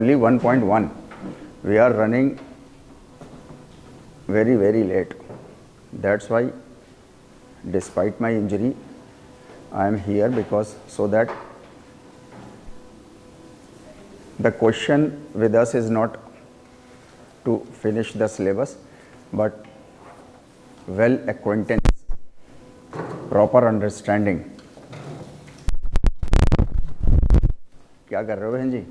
Only 1.1. We are running very late. That's why, despite my injury, I am here, because so that the question with us is not to finish the syllabus, but well acquaintance, proper understanding. क्या कर रहे हो बहन जी?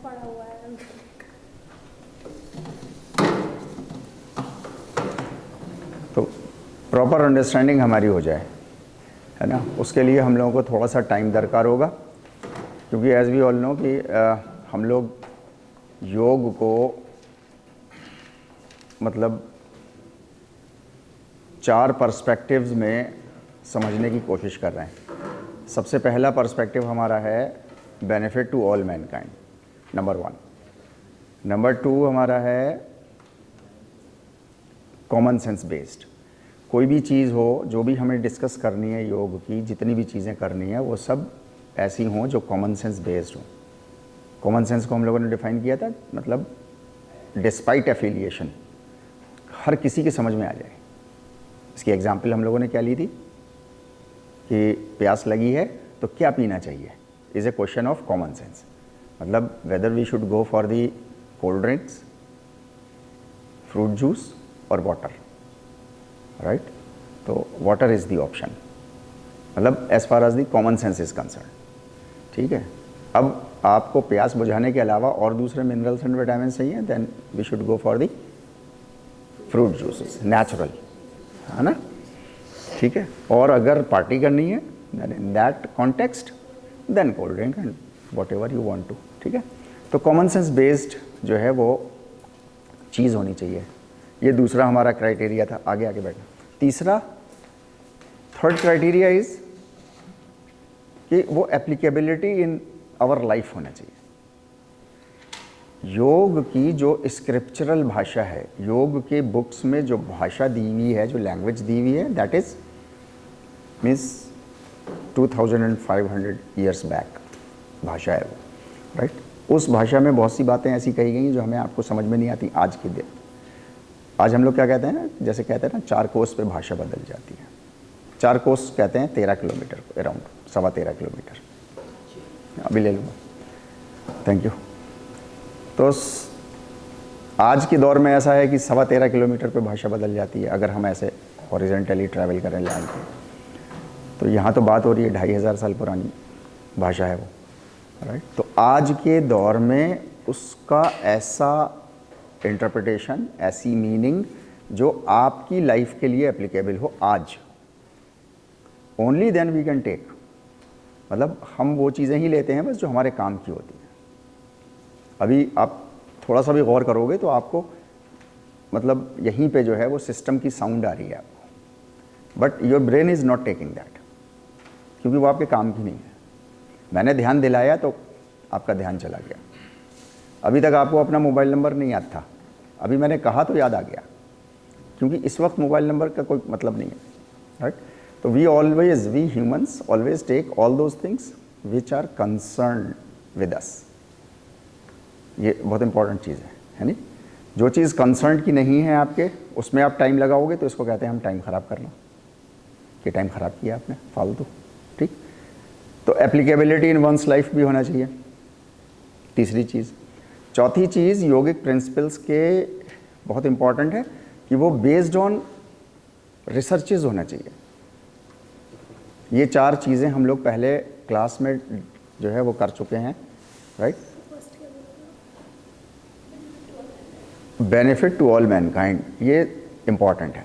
पड़ा हुआ है। तो proper understanding हमारी हो जाए, है ना, उसके लिए हम लोगों को थोड़ा सा टाइम दरकार होगा, क्योंकि एज वी ऑल नो कि हम लोग योग को मतलब 4 पर्सपेक्टिव्स में समझने की कोशिश कर रहे हैं। सबसे पहला पर्सपेक्टिव हमारा है benefit to all mankind, number 1। Number 2 हमारा है कॉमन सेंस बेस्ड। कोई भी चीज़ हो, जो भी हमें डिस्कस करनी है योग की, जितनी भी चीज़ें करनी है, वो सब ऐसी हों जो कॉमन सेंस बेस्ड हों। कॉमन सेंस को हम लोगों ने डिफाइन किया था, मतलब डिस्पाइट एफिलिएशन, हर किसी के समझ में आ जाए। इसकी एग्जाम्पल हम लोगों ने क्या ली थी कि प्यास लगी है तो क्या पीना चाहिए, is a question of common sense. मतलब whether we should go for the cold drinks, fruit juice और वाटर, राइट। तो वाटर इज़ दी ऑप्शन, मतलब as far as the common sense is concern, ठीक है। अब आपको प्यास बुझाने के अलावा और दूसरे मिनरल्स एंड विटामिन चाहिए, then we should go for the fruit juices, natural, है ना, ठीक है। और अगर पार्टी करनी है, then in that context then cold drink and whatever you want to, ठीक है। तो कॉमन सेंस बेस्ड जो है वो चीज़ होनी चाहिए। ये दूसरा हमारा क्राइटेरिया था। आगे आगे बैठना। तीसरा, थर्ड क्राइटेरिया इज कि वो एप्लीकेबिलिटी इन आवर लाइफ होना चाहिए। योग की जो स्क्रिप्चरल भाषा है, योग के बुक्स में जो भाषा दी हुई है, जो लैंग्वेज दी हुई है, that is means 2500 years back भाषा है वो, राइट। उस भाषा में बहुत सी बातें ऐसी कही गई जो हमें आपको समझ में नहीं आती आज के दिन। आज हम लोग क्या कहते हैं ना, जैसे कहते हैं ना, 4 कोस पे भाषा बदल जाती है। 4 कोस कहते हैं 13 किलोमीटर को, अराउंड 13.25 किलोमीटर। अभी ले लूँगा, थैंक यू। तो आज के दौर में ऐसा है कि 13.25 किलोमीटर पे भाषा बदल जाती है अगर हम ऐसे हॉरिजॉन्टली ट्रैवल करें लैंड पे। तो यहाँ तो बात हो रही है 2500 साल पुरानी भाषा है वो, राइट। तो आज के दौर में उसका ऐसा इंटरप्रिटेशन, ऐसी मीनिंग जो आपकी लाइफ के लिए एप्लीकेबल हो आज, only then we can take. मतलब हम वो चीज़ें ही लेते हैं बस जो हमारे काम की होती हैं। अभी आप थोड़ा सा भी गौर करोगे तो आपको मतलब यहीं पे जो है वो सिस्टम की साउंड आ रही है आपको, but your brain is not taking that, क्योंकि वो आपके काम की नहीं है। मैंने ध्यान दिलाया तो आपका ध्यान चला गया। अभी तक आपको अपना मोबाइल नंबर नहीं याद था, अभी मैंने कहा तो याद आ गया, क्योंकि इस वक्त मोबाइल नंबर का कोई मतलब नहीं है, राइट। तो we humans always take all those things which are concern with us. ये बहुत इंपॉर्टेंट चीज़ है नहीं। जो चीज़ कंसर्न की नहीं है आपके, उसमें आप टाइम लगाओगे तो इसको कहते हैं हम टाइम ख़राब करना, कि टाइम ख़राब किया आपने फालतू, ठीक। तो एप्लीकेबिलिटी इन वंस लाइफ भी होना चाहिए, तीसरी चीज़। चौथी चीज़, योगिक प्रिंसिपल्स के बहुत इंपॉर्टेंट है कि वो बेस्ड ऑन रिसर्चेज होना चाहिए। ये 4 चीज़ें हम लोग पहले क्लास में जो है वो कर चुके हैं, right. Benefit to all mankind, ये इंपॉर्टेंट है।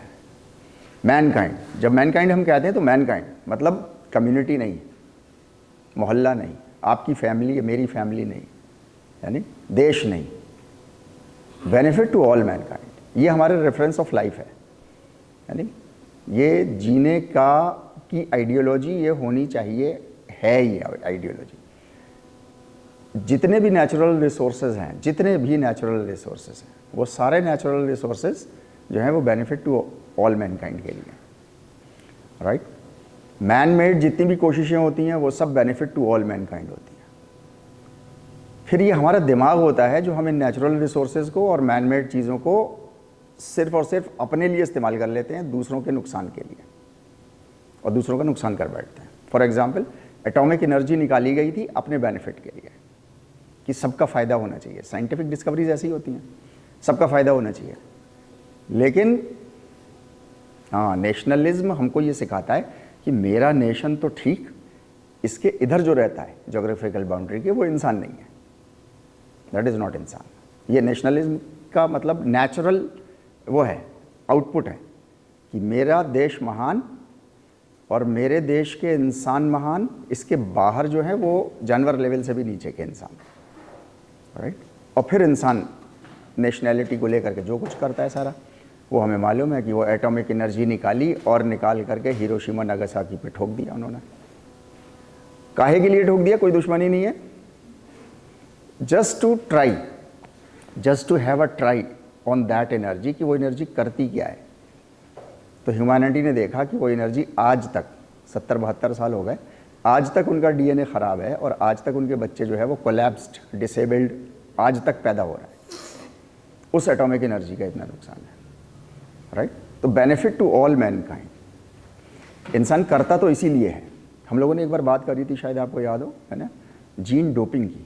मैनकाइंड, जब मैनकाइंड हम कहते हैं तो मैनकाइंड मतलब कम्युनिटी नहीं, मोहल्ला नहीं, आपकी फैमिली, मेरी फैमिली नहीं, यानी देश नहीं। बेनिफिट टू ऑल मैनकाइंड, ये हमारे रेफरेंस ऑफ लाइफ है, यानी ये जीने का की आइडियोलॉजी ये होनी चाहिए, है ये आइडियोलॉजी। जितने भी नेचुरल रिसोर्सेज हैं, जितने भी नेचुरल रिसोर्सेज हैं, वो सारे नेचुरल रिसोर्सेज जो हैं वो बेनिफिट टू ऑल मैनकाइंड के लिए, राइट। मैन मेड जितनी भी कोशिशें होती हैं वो सब बेनिफिट टू ऑल मैनकाइंड होती हैं। फिर ये हमारा दिमाग होता है जो हम इन नेचुरल रिसोर्सेज को और मैन मेड चीज़ों को सिर्फ और सिर्फ अपने लिए इस्तेमाल कर लेते हैं, दूसरों के नुकसान के लिए, और दूसरों का नुकसान कर बैठते हैं। फॉर एग्जाम्पल, एटॉमिक एनर्जी निकाली गई थी अपने बेनिफिट के लिए कि सबका फ़ायदा होना चाहिए। साइंटिफिक डिस्कवरीज ऐसी होती हैं, सबका फ़ायदा होना चाहिए। लेकिन हाँ, नेशनलिज्म हमको ये सिखाता है कि मेरा नेशन तो ठीक, इसके इधर जो रहता है जोग्राफिकल बाउंड्री के, वो इंसान नहीं है, दैट इज़ नॉट इंसान। ये नेशनलिज्म का मतलब नेचुरल वो है, आउटपुट है कि मेरा देश महान और मेरे देश के इंसान महान, इसके बाहर जो है वो जानवर लेवल से भी नीचे के इंसान, राइट। और फिर इंसान नेशनैलिटी को लेकर के जो कुछ करता है सारा, वो हमें मालूम है कि वो एटॉमिक एनर्जी निकाली और निकाल करके हिरोशिमा नागासाकी पे ठोक दिया उन्होंने। काहे के लिए ठोक दिया? कोई दुश्मनी नहीं है, just to try, just to have a try on that energy कि वो एनर्जी करती क्या है। तो ह्यूमैनिटी ने देखा कि वो एनर्जी आज तक 70-72 साल हो गए, आज तक उनका डीएनए ख़राब है और आज तक उनके बच्चे जो है वो कोलैप्स्ड, डिसेबल्ड आज तक पैदा हो रहा है। उस एटॉमिक एनर्जी का इतना नुकसान है, राइट। तो बेनिफिट टू ऑल मैनकाइंड, इंसान करता तो इसीलिए है। हम लोगों ने एक बार बात करी थी, शायद आपको याद हो, है ना, जीन डोपिंग की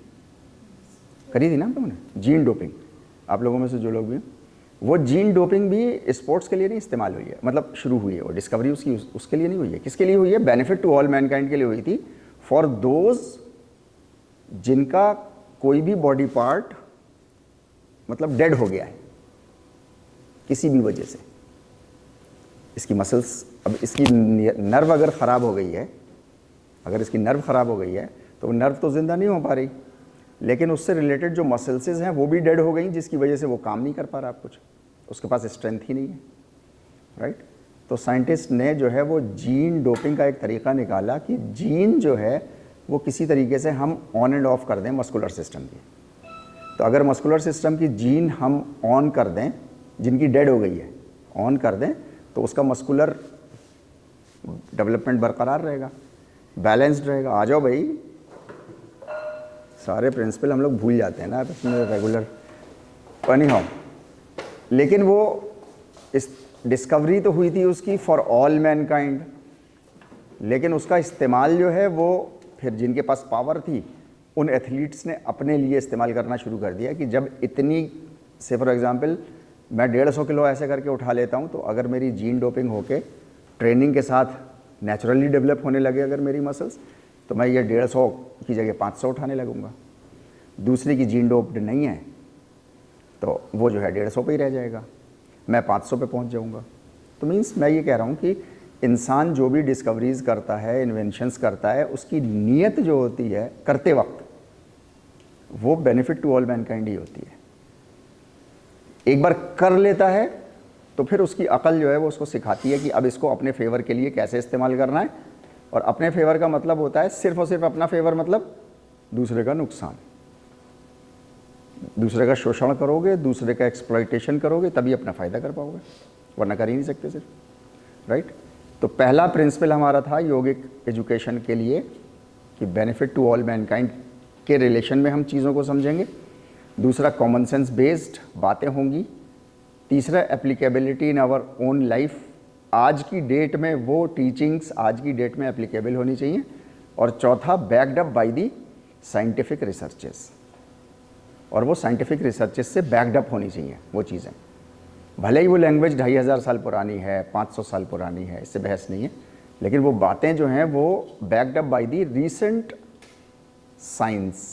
करी थी ना हम लोगों ने, जीन डोपिंग। आप लोगों में से जो लोग भी, वो जीन डोपिंग भी स्पोर्ट्स के लिए नहीं इस्तेमाल हुई है, मतलब शुरू हुई है वो डिस्कवरी उसकी, उसके लिए नहीं हुई है। किसके लिए हुई है? बेनिफिट टू ऑल मैनकाइंड के लिए हुई थी, फॉर दोज जिनका कोई भी बॉडी पार्ट मतलब डेड हो गया है किसी भी वजह से। इसकी मसल्स, अब इसकी नर्व अगर ख़राब हो गई है, अगर इसकी नर्व ख़राब हो गई है तो वो नर्व तो ज़िंदा नहीं हो पा रही, लेकिन उससे रिलेटेड जो मसल्सेस हैं वो भी डेड हो गई, जिसकी वजह से वो काम नहीं कर पा रहा कुछ, उसके पास स्ट्रेंथ ही नहीं है, राइट। तो साइंटिस्ट ने जो है वो जीन डोपिंग का एक तरीका निकाला कि जीन जो है वो किसी तरीके से हम ऑन एंड ऑफ कर दें मस्कुलर सिस्टम की। तो अगर मस्कुलर सिस्टम की जीन हम ऑन कर दें, जिनकी डेड हो गई है ऑन कर दें, तो उसका मस्कुलर डेवलपमेंट बरकरार रहेगा, बैलेंस्ड रहेगा। आ जाओ भाई, सारे प्रिंसिपल हम लोग भूल जाते हैं ना अपने रेगुलर पनी हो। लेकिन वो इस डिस्कवरी तो हुई थी उसकी फॉर ऑल मैनकाइंड, लेकिन उसका इस्तेमाल जो है वो फिर जिनके पास पावर थी उन एथलीट्स ने अपने लिए इस्तेमाल करना शुरू कर दिया कि जब इतनी से फॉर एग्जांपल मैं 150 किलो ऐसे करके उठा लेता हूँ, तो अगर मेरी जीन डोपिंग होके ट्रेनिंग के साथ नेचुरली डेवलप होने लगे अगर मेरी मसल्स, तो मैं ये 150 की जगह 500 उठाने लगूंगा। दूसरी की जीन डोप्ड नहीं है तो वो जो है 150 पे ही रह जाएगा, मैं 500 पे पहुंच जाऊंगा। तो मीन्स मैं ये कह रहा हूँ कि इंसान जो भी डिस्कवरीज करता है, इन्वेंशंस करता है, उसकी नीयत जो होती है करते वक्त वो बेनिफिट टू ऑल मैनकाइंड ही होती है। एक बार कर लेता है तो फिर उसकी अकल जो है वो उसको सिखाती है कि अब इसको अपने फेवर के लिए कैसे इस्तेमाल करना है। और अपने फेवर का मतलब होता है सिर्फ और सिर्फ अपना फेवर, मतलब दूसरे का नुकसान। दूसरे का शोषण करोगे, दूसरे का एक्सप्लॉइटेशन करोगे, तभी अपना फ़ायदा कर पाओगे, वरना कर ही नहीं सकते सिर्फ, राइट। तो पहला प्रिंसिपल हमारा था योगिक एजुकेशन के लिए कि बेनिफिट टू ऑल मैनकाइंड के रिलेशन में हम चीज़ों को समझेंगे। दूसरा, कॉमन सेंस बेस्ड बातें होंगी। तीसरा, applicability in our own life, आज की डेट में वो टीचिंग्स आज की डेट में एप्लीकेबल होनी चाहिए। और चौथा, backed up by the scientific researches, और वो साइंटिफिक रिसर्चेस से बैक्ड अप होनी चाहिए वो चीज़ें। भले ही वो लैंग्वेज 2500 साल पुरानी है, 500 साल पुरानी है, इससे बहस नहीं है, लेकिन वो बातें जो हैं वो backed up by the recent science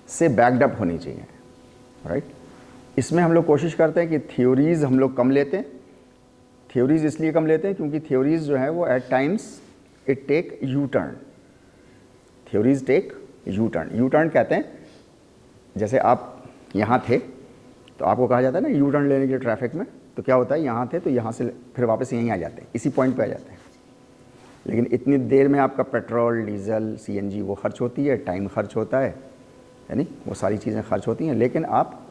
से बैक्ड अप होनी चाहिए, राइट। इसमें हम लोग कोशिश करते हैं कि थ्योरीज़ हम लोग कम लेते हैं। थ्योरीज़ इसलिए कम लेते हैं क्योंकि थ्योरीज़ जो है वो at times it take U turn. Theories take U turn. U turn कहते हैं, जैसे आप यहाँ थे तो आपको कहा जाता है ना यू टर्न लेने के लिए ट्रैफिक में, तो क्या होता है, यहाँ थे तो यहाँ से फिर वापस यहीं आ जाते हैं, इसी पॉइंट पे आ जाते हैं। लेकिन इतनी देर में आपका पेट्रोल, डीजल, सीएनजी वो खर्च होती है, टाइम खर्च होता है, यानी वो सारी चीज़ें खर्च होती हैं, लेकिन आप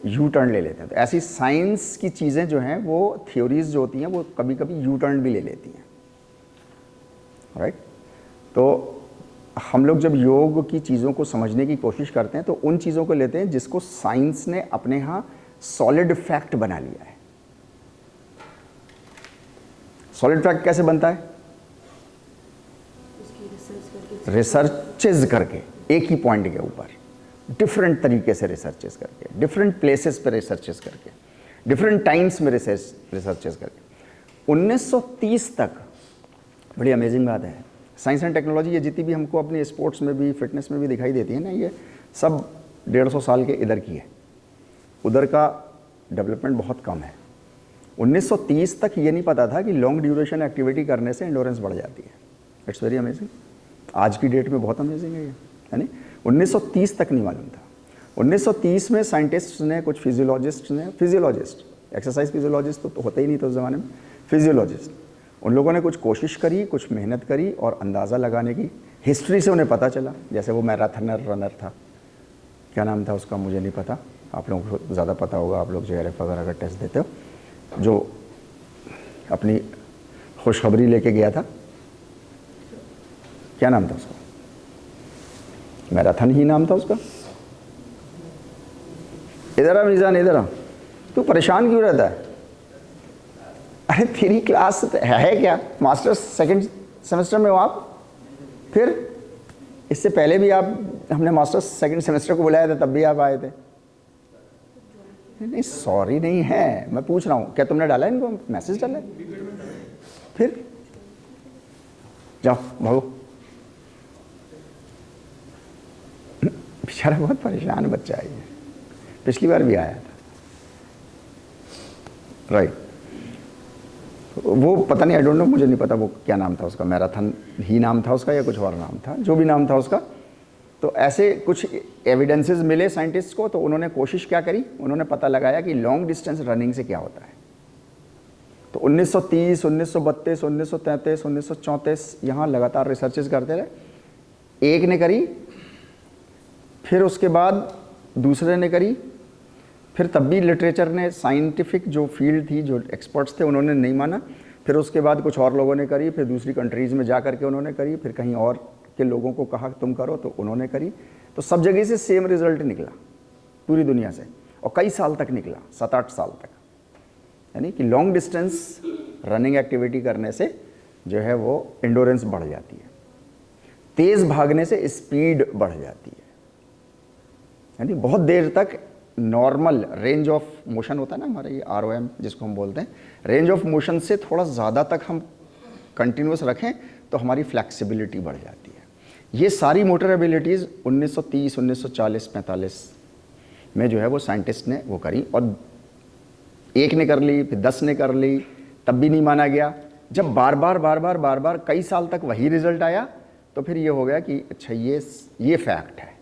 यू टर्न ले लेते हैं। तो ऐसी साइंस की चीज़ें जो हैं वो थ्योरीज़ जो होती हैं वो कभी कभी यू टर्न भी ले लेती हैं, राइट। तो हम लोग जब योग की चीज़ों को समझने की कोशिश करते हैं तो उन चीज़ों को लेते हैं जिसको साइंस ने अपने यहाँ सॉलिड फैक्ट बना लिया है। सॉलिड फैक्ट कैसे बनता है? रिसर्चेज करके, एक ही पॉइंट के ऊपर डिफरेंट तरीके से रिसर्चेज करके, डिफरेंट प्लेसेस पे रिसर्चेज करके, डिफरेंट टाइम्स में रिसर्चेज करके 1930 तक। बड़ी अमेजिंग बात है, साइंस एंड टेक्नोलॉजी ये जितनी भी हमको अपने स्पोर्ट्स में भी फिटनेस में भी दिखाई देती है ना, ये सब 150 साल के इधर की है, उधर का डेवलपमेंट बहुत कम है। 1930 तक ये नहीं पता था कि लॉन्ग ड्यूरेशन एक्टिविटी करने से एंडोरेंस बढ़ जाती है। It's very amazing. आज की डेट में बहुत अमेजिंग है ये, है नहीं? 1930 तक नहीं मालूम था। 1930 में साइंटिस्ट ने, कुछ फिजियोलॉजिस्ट, एक्सरसाइज फिजियोलॉजिस्ट तो होते ही नहीं थे उस ज़माने में, फिजियोलॉजिस्ट, उन लोगों ने कुछ कोशिश करी, कुछ मेहनत करी और अंदाज़ा लगाने की हिस्ट्री से उन्हें पता चला। जैसे वो मैराथनर रनर था, क्या नाम था उसका मुझे नहीं पता, आप लोगों को ज़्यादा पता होगा, आप लोग JRF वगैरह का टेस्ट देते हो, जो अपनी खुशखबरी लेके गया था, क्या नाम था उसका? मैराथन ही नाम था उसका। इधर आ मीज़ान, इधर आ, तू परेशान क्यों रहता है? अरे तेरी क्लास है क्या? मास्टर्स सेकंड सेमेस्टर में हो आप? फिर इससे पहले भी आप, हमने मास्टर्स सेकंड सेमेस्टर को बुलाया था, तब भी आप आए थे। नहीं सॉरी नहीं है, मैं पूछ रहा हूँ, क्या तुमने डाला इनको मैसेज डाला है? फिर जाओ भागो। बेचारा बहुत परेशान बच्चा है ये, पिछली बार भी आया था, राइट। वो पता नहीं, आई डोंट नो, मुझे नहीं पता वो क्या नाम था उसका, मैराथन ही नाम था उसका या कुछ और नाम था, जो भी नाम था उसका। तो ऐसे कुछ एविडेंसेस मिले साइंटिस्ट को, तो उन्होंने कोशिश क्या करी, उन्होंने पता लगाया कि लॉन्ग डिस्टेंस रनिंग से क्या होता है। तो 1930, 1932, 1933, 1934 यहाँ लगातार रिसर्चेज करते रहे। एक ने करी, फिर उसके बाद दूसरे ने करी, फिर तब भी लिटरेचर ने, साइंटिफिक जो फील्ड थी, जो एक्सपर्ट्स थे, उन्होंने नहीं माना। फिर उसके बाद कुछ और लोगों ने करी, फिर दूसरी कंट्रीज़ में जा कर के उन्होंने करी, फिर कहीं और के लोगों को कहा तुम करो, तो उन्होंने करी। तो सब जगह से सेम रिजल्ट निकला, पूरी दुनिया से, और कई साल तक निकला, 7-8 साल तक। यानी कि लॉन्ग डिस्टेंस रनिंग एक्टिविटी करने से जो है वो एंडोरेंस बढ़ जाती है, तेज़ भागने से स्पीड बढ़ जाती है, यानी बहुत देर तक नॉर्मल रेंज ऑफ मोशन होता है ना हमारा, ये ROM जिसको हम बोलते हैं, रेंज ऑफ मोशन से थोड़ा ज़्यादा तक हम कंटिन्यूस रखें तो हमारी फ्लैक्सिबिलिटी बढ़ जाती है। ये सारी मोटर एबिलिटीज़ 1930, 1940, 45 में जो है वो साइंटिस्ट ने वो करी, और एक ने कर ली, फिर 10 ने कर ली, तब भी नहीं माना गया। जब बार बार कई साल तक वही रिजल्ट आया, तो फिर ये हो गया कि अच्छा ये फैक्ट है,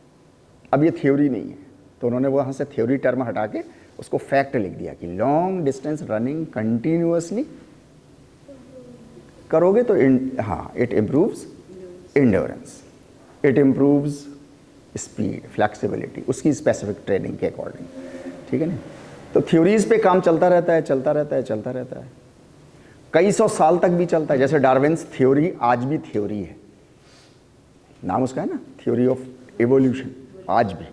अब ये थ्योरी नहीं है। तो उन्होंने वहाँ से थ्योरी टर्म हटा के उसको फैक्ट लिख दिया कि लॉन्ग डिस्टेंस रनिंग कंटिन्यूअसली करोगे तो हाँ, it improves endurance, it improves speed, flexibility, उसकी स्पेसिफिक ट्रेनिंग के अकॉर्डिंग, ठीक है ना। तो थ्योरीज पे काम चलता रहता है, कई सौ साल तक भी चलता है। जैसे डार्विन्स थ्योरी आज भी थ्योरी है, नाम उसका है ना, थ्योरी ऑफ एवोल्यूशन, आज भी।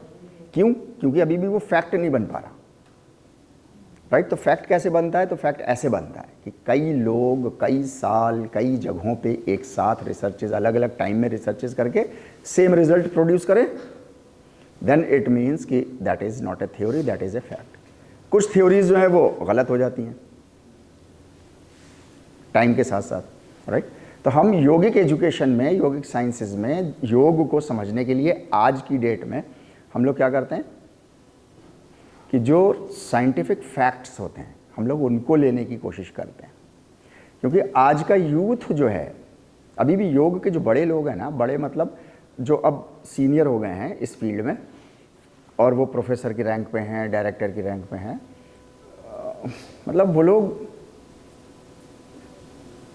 क्यों? क्योंकि अभी भी वो फैक्ट नहीं बन पा रहा, राइट। तो फैक्ट कैसे बनता है? तो फैक्ट ऐसे बनता है कि कई लोग कई साल कई जगहों पे एक साथ रिसर्चेज, अलग अलग टाइम में रिसर्चेज करके सेम रिजल्ट प्रोड्यूस करें, देन इट मीन्स कि that is not a theory, that is a fact. कुछ थ्योरीज जो है वो गलत हो जाती हैं टाइम के साथ साथ, राइट। तो हम योगिक एजुकेशन में, योगिक साइंसेज में योग को समझने के लिए आज की डेट में हम लोग क्या करते हैं कि जो साइंटिफिक फैक्ट्स होते हैं हम लोग उनको लेने की कोशिश करते हैं। क्योंकि आज का यूथ जो है, अभी भी योग के जो बड़े लोग हैं ना, बड़े मतलब जो अब सीनियर हो गए हैं इस फील्ड में, और वो प्रोफेसर की रैंक पे हैं, डायरेक्टर की रैंक पे हैं, मतलब वो लोग,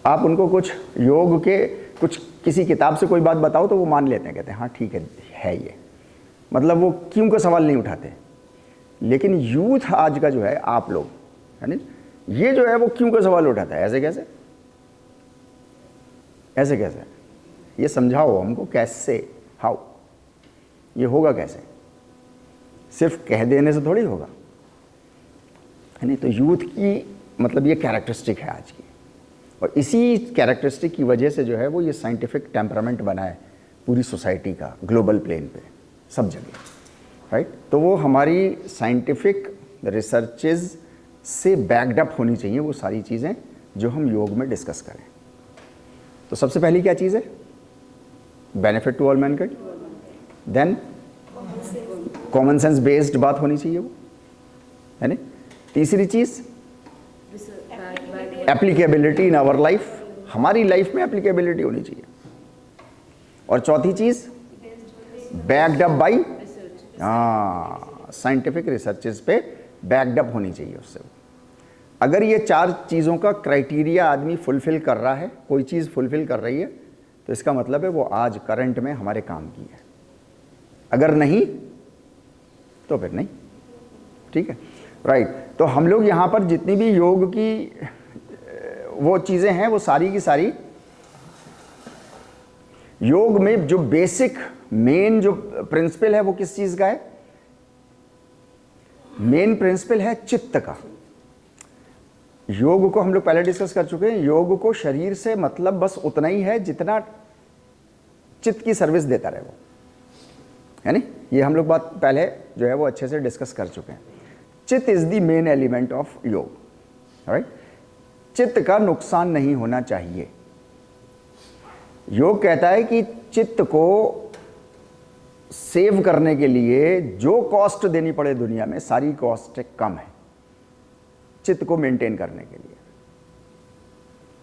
आप उनको कुछ योग के कुछ किसी किताब से कोई बात बताओ तो वो मान लेते हैं, कहते हैं हाँ ठीक है ये, मतलब वो क्यों का सवाल नहीं उठाते। लेकिन यूथ आज का जो है, आप लोग, यानी ये जो है वो क्यों का सवाल उठाता है, ऐसे कैसे, ये समझाओ हमको कैसे, हाउ, ये होगा कैसे, सिर्फ कह देने से थोड़ी होगा, है नहीं। तो यूथ की मतलब ये कैरेक्टरिस्टिक है आज की, और इसी कैरेक्टरिस्टिक की वजह से जो है वो ये साइंटिफिक टेम्परामेंट बना है पूरी सोसाइटी का, ग्लोबल प्लेन पे, सब जगह, राइट। तो वो हमारी साइंटिफिक रिसर्चेज से बैक्ड अप होनी चाहिए वो सारी चीज़ें जो हम योग में डिस्कस करें। तो सबसे पहली क्या चीज़ है, benefit to all mankind, then common sense based बात होनी चाहिए वो, है ना। तीसरी चीज़ एप्लीकेबिलिटी इन आवर लाइफ, हमारी लाइफ में एप्लीकेबिलिटी होनी चाहिए। और चौथी चीज़ backed up by scientific researches पे बैक्ड अप होनी चाहिए उससे। अगर ये चार चीज़ों का क्राइटेरिया आदमी फुलफिल कर रहा है, कोई चीज़ फुलफिल कर रही है, तो इसका मतलब है वो आज करंट में हमारे काम की है। अगर नहीं तो फिर नहीं, ठीक है, राइट। तो हम लोग यहाँ पर जितनी भी योग की वो चीज़ें हैं वो सारी की सारी योग में जो बेसिक मेन जो प्रिंसिपल है वो किस चीज़ का है, मेन प्रिंसिपल है चित्त का। योग को हम लोग पहले डिस्कस कर चुके हैं, योग को शरीर से मतलब बस उतना ही है जितना चित्त की सर्विस देता रहे वो, है नहीं। ये हम लोग बात पहले जो है वो अच्छे से डिस्कस कर चुके हैं। चित्त is the main element of योग, राइट। चित्त का नुकसान नहीं होना चाहिए। योग कहता है कि चित्त को सेव करने के लिए जो कॉस्ट देनी पड़े दुनिया में सारी कॉस्ट कम है चित्त को मेंटेन करने के लिए,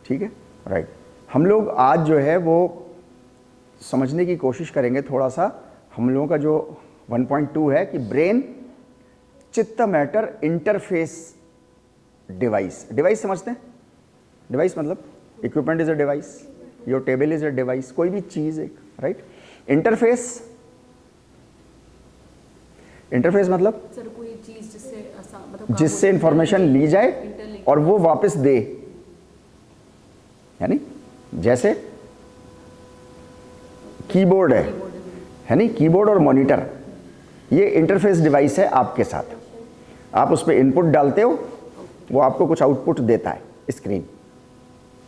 ठीक है, राइट। हम लोग आज जो है वो समझने की कोशिश करेंगे थोड़ा सा, हम लोगों का जो 1.2 है कि ब्रेन चित्त मैटर इंटरफेस डिवाइस। डिवाइस समझते हैं, डिवाइस मतलब equipment is a device, your table is a device, कोई भी चीज एक, राइट। इंटरफेस, इंटरफेस मतलब सर कोई चीज जिससे इंफॉर्मेशन ली जाए और वो वापस दे, यानी जैसे कीबोर्ड है नहीं, कीबोर्ड और मॉनिटर ये इंटरफेस डिवाइस है आपके साथ। आप उस पर इनपुट डालते हो, वो आपको कुछ आउटपुट देता है, स्क्रीन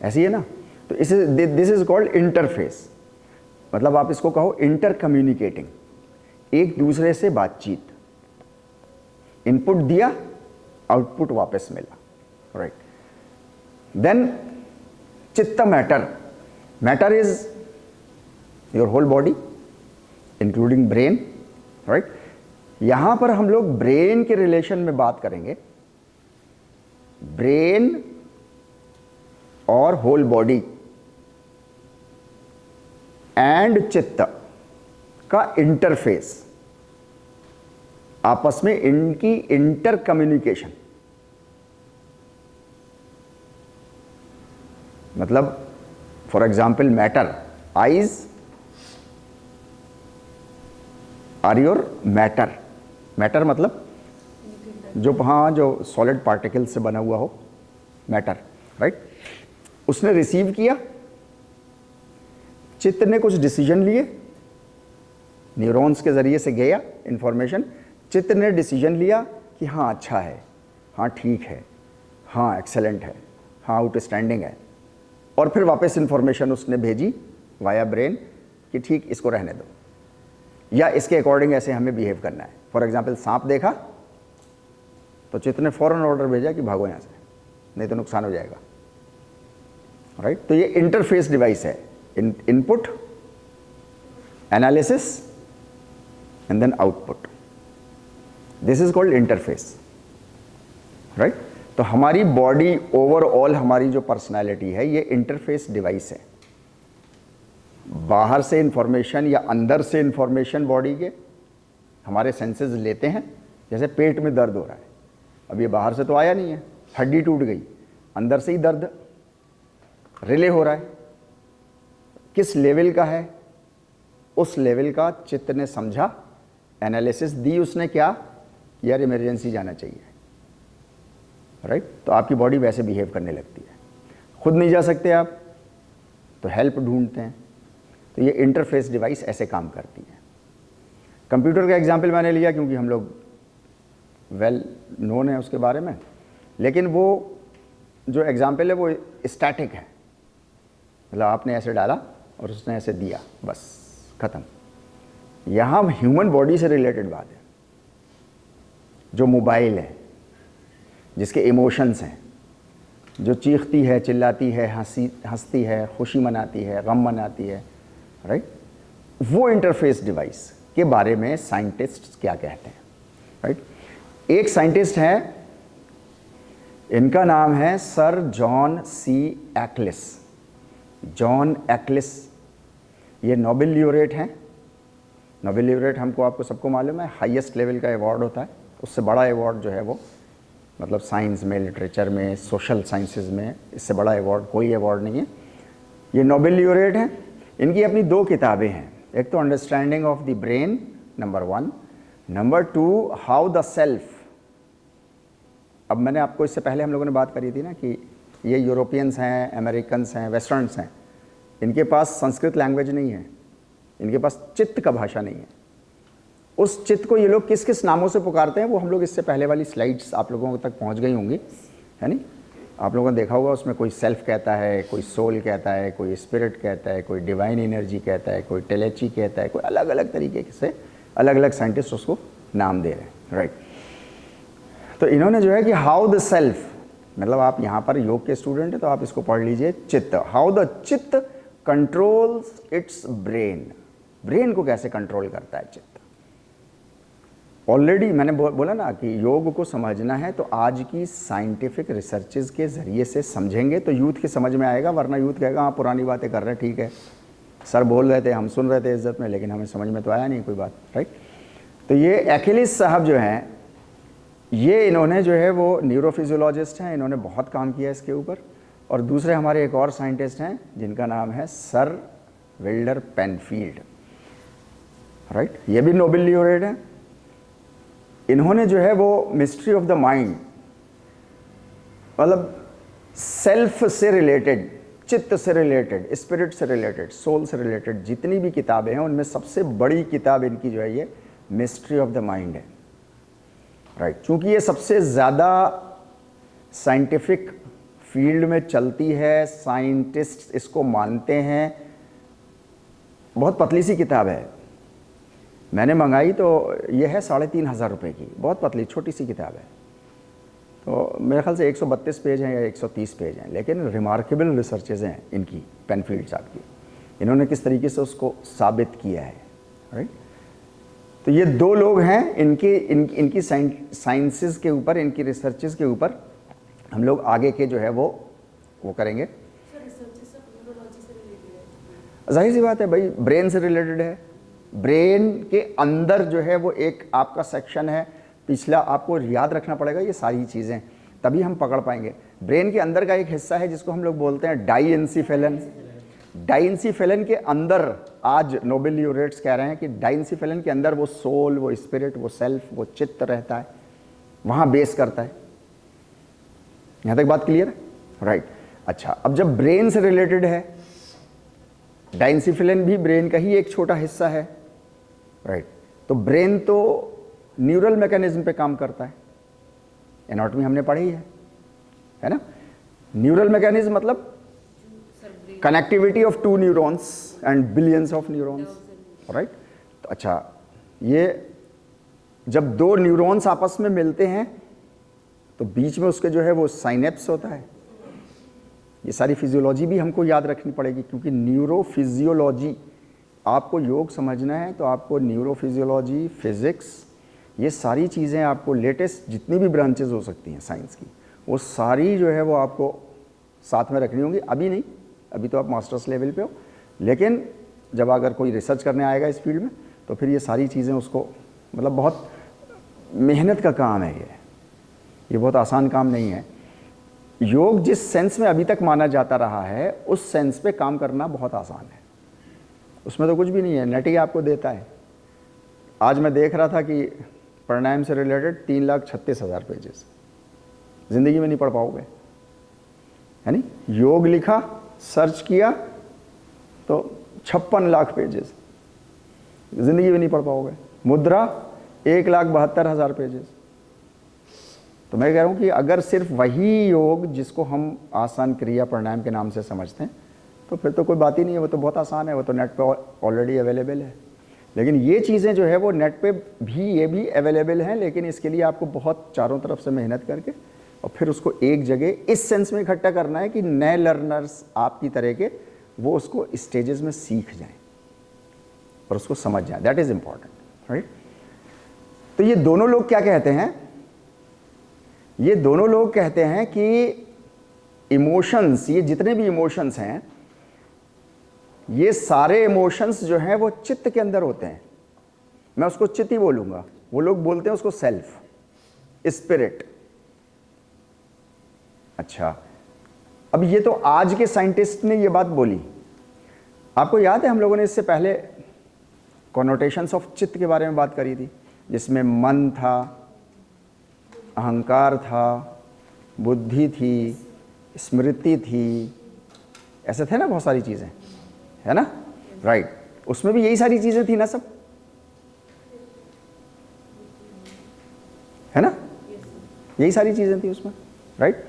ऐसी है ना। तो इसे दिस इज कॉल्ड इंटरफेस, मतलब आप इसको कहो इंटर कम्युनिकेटिंग, एक दूसरे से बातचीत, इनपुट दिया आउटपुट वापस मिला, राइट। देन चित्त matter, matter is your whole body including brain, right. यहां पर हम लोग ब्रेन के रिलेशन में बात करेंगे, ब्रेन और होल बॉडी एंड चित्त का इंटरफेस, आपस में इनकी इंटर कम्युनिकेशन, मतलब for example matter, eyes are your matter, matter मतलब जो हाँ जो सॉलिड पार्टिकल से बना हुआ हो, मैटर, राइट। उसने रिसीव किया, चित्त ने कुछ डिसीजन लिए, न्यूरॉन्स के जरिए से गया इंफॉर्मेशन, चित्त ने डिसीजन लिया कि हाँ अच्छा है, हाँ ठीक है, हाँ एक्सेलेंट है, हाँ आउटस्टैंडिंग है, और फिर वापस इंफॉर्मेशन उसने भेजी वाया ब्रेन कि ठीक इसको रहने दो, या इसके अकॉर्डिंग ऐसे हमें बिहेव करना है। फॉर एग्जाम्पल सांप देखा तो चित्त ने फौरन ऑर्डर भेजा कि भागो यहाँ से, नहीं तो नुकसान हो जाएगा, राइट। तो ये इंटरफेस डिवाइस है, input, analysis and then output, this is called interface, right. तो हमारी बॉडी ओवरऑल, हमारी जो पर्सनालिटी है ये इंटरफेस डिवाइस है। बाहर से इंफॉर्मेशन या अंदर से इंफॉर्मेशन बॉडी के हमारे सेंसेस लेते हैं, जैसे पेट में दर्द हो रहा है, अब ये बाहर से तो आया नहीं है, हड्डी टूट गई, अंदर से ही दर्द रिले हो रहा है, किस लेवल का है, उस लेवल का चित्त ने समझा, एनालिसिस दी उसने, क्या यार इमरजेंसी जाना चाहिए, राइट। तो आपकी बॉडी वैसे बिहेव करने लगती है। खुद नहीं जा सकते आप तो हेल्प ढूंढते हैं, तो ये इंटरफेस डिवाइस ऐसे काम करती है। कंप्यूटर का एग्जाम्पल मैंने लिया क्योंकि हम लोग वेल नोन है उसके बारे में, लेकिन वो जो एग्जाम्पल है वो स्टैटिक है, मतलब आपने ऐसे डाला और उसने ऐसे दिया, बस ख़त्म। यहाँ ह्यूमन बॉडी से रिलेटेड बात है। जो मोबाइल है, जिसके इमोशंस हैं, जो चीखती है, चिल्लाती है, हंसती है, खुशी मनाती है, गम मनाती है, राइट, वो इंटरफेस डिवाइस के बारे में साइंटिस्ट क्या कहते हैं, राइट। एक साइंटिस्ट हैं, इनका नाम है sir John C Eccles. John Eccles ये नोबेल ल्यूरेट हैं। नोबेल ल्यूरेट हमको आपको सबको मालूम है हाईएस्ट लेवल का अवार्ड होता है, उससे बड़ा अवार्ड जो है वो मतलब साइंस में, लिटरेचर में, सोशल साइंसेज में इससे बड़ा अवार्ड कोई अवार्ड नहीं है। ये नोबेल ल्यूरेट हैं। इनकी अपनी 2 किताबें हैं, एक तो understanding of the brain number 1, number 2 how the self. अब मैंने आपको इससे पहले हम लोगों ने बात करी थी ना कि ये यूरोपियंस हैं, अमेरिकन्स हैं, वेस्टर्न्स हैं, इनके पास संस्कृत लैंग्वेज नहीं है, इनके पास चित्त का भाषा नहीं है। उस चित्त को ये लोग किस किस नामों से पुकारते हैं वो हम लोग इससे पहले वाली स्लाइड्स आप लोगों तक पहुंच गई होंगी, है नहीं? आप लोगों ने देखा होगा, उसमें कोई सेल्फ कहता है, कोई सोल कहता है, कोई स्पिरिट कहता है, कोई डिवाइन एनर्जी कहता है, कोई टेलेची कहता है, कोई अलग अलग तरीके से अलग अलग साइंटिस्ट उसको नाम दे रहे हैं, राइट। तो इन्होंने जो है कि हाउ द सेल्फ, मतलब आप यहाँ पर योग के स्टूडेंट हैं तो आप इसको पढ़ लीजिए, चित्त, हाउ द चित्त कंट्रोल्स इट्स ब्रेन। ब्रेन को कैसे कंट्रोल करता है चित्त। ऑलरेडी मैंने बोला ना कि योग को समझना है तो आज की साइंटिफिक रिसर्चेज के ज़रिए से समझेंगे तो यूथ के समझ में आएगा, वरना यूथ कहेगा हाँ पुरानी बातें कर रहे हैं, ठीक है, सर बोल रहे थे, हम सुन रहे थे इज्जत में, लेकिन हमें समझ में तो आया नहीं कोई बात, राइट। तो ये एक्लिस साहब जो हैं, ये इन्होंने जो है वो न्यूरोफिजियोलॉजिस्ट हैं, इन्होंने बहुत काम किया इसके ऊपर। और दूसरे हमारे एक और साइंटिस्ट हैं जिनका नाम है सर विल्डर पेनफील्ड, राइट, ये भी नोबेल ल्यूरेट हैं। इन्होंने जो है वो मिस्ट्री ऑफ द माइंड, मतलब सेल्फ से रिलेटेड, चित्त से रिलेटेड, स्पिरिट से रिलेटेड, सोल से रिलेटेड जितनी भी किताबें हैं उनमें सबसे बड़ी किताब इनकी जो है ये मिस्ट्री ऑफ द माइंड है, राइट। चूँकि ये सबसे ज़्यादा साइंटिफिक फील्ड में चलती है, साइंटिस्ट इसको मानते हैं, बहुत पतली सी किताब है। मैंने मंगाई तो ये है 3,500 रुपये की, बहुत पतली छोटी सी किताब है। तो मेरे ख्याल से 132 पेज हैं या 130 पेज हैं, लेकिन रिमार्केबल रिसर्चेज हैं इनकी, पेनफील्ड साहब की। इन्होंने किस तरीके से उसको साबित किया है, राइट। तो ये 2 लोग हैं, इनकी साइंसेस के ऊपर, इनकी रिसर्चेज के ऊपर हम लोग आगे के जो है वो करेंगे। जाहिर सी बात है भाई, ब्रेन से रिलेटेड है। ब्रेन के अंदर जो है वो एक आपका सेक्शन है, पिछला आपको याद रखना पड़ेगा ये सारी चीज़ें, तभी हम पकड़ पाएंगे। ब्रेन के अंदर का एक हिस्सा है जिसको हम लोग बोलते हैं डाइएन्सीफेलन। डाइएन्सीफेलन के अंदर आज नोबेल ल्यूरेट्स कह रहे हैं कि डाइएन्सीफेलन के अंदर वो सोल, वो स्पिरिट, वो सेल्फ, वो चित्त रहता है, वहाँ बेस करता है। यहाँ तक बात क्लियर है, राइट। अच्छा, अब जब ब्रेन से रिलेटेड है, डाइएन्सीफेलन भी ब्रेन का ही एक छोटा हिस्सा है, राइट। तो ब्रेन तो न्यूरल मैकेनिज्म पे काम करता है, एनाटॉमी हमने पढ़ी है ना। न्यूरल मैकेनिज्म मतलब connectivity of 2 neurons and billions of neurons, right. तो अच्छा, ये जब 2 न्यूरॉन्स आपस में मिलते हैं तो बीच में उसके जो है वो साइनेप्स होता है। ये सारी फिजियोलॉजी भी हमको याद रखनी पड़ेगी, क्योंकि न्यूरोफिजियोलॉजी, आपको योग समझना है तो आपको न्यूरोफिजियोलॉजी, फिज़िक्स, ये सारी चीज़ें आपको लेटेस्ट जितनी भी ब्रांचेज हो सकती हैं साइंस की, वो सारी जो है वो आपको साथ में रखनी होंगी। अभी नहीं, अभी तो आप मास्टर्स लेवल पे हो, लेकिन जब अगर कोई रिसर्च करने आएगा इस फील्ड में तो फिर ये सारी चीज़ें उसको, मतलब बहुत मेहनत का काम है ये बहुत आसान काम नहीं है। योग जिस सेंस में अभी तक माना जाता रहा है उस सेंस पे काम करना बहुत आसान है, उसमें तो कुछ भी नहीं है, नेट ही आपको देता है। आज मैं देख रहा था कि प्राणायाम से रिलेटेड 3,36,000 पेजेस, ज़िंदगी में नहीं पढ़ पाओगे, है नहीं। योग लिखा, सर्च किया तो 56 लाख पेजेस, जिंदगी में नहीं पढ़ पाओगे। मुद्रा 1,72,000 पेजेस। तो मैं कह रहा हूँ कि अगर सिर्फ वही योग जिसको हम आसन क्रिया प्राणायाम के नाम से समझते हैं तो फिर तो कोई बात ही नहीं है, वो तो बहुत आसान है, वो तो नेट पे ऑलरेडी अवेलेबल है। लेकिन ये चीज़ें जो है वो नेट पे भी, ये भी अवेलेबल हैं, लेकिन इसके लिए आपको बहुत चारों तरफ से मेहनत करके और फिर उसको एक जगह इस सेंस में इकट्ठा करना है कि नए लर्नर्स आपकी तरह के वो उसको स्टेजेस में सीख जाएं और उसको समझ जाएं। That is important, right. तो ये दोनों लोग क्या कहते हैं, ये दोनों लोग कहते हैं कि इमोशंस, ये जितने भी इमोशंस हैं, ये सारे इमोशंस जो हैं वो चित्त के अंदर होते हैं। मैं उसको चित्त ही बोलूंगा, वो लोग बोलते हैं उसको सेल्फ, स्पिरिट। अच्छा, अब ये तो आज के साइंटिस्ट ने ये बात बोली। आपको याद है हम लोगों ने इससे पहले कॉनोटेशंस ऑफ चित्त के बारे में बात करी थी, जिसमें मन था, अहंकार था, बुद्धि थी, स्मृति थी, ऐसे थे ना बहुत सारी चीज़ें, है ना, राइट। उसमें भी यही सारी चीज़ें थी ना सब, है ना, यही सारी चीज़ें थी उसमें, राइट।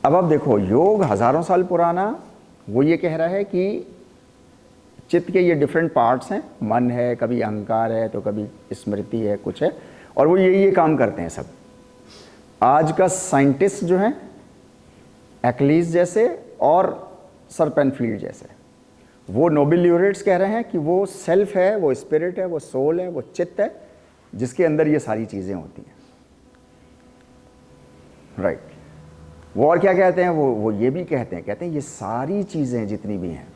अब आप देखो, योग हज़ारों साल पुराना वो ये कह रहा है कि चित्त के ये डिफरेंट पार्ट्स हैं, मन है, कभी अहंकार है, तो कभी स्मृति है, कुछ है, और वो ये काम करते हैं सब। आज का साइंटिस्ट जो है एक्लीज जैसे और सर पेनफील्ड जैसे, वो नोबेल ल्यूरेट्स कह रहे हैं कि वो सेल्फ है, वो स्पिरिट है, वो सोल है, वो चित्त है, जिसके अंदर ये सारी चीज़ें होती हैं, राइट। वो और क्या कहते हैं, वो ये भी कहते हैं ये सारी चीज़ें जितनी भी हैं,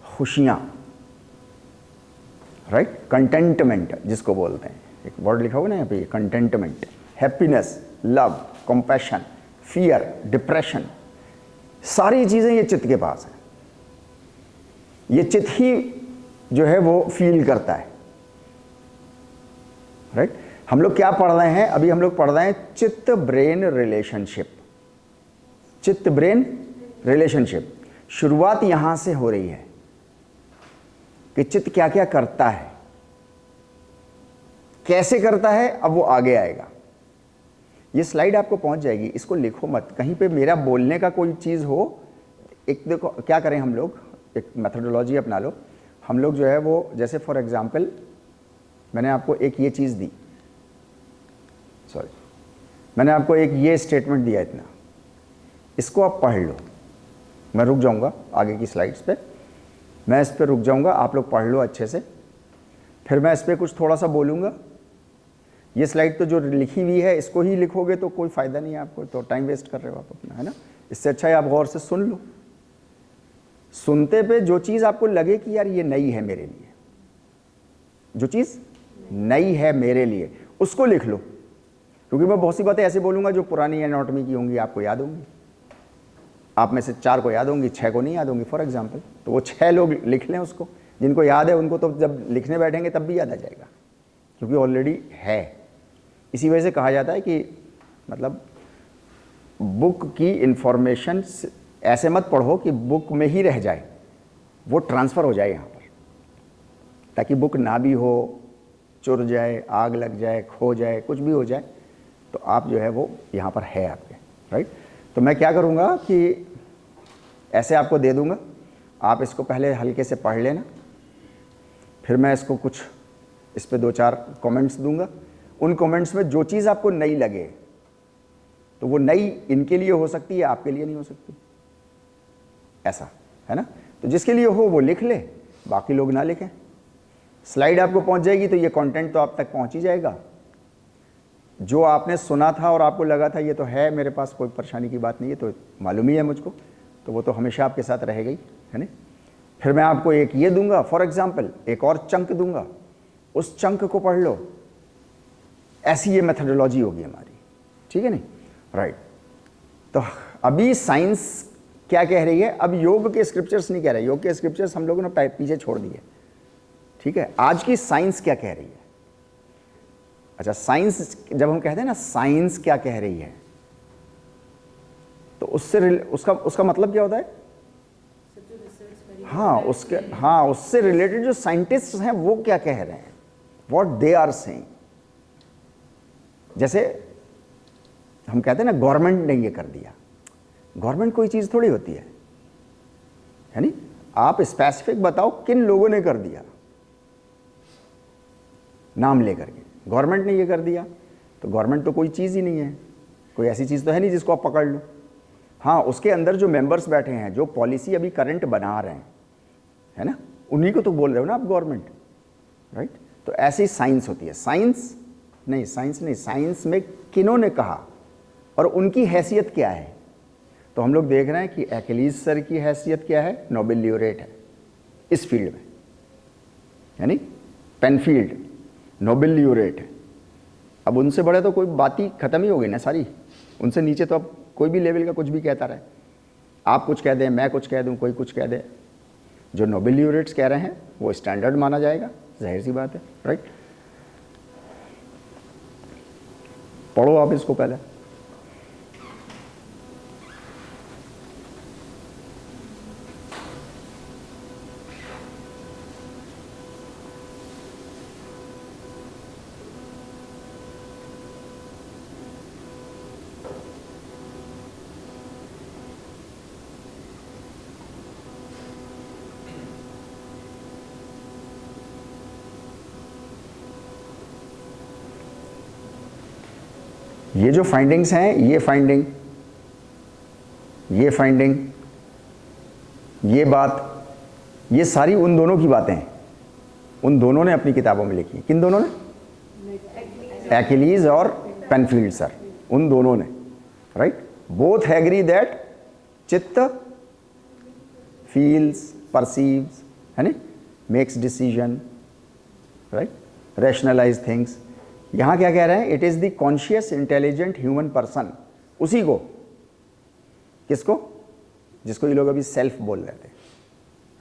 खुशियाँ, राइट, कंटेंटमेंट जिसको बोलते हैं, एक वर्ड लिखा हुआ ना यहाँ पे, contentment, happiness, love, compassion, fear, depression, सारी चीज़ें ये चित्त के पास हैं। ये चित्त ही जो है वो फील करता है, राइट। हम लोग क्या पढ़ रहे हैं अभी, हम लोग पढ़ रहे हैं चित्त ब्रेन रिलेशनशिप। चित्त ब्रेन रिलेशनशिप, शुरुआत यहां से हो रही है कि चित्त क्या क्या करता है, कैसे करता है, अब वो आगे आएगा। ये स्लाइड आपको पहुंच जाएगी, इसको लिखो मत कहीं पे, मेरा बोलने का कोई चीज़ हो। एक देखो क्या करें हम लोग, एक मेथोडोलॉजी अपना लो। हम लोग जो है वो, जैसे फॉर एग्जांपल मैंने आपको एक ये चीज़ दी, सॉरी, मैंने आपको एक ये स्टेटमेंट दिया इतना, इसको आप पढ़ लो। मैं रुक जाऊंगा आगे की स्लाइड्स पे, मैं इस पर रुक जाऊंगा, आप लोग पढ़ लो अच्छे से, फिर मैं इस पर कुछ थोड़ा सा बोलूँगा। ये स्लाइड तो जो लिखी हुई है इसको ही लिखोगे तो कोई फ़ायदा नहीं है आपको, तो टाइम वेस्ट कर रहे हो आप अपना, है ना। इससे अच्छा है आप गौर से सुन लो। सुनते पे जो चीज़ आपको लगे कि यार ये नई है मेरे लिए, जो चीज़ नई है मेरे लिए, उसको लिख लो। क्योंकि मैं बहुत सी बातें ऐसे बोलूँगा जो पुरानी एनाटॉमी की होंगी, आपको याद होंगी। आप में से 4 को याद होंगी, 6 को नहीं याद होंगी फॉर एग्जाम्पल। तो वो 6 लोग लिख लें उसको, जिनको याद है उनको तो जब लिखने बैठेंगे तब भी याद आ जाएगा, क्योंकि ऑलरेडी है। इसी वजह से कहा जाता है कि मतलब बुक की इंफॉर्मेशन ऐसे मत पढ़ो कि बुक में ही रह जाए, वो ट्रांसफ़र हो जाए यहाँ पर, ताकि बुक ना भी हो, चुर जाए, आग लग जाए, खो जाए, कुछ भी हो जाए, तो आप जो है वो यहाँ पर है आपके, राइट। तो मैं क्या करूँगा कि ऐसे आपको दे दूँगा, आप इसको पहले हल्के से पढ़ लेना, फिर मैं इसको कुछ इस पर 2-4 कमेंट्स दूँगा। उन कमेंट्स में जो चीज़ आपको नई लगे, तो वो नई इनके लिए हो सकती है, आपके लिए नहीं हो सकती, ऐसा है ना। तो जिसके लिए हो वो लिख ले, बाकी लोग ना लिखें। स्लाइड आपको पहुंच जाएगी तो ये कंटेंट तो आप तक पहुंच ही जाएगा। जो आपने सुना था और आपको लगा था ये तो है मेरे पास, कोई परेशानी की बात नहीं है, तो मालूम ही है मुझको, तो वो तो हमेशा आपके साथ रहेगा ही, है ना। फिर मैं आपको एक ये दूंगा, फॉर एग्जाम्पल एक और चंक दूंगा, उस चंक को पढ़ लो। ऐसी ये मेथोडोलॉजी होगी हमारी, ठीक है नहीं, राइट। तो अभी साइंस क्या कह रही है, अब योग के स्क्रिप्चर्स नहीं कह रहे, योग के स्क्रिप्चर्स हम लोगों ने पीछे छोड़ दिए, ठीक है। आज की साइंस क्या कह रही है। अच्छा, साइंस जब हम कहते हैं ना साइंस क्या कह रही है, तो उससे उसका मतलब क्या होता है, हाँ उसके, हाँ उससे रिलेटेड जो साइंटिस्ट हैं वो क्या कह रहे हैं, व्हाट दे आर सेइंग। जैसे हम कहते हैं ना गवर्नमेंट ने ये कर दिया, गवर्नमेंट कोई चीज़ थोड़ी होती है नहीं। आप स्पेसिफिक बताओ किन लोगों ने कर दिया, नाम लेकर के गवर्नमेंट ने ये कर दिया, तो गवर्नमेंट तो कोई चीज़ ही नहीं है, कोई ऐसी चीज़ तो है नहीं जिसको आप पकड़ लो। हाँ उसके अंदर जो मेंबर्स बैठे हैं, जो पॉलिसी अभी करंट बना रहे हैं, है ना, उन्हीं को तो बोल रहे हो ना आप गवर्नमेंट, राइट। तो ऐसे ही साइंस होती है। साइंस नहीं, साइंस में किन्हों ने कहा और उनकी हैसियत क्या है। तो हम लोग देख रहे हैं कि एक्लीज सर की हैसियत क्या है, नोबेल ल्यूरेट है इस फील्ड में, यानी पेनफील्ड नोबेल ल्यूरेट है। अब उनसे बड़े तो कोई बात ही खत्म ही हो गई ना सारी, उनसे नीचे तो अब कोई भी लेवल का कुछ भी कहता रहे, आप कुछ कह दें, मैं कुछ कह दूं, कोई कुछ कह दे, जो नोबेल ल्यूरेट्स कह रहे हैं वो स्टैंडर्ड माना जाएगा, जाहिर सी बात है, राइट। पढ़ो आप इसको पहले। ये जो फाइंडिंग्स हैं, ये फाइंडिंग, ये बात, ये सारी उन दोनों की बातें हैं, उन दोनों ने अपनी किताबों में लिखी। किन दोनों ने? एक्लीज और पेनफील्ड सर, उन दोनों ने, राइट। बोथ एग्री दैट चित्त फील्स, परसीव्स, है ना, makes decision, right, rationalise things. यहां क्या कह रहे हैं? It is the conscious intelligent human person. उसी को, किसको? जिसको ये लोग अभी सेल्फ बोल रहे थे,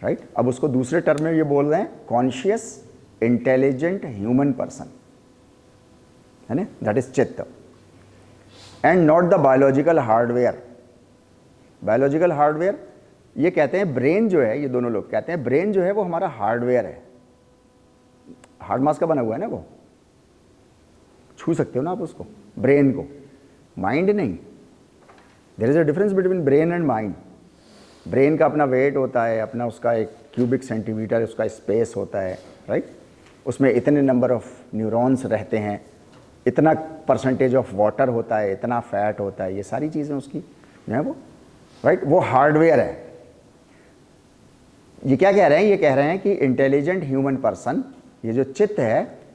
राइट। अब उसको दूसरे टर्म में ये बोल रहे हैं कॉन्शियस इंटेलिजेंट ह्यूमन पर्सन, है ना, दैट इज चित्त, and not the biological hardware. Biological hardware ये कहते हैं ब्रेन जो है, ये दोनों लोग कहते हैं ब्रेन जो है वो हमारा हार्डवेयर है, हार्ड मास का बना हुआ है ना, वो छू सकते हो ना आप उसको, ब्रेन को, माइंड नहीं। There is a difference between brain and mind. Brain का अपना वेट होता है, अपना उसका एक क्यूबिक सेंटीमीटर उसका स्पेस होता है, राइट। उसमें इतने नंबर ऑफ न्यूरॉन्स रहते हैं, इतना परसेंटेज ऑफ वाटर होता है, इतना फैट होता है, ये सारी चीज़ें उसकी जो है वो, राइट, वो हार्डवेयर है। ये क्या कह रहे हैं? ये कह रहे हैं कि इंटेलिजेंट ह्यूमन पर्सन, ये जो चित्त है,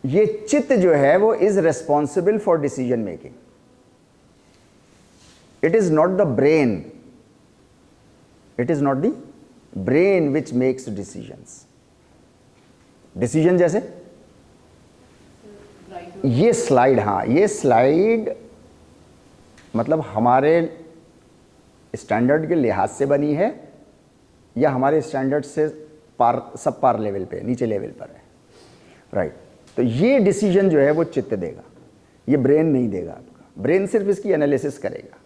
ये चित्त जो है वो is responsible for decision making. It is not the brain, it is not the brain which makes decisions. Decision जैसे ये स्लाइड, हाँ ये स्लाइड मतलब हमारे स्टैंडर्ड के लिहाज से बनी है या हमारे स्टैंडर्ड से पार, सब पार लेवल पे, नीचे लेवल पर है, राइट। तो ये डिसीजन जो है वो चित्त देगा, ये ब्रेन नहीं देगा आपका। ब्रेन सिर्फ इसकी एनालिसिस करेगा,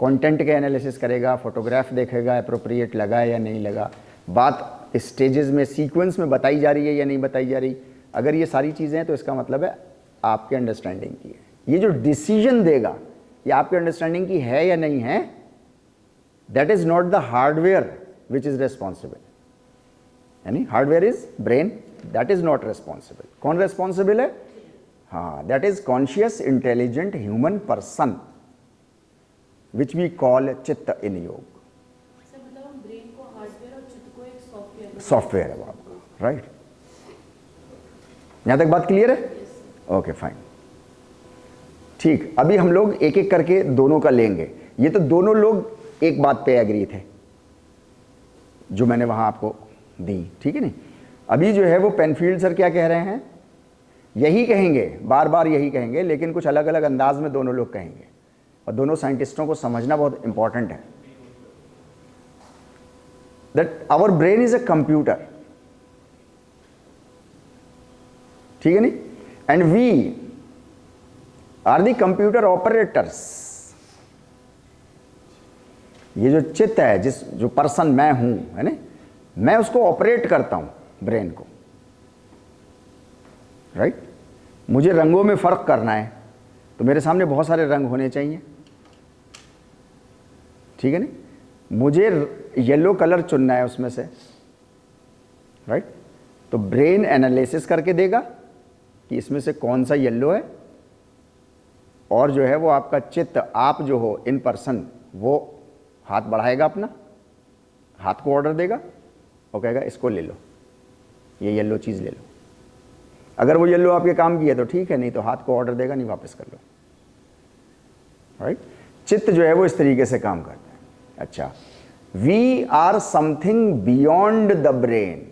कंटेंट का एनालिसिस करेगा, फोटोग्राफ देखेगा, अप्रोप्रिएट लगा है या नहीं लगा, बात स्टेजेस में सीक्वेंस में बताई जा रही है या नहीं बताई जा रही। अगर ये सारी चीज़ें हैं तो इसका मतलब है आपके अंडरस्टैंडिंग की है। ये जो डिसीजन देगा ये आपके अंडरस्टैंडिंग की है या नहीं है, that is not the hardware which is responsible, यानी hardware is brain, that is not responsible. कौन रेस्पॉन्सिबल है? हाँ, that is conscious intelligent human person which we call chitta in योग। ब्रेन को हार्डवेयर और चित्त को एक सॉफ्टवेयर है वो आपका, राइट। यहां तक बात क्लियर है? ओके फाइन, ठीक। अभी हम लोग एक एक करके दोनों का लेंगे। ये तो दोनों लोग एक बात पे एग्री थे जो मैंने वहां आपको दी, ठीक है नहीं। अभी जो है वो पेनफील्ड सर क्या कह रहे हैं? यही कहेंगे, बार बार यही कहेंगे, लेकिन कुछ अलग अलग अंदाज में दोनों लोग कहेंगे, और दोनों साइंटिस्टों को समझना बहुत इंपॉर्टेंट है that our brain is a computer, ठीक है नहीं, and we are the computer operators. ये जो चित्त है, जो पर्सन मैं हूं, है ना, मैं उसको ऑपरेट करता हूं, ब्रेन को, राइट। मुझे रंगों में फर्क करना है तो मेरे सामने बहुत सारे रंग होने चाहिए, ठीक है ना। मुझे येलो कलर चुनना है उसमें से, राइट। तो ब्रेन एनालिसिस करके देगा कि इसमें से कौन सा येलो है, और जो है वो आपका चित्त, आप जो हो इन पर्सन, वो हाथ बढ़ाएगा, अपना हाथ को ऑर्डर देगा और कहेगा इसको ले लो, ये येलो चीज़ ले लो। अगर वो येलो आपके काम की है तो ठीक है, नहीं तो हाथ को ऑर्डर देगा, नहीं वापस कर लो, राइट। चित्त जो है वो इस तरीके से काम करता है। अच्छा, we are something beyond the brain.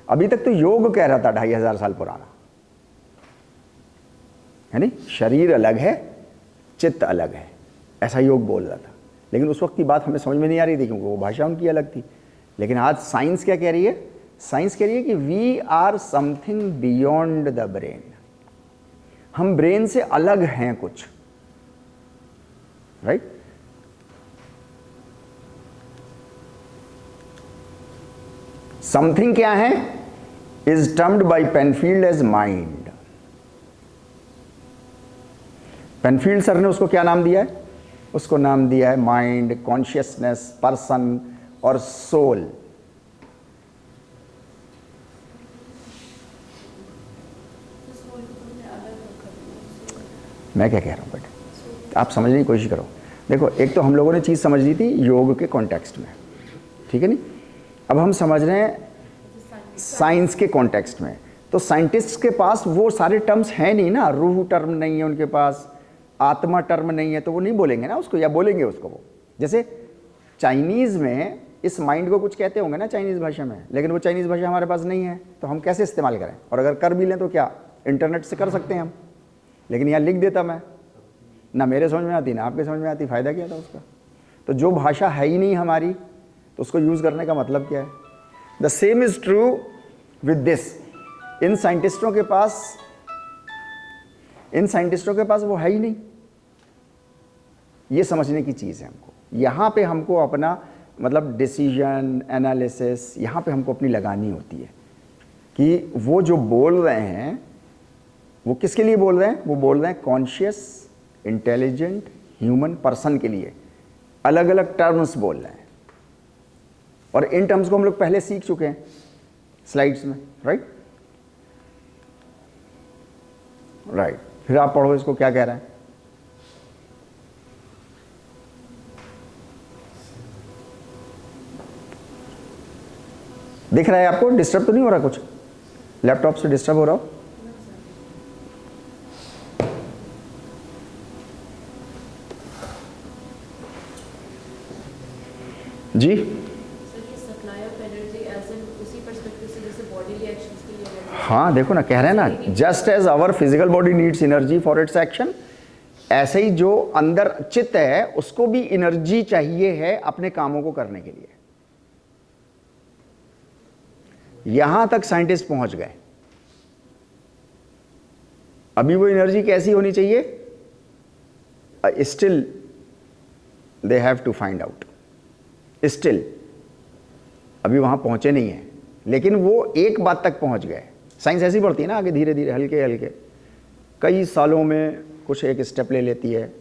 अभी तक तो योग कह रहा था 2500 साल पुराना, है नहीं, शरीर अलग है, चित्त अलग है, ऐसा योग बोल रहा था। लेकिन उस वक्त की बात हमें समझ में नहीं आ रही थी क्योंकि वो भाषा उनकी अलग थी। लेकिन आज साइंस क्या कह रही है? साइंस कह रही है कि we are something beyond the brain. हम ब्रेन से अलग हैं कुछ, राइट। समथिंग क्या है? Is termed by Penfield as mind. Penfield sir ने उसको क्या नाम दिया है? उसको नाम दिया है माइंड, कॉन्शियसनेस, पर्सन और सोल। मैं क्या कह रहा हूँ बेटे, आप समझने की कोशिश करो। देखो, एक तो हम लोगों ने चीज़ समझ ली थी योग के कॉन्टेक्स्ट में, ठीक है नहीं। अब हम समझ रहे हैं साइंस के कॉन्टेक्स्ट में। तो साइंटिस्ट के पास वो सारे टर्म्स हैं नहीं ना, रूह टर्म नहीं है उनके पास, आत्मा टर्म नहीं है, तो वो नहीं बोलेंगे ना उसको, या बोलेंगे उसको वो। जैसे चाइनीज़ में इस माइंड को कुछ कहते होंगे ना चाइनीज़ भाषा में, लेकिन वो चाइनीज़ भाषा हमारे पास नहीं है, तो हम कैसे इस्तेमाल करें? और अगर कर भी लें तो क्या इंटरनेट से कर सकते हैं हम? लेकिन यहाँ लिख देता मैं, ना मेरे समझ में आती ना आपके समझ में आती, फ़ायदा क्या था उसका? तो जो भाषा है ही नहीं हमारी, तो उसको यूज़ करने का मतलब क्या है? The same is true with this. इन साइंटिस्टों के पास वो है ही नहीं। ये समझने की चीज़ है हमको। यहाँ पे हमको अपना मतलब डिसीजन एनालिसिस, यहाँ पे हमको अपनी लगानी होती है कि वो जो बोल रहे हैं वो किसके लिए बोल रहे हैं? वो बोल रहे हैं कॉन्शियस, इंटेलिजेंट, ह्यूमन पर्सन के लिए। अलग अलग टर्म्स बोल रहे हैं, और इन टर्म्स को हम लोग पहले सीख चुके हैं स्लाइड्स में, राइट। फिर आप पढ़ो इसको क्या कह रहे हैं। दिख रहा है आपको? डिस्टर्ब तो नहीं हो रहा? कुछ लैपटॉप से डिस्टर्ब हो रहा हो? जी supply of energy as in उसी पर्सपेक्टिव से जैसे बॉडी रिएक्शंस के लिए। हाँ, देखो ना, कह रहे हैं ना, just as our physical body needs energy for its action, ऐसे ही जो अंदर चित्त है उसको भी एनर्जी चाहिए है अपने कामों को करने के लिए। यहां तक साइंटिस्ट पहुंच गए। अभी वो एनर्जी कैसी होनी चाहिए? Still they have to find out. Still अभी वहां पहुंचे नहीं है, लेकिन वो एक बात तक पहुंच गए। साइंस ऐसी बढ़ती है ना आगे, धीरे धीरे, हल्के हल्के, कई सालों में कुछ एक स्टेप ले लेती है।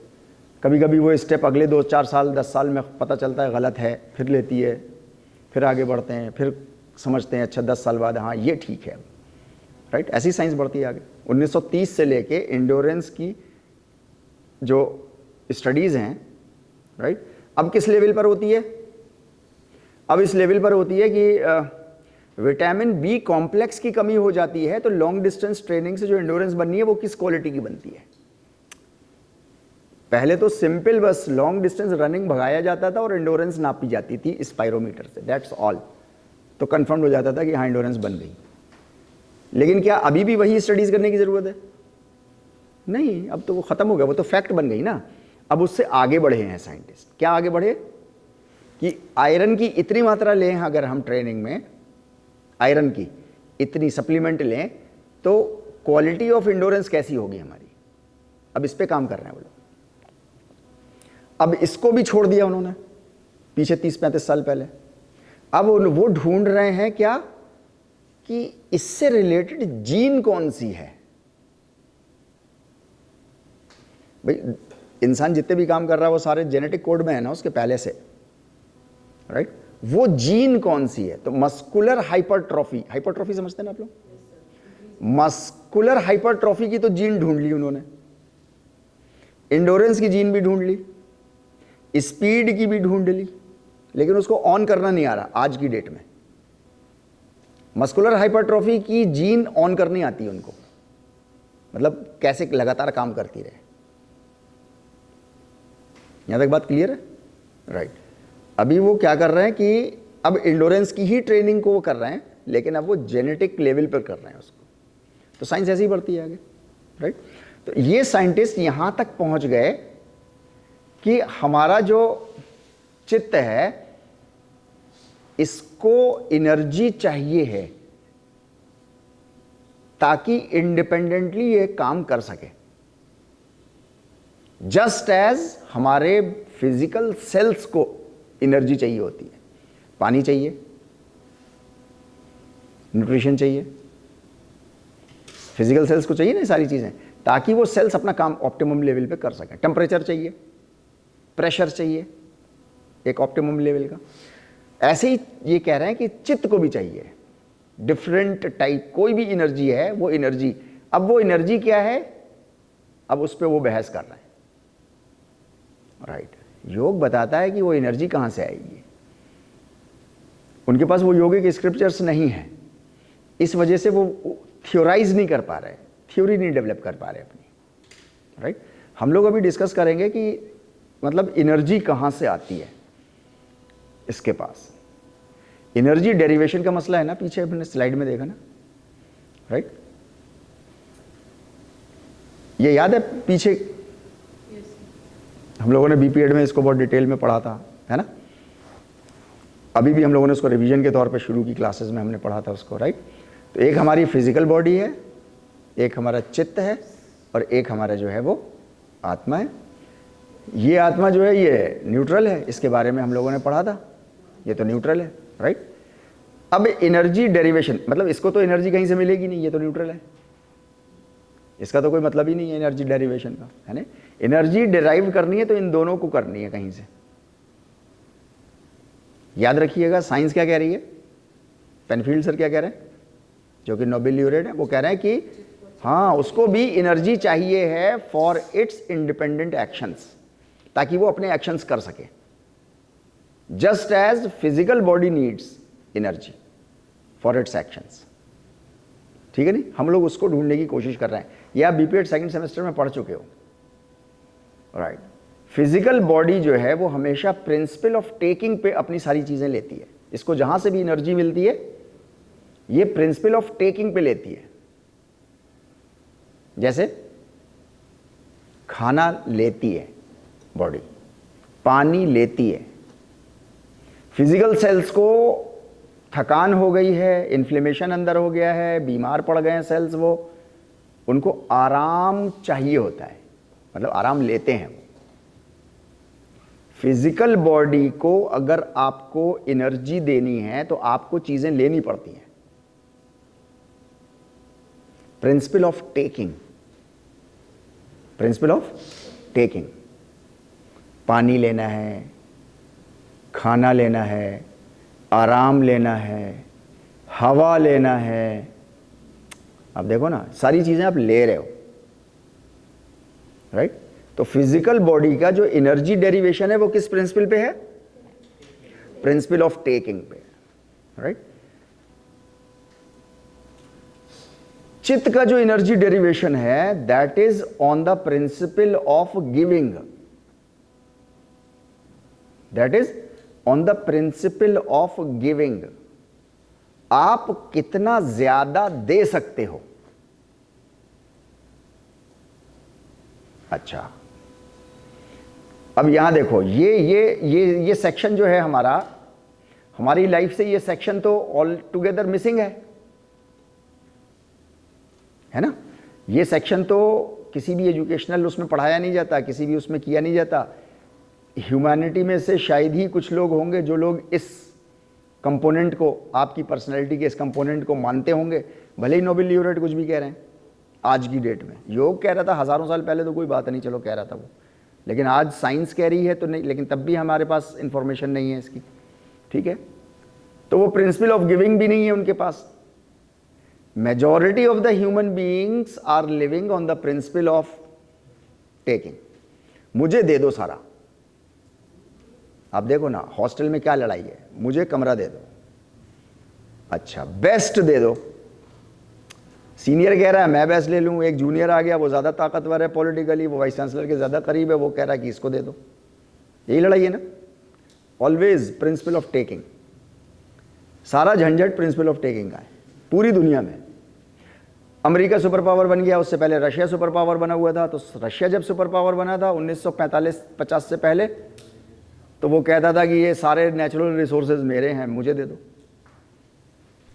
कभी कभी वो स्टेप अगले 2-4 साल 10 साल में पता चलता है गलत है, फिर लेती है, फिर आगे बढ़ते हैं, फिर समझते हैं अच्छा 10 साल बाद हाँ ये ठीक है, राइट। ऐसी साइंस बढ़ती है आगे। 1930 से लेके इंडोरेंस की जो स्टडीज़ हैं, राइट, अब किस लेवल पर होती है? अब इस लेवल पर होती है कि विटामिन बी कॉम्प्लेक्स की कमी हो जाती है, तो लॉन्ग डिस्टेंस ट्रेनिंग से जो इंडोरेंस बननी है वो किस क्वालिटी की बनती है? पहले तो सिंपल बस लॉन्ग डिस्टेंस रनिंग भगाया जाता था और इंडोरेंस नापी जाती थी स्पायरोमीटर से, दैट्स ऑल। तो कंफर्म हो जाता था कि हाँ इंडोरेंस बन गई। लेकिन क्या अभी भी वही स्टडीज़ करने की ज़रूरत है? नहीं, अब तो वो ख़त्म हो गया, वो तो फैक्ट बन गई ना। अब उससे आगे बढ़े हैं साइंटिस्ट। क्या आगे बढ़े? कि आयरन की इतनी मात्रा लें अगर हम ट्रेनिंग में, आयरन की इतनी सप्लीमेंट लें, तो क्वालिटी ऑफ इंडोरेंस कैसी होगी हमारी? अब इस पे काम कर रहे हैं वो लोग। अब इसको भी छोड़ दिया उन्होंने पीछे 30-35 साल पहले। अब वो ढूंढ रहे हैं क्या कि इससे रिलेटेड जीन कौन सी है। भाई इंसान जितने भी काम कर रहा है वो सारे जेनेटिक कोड में है ना उसके पहले से, राइट। वो जीन कौन सी है? तो मस्कुलर हाइपरट्रॉफी, हाइपरट्रॉफी समझते हैं ना आप लोग? मस्कुलर हाइपरट्रॉफी की तो जीन ढूंढ ली उन्होंने, इंडोरेंस की जीन भी ढूंढ ली, स्पीड की भी ढूंढ ली, लेकिन उसको ऑन करना नहीं आ रहा आज की डेट में। मस्कुलर हाइपरट्रॉफी की जीन ऑन करनी आती है उनको, मतलब कैसे लगातार काम करती रहे। यहां तक बात क्लियर है, राइट। अभी वो क्या कर रहे हैं कि अब इंडोरेंस की ही ट्रेनिंग को वो कर रहे हैं, लेकिन अब वो जेनेटिक लेवल पर कर रहे हैं उसको। तो साइंस ऐसे ही बढ़ती है आगे, राइट। तो ये साइंटिस्ट यहां तक पहुंच गए कि हमारा जो चित्त है इसको एनर्जी चाहिए है ताकि इंडिपेंडेंटली ये काम कर सके। जस्ट एज हमारे फिजिकल सेल्स को एनर्जी चाहिए होती है, पानी चाहिए, न्यूट्रिशन चाहिए, फिजिकल सेल्स को चाहिए ना सारी चीजें, ताकि वो सेल्स अपना काम ऑप्टिमम लेवल पे कर सकें। टेम्परेचर चाहिए, प्रेशर चाहिए एक ऑप्टिमम लेवल का। ऐसे ही ये कह रहे हैं कि चित्त को भी चाहिए डिफरेंट टाइप, कोई भी एनर्जी है वो एनर्जी। अब वो एनर्जी क्या है, अब उस पर वो बहस कर रहे हैं, राइट। योग बताता है कि वो एनर्जी कहां से आएगी। उनके पास वो योगिक स्क्रिप्चर्स नहीं है, इस वजह से वो थ्योराइज नहीं कर पा रहे, थ्योरी नहीं डेवलप कर पा रहे अपनी, राइट। हम लोग अभी डिस्कस करेंगे कि मतलब एनर्जी कहां से आती है इसके पास। एनर्जी डेरिवेशन का मसला है ना, पीछे अपने स्लाइड में देखा ना, राइट। ये याद है पीछे हम लोगों ने बीपीएड में इसको बहुत डिटेल में पढ़ा था, है ना। अभी भी हम लोगों ने उसको रिवीजन के तौर पे शुरू की क्लासेस में हमने पढ़ा था उसको, राइट। तो एक हमारी फिजिकल बॉडी है, एक हमारा चित्त है, और एक हमारा जो है वो आत्मा है। ये आत्मा जो है ये न्यूट्रल है, इसके बारे में हम लोगों ने पढ़ा था, ये तो न्यूट्रल है, राइट। अब एनर्जी डेरिवेशन, मतलब इसको तो एनर्जी कहीं से मिलेगी नहीं, ये तो न्यूट्रल है, इसका तो कोई मतलब ही नहीं है एनर्जी डेरिवेशन का, है ना। एनर्जी डिराइव करनी है तो इन दोनों को करनी है कहीं से। याद रखिएगा साइंस क्या कह रही है, पेनफील्ड सर क्या कह रहे हैं, जो कि नोबेल ल्यूरेट है, वो कह रहे हैं कि हाँ उसको भी एनर्जी चाहिए है फॉर इट्स इंडिपेंडेंट एक्शंस, ताकि वो अपने एक्शंस कर सके। Just as physical body needs energy for its actions, ठीक है नहीं। हम लोग उसको ढूंढने की कोशिश कर रहे हैं, ये आप बीपीएड सेकंड सेमेस्टर में पढ़ चुके हो, राइट। फिजिकल बॉडी जो है वो हमेशा प्रिंसिपल ऑफ टेकिंग पे अपनी सारी चीजें लेती है। इसको जहां से भी एनर्जी मिलती है ये प्रिंसिपल ऑफ टेकिंग पे लेती है। जैसे खाना लेती है बॉडी, पानी लेती है। फिजिकल सेल्स को थकान हो गई है, इन्फ्लेमेशन अंदर हो गया है, बीमार पड़ गए हैं सेल्स, वो उनको आराम चाहिए होता है, मतलब आराम लेते हैं वो। फिजिकल बॉडी को अगर आपको एनर्जी देनी है तो आपको चीजें लेनी पड़ती हैं। Principal of taking, principal of taking. पानी लेना है, खाना लेना है, आराम लेना है, हवा लेना है। अब देखो ना सारी चीजें आप ले रहे हो, राइट। तो फिजिकल बॉडी का जो एनर्जी डेरिवेशन है वो किस प्रिंसिपल पे है, प्रिंसिपल ऑफ टेकिंग पे, राइट। चित्त का जो एनर्जी डेरिवेशन है that is on the principle of giving, that is on the principle of giving. आप कितना ज्यादा दे सकते हो। अच्छा, अब यहां देखो ये सेक्शन जो है हमारा, हमारी लाइफ से ये सेक्शन तो ऑल टुगेदर मिसिंग है ना। ये सेक्शन तो किसी भी एजुकेशनल उसमें पढ़ाया नहीं जाता, किसी भी उसमें किया नहीं जाता। ह्यूमैनिटी में से शायद ही कुछ लोग होंगे जो लोग इस कंपोनेंट को, आपकी पर्सनैलिटी के इस कंपोनेंट को मानते होंगे, भले ही नोबेल ल्यूरेट कुछ भी कह रहे हैं आज की डेट में। योग कह रहा था हज़ारों साल पहले तो कोई बात नहीं, चलो कह रहा था वो, लेकिन आज साइंस कह रही है तो नहीं, लेकिन तब भी हमारे पास इंफॉर्मेशन नहीं है इसकी, ठीक है। तो वो प्रिंसिपल ऑफ गिविंग भी नहीं है उनके पास। Majority of the human beings are living on the principle of taking. मुझे दे दो सारा। आप देखो ना हॉस्टल में क्या लड़ाई है, मुझे कमरा दे दो, अच्छा बेस्ट दे दो। सीनियर कह रहा है मैं बेस्ट ले लूं, एक जूनियर आ गया वो ज़्यादा ताकतवर है पॉलिटिकली, वो वाइस चांसलर के ज़्यादा करीब है, वो कह रहा है कि इसको दे दो। यही लड़ाई है ना, ऑलवेज प्रिंसिपल ऑफ टेकिंग। सारा झंझट प्रिंसिपल ऑफ टेकिंग का है पूरी दुनिया में। अमेरिका सुपर पावर बन गया, उससे पहले रशिया सुपर पावर बना हुआ था। तो रशिया जब सुपर पावर बना था 1945-50 से पहले, तो वो कहता था कि ये सारे नेचुरल रिसोर्सेज मेरे हैं, मुझे दे दो,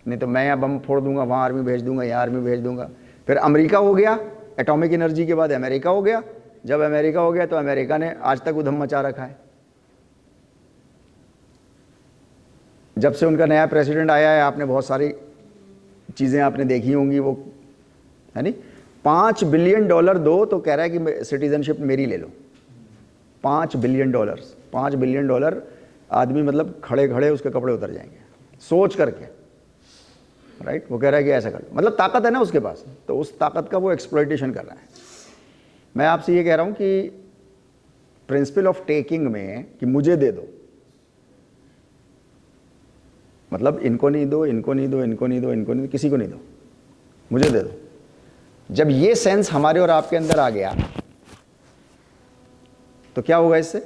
नहीं तो मैं यहाँ बम फोड़ दूंगा, वहाँ आर्मी भेज दूंगा, यहाँ आर्मी भेज दूंगा। फिर अमेरिका हो गया, एटॉमिक एनर्जी के बाद अमेरिका हो गया। जब अमेरिका हो गया तो अमेरिका ने आज तक उधम मचा रखा है। जब से उनका नया प्रेसिडेंट आया है, आपने बहुत सारी चीज़ें आपने देखी होंगी, वो है नहीं, $5 बिलियन दो तो कह रहा है कि सिटीजनशिप मेरी ले लो। $5 बिलियन, $5 बिलियन आदमी, मतलब खड़े खड़े उसके कपड़े उतर जाएंगे सोच करके, राइट। वो कह रहा है कि ऐसा कर लो, मतलब ताकत है ना उसके पास, तो उस ताकत का वो एक्सप्लॉइटेशन कर रहा है। मैं आपसे ये कह रहा हूँ कि प्रिंसिपल ऑफ टेकिंग में कि मुझे दे दो, मतलब इनको नहीं दो, इनको नहीं दो, इनको नहीं दो, इनको नहीं दो, किसी को नहीं दो, मुझे दे दो। जब ये सेंस हमारे और आपके अंदर आ गया तो क्या होगा इससे?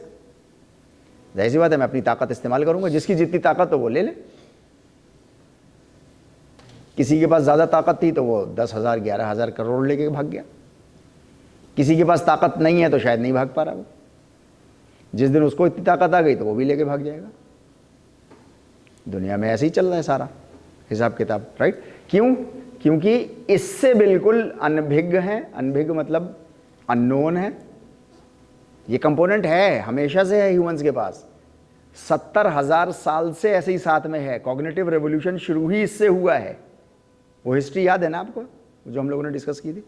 जाहिर सी बात है मैं अपनी ताकत इस्तेमाल करूंगा, जिसकी जितनी ताकत हो वो ले ले। किसी के पास ज़्यादा ताकत थी तो वो 10,000 11,000 करोड़ लेके भाग गया। किसी के पास ताकत नहीं है तो शायद नहीं भाग पा रहा वो। जिस दिन उसको इतनी ताकत आ गई तो वो भी लेके भाग जाएगा। दुनिया में ऐसे ही चल रहा है सारा हिसाब किताब, राइट। क्यों? क्योंकि इससे बिल्कुल अनभिज्ञ है। अनभिज्ञ मतलब अननोन है। ये कंपोनेंट है, हमेशा से है ह्यूमंस के पास, 70,000 साल से ऐसे ही साथ में है। कॉग्निटिव रेवोल्यूशन शुरू ही इससे हुआ है। वो हिस्ट्री याद है ना आपको, जो हम लोगों ने डिस्कस की थी,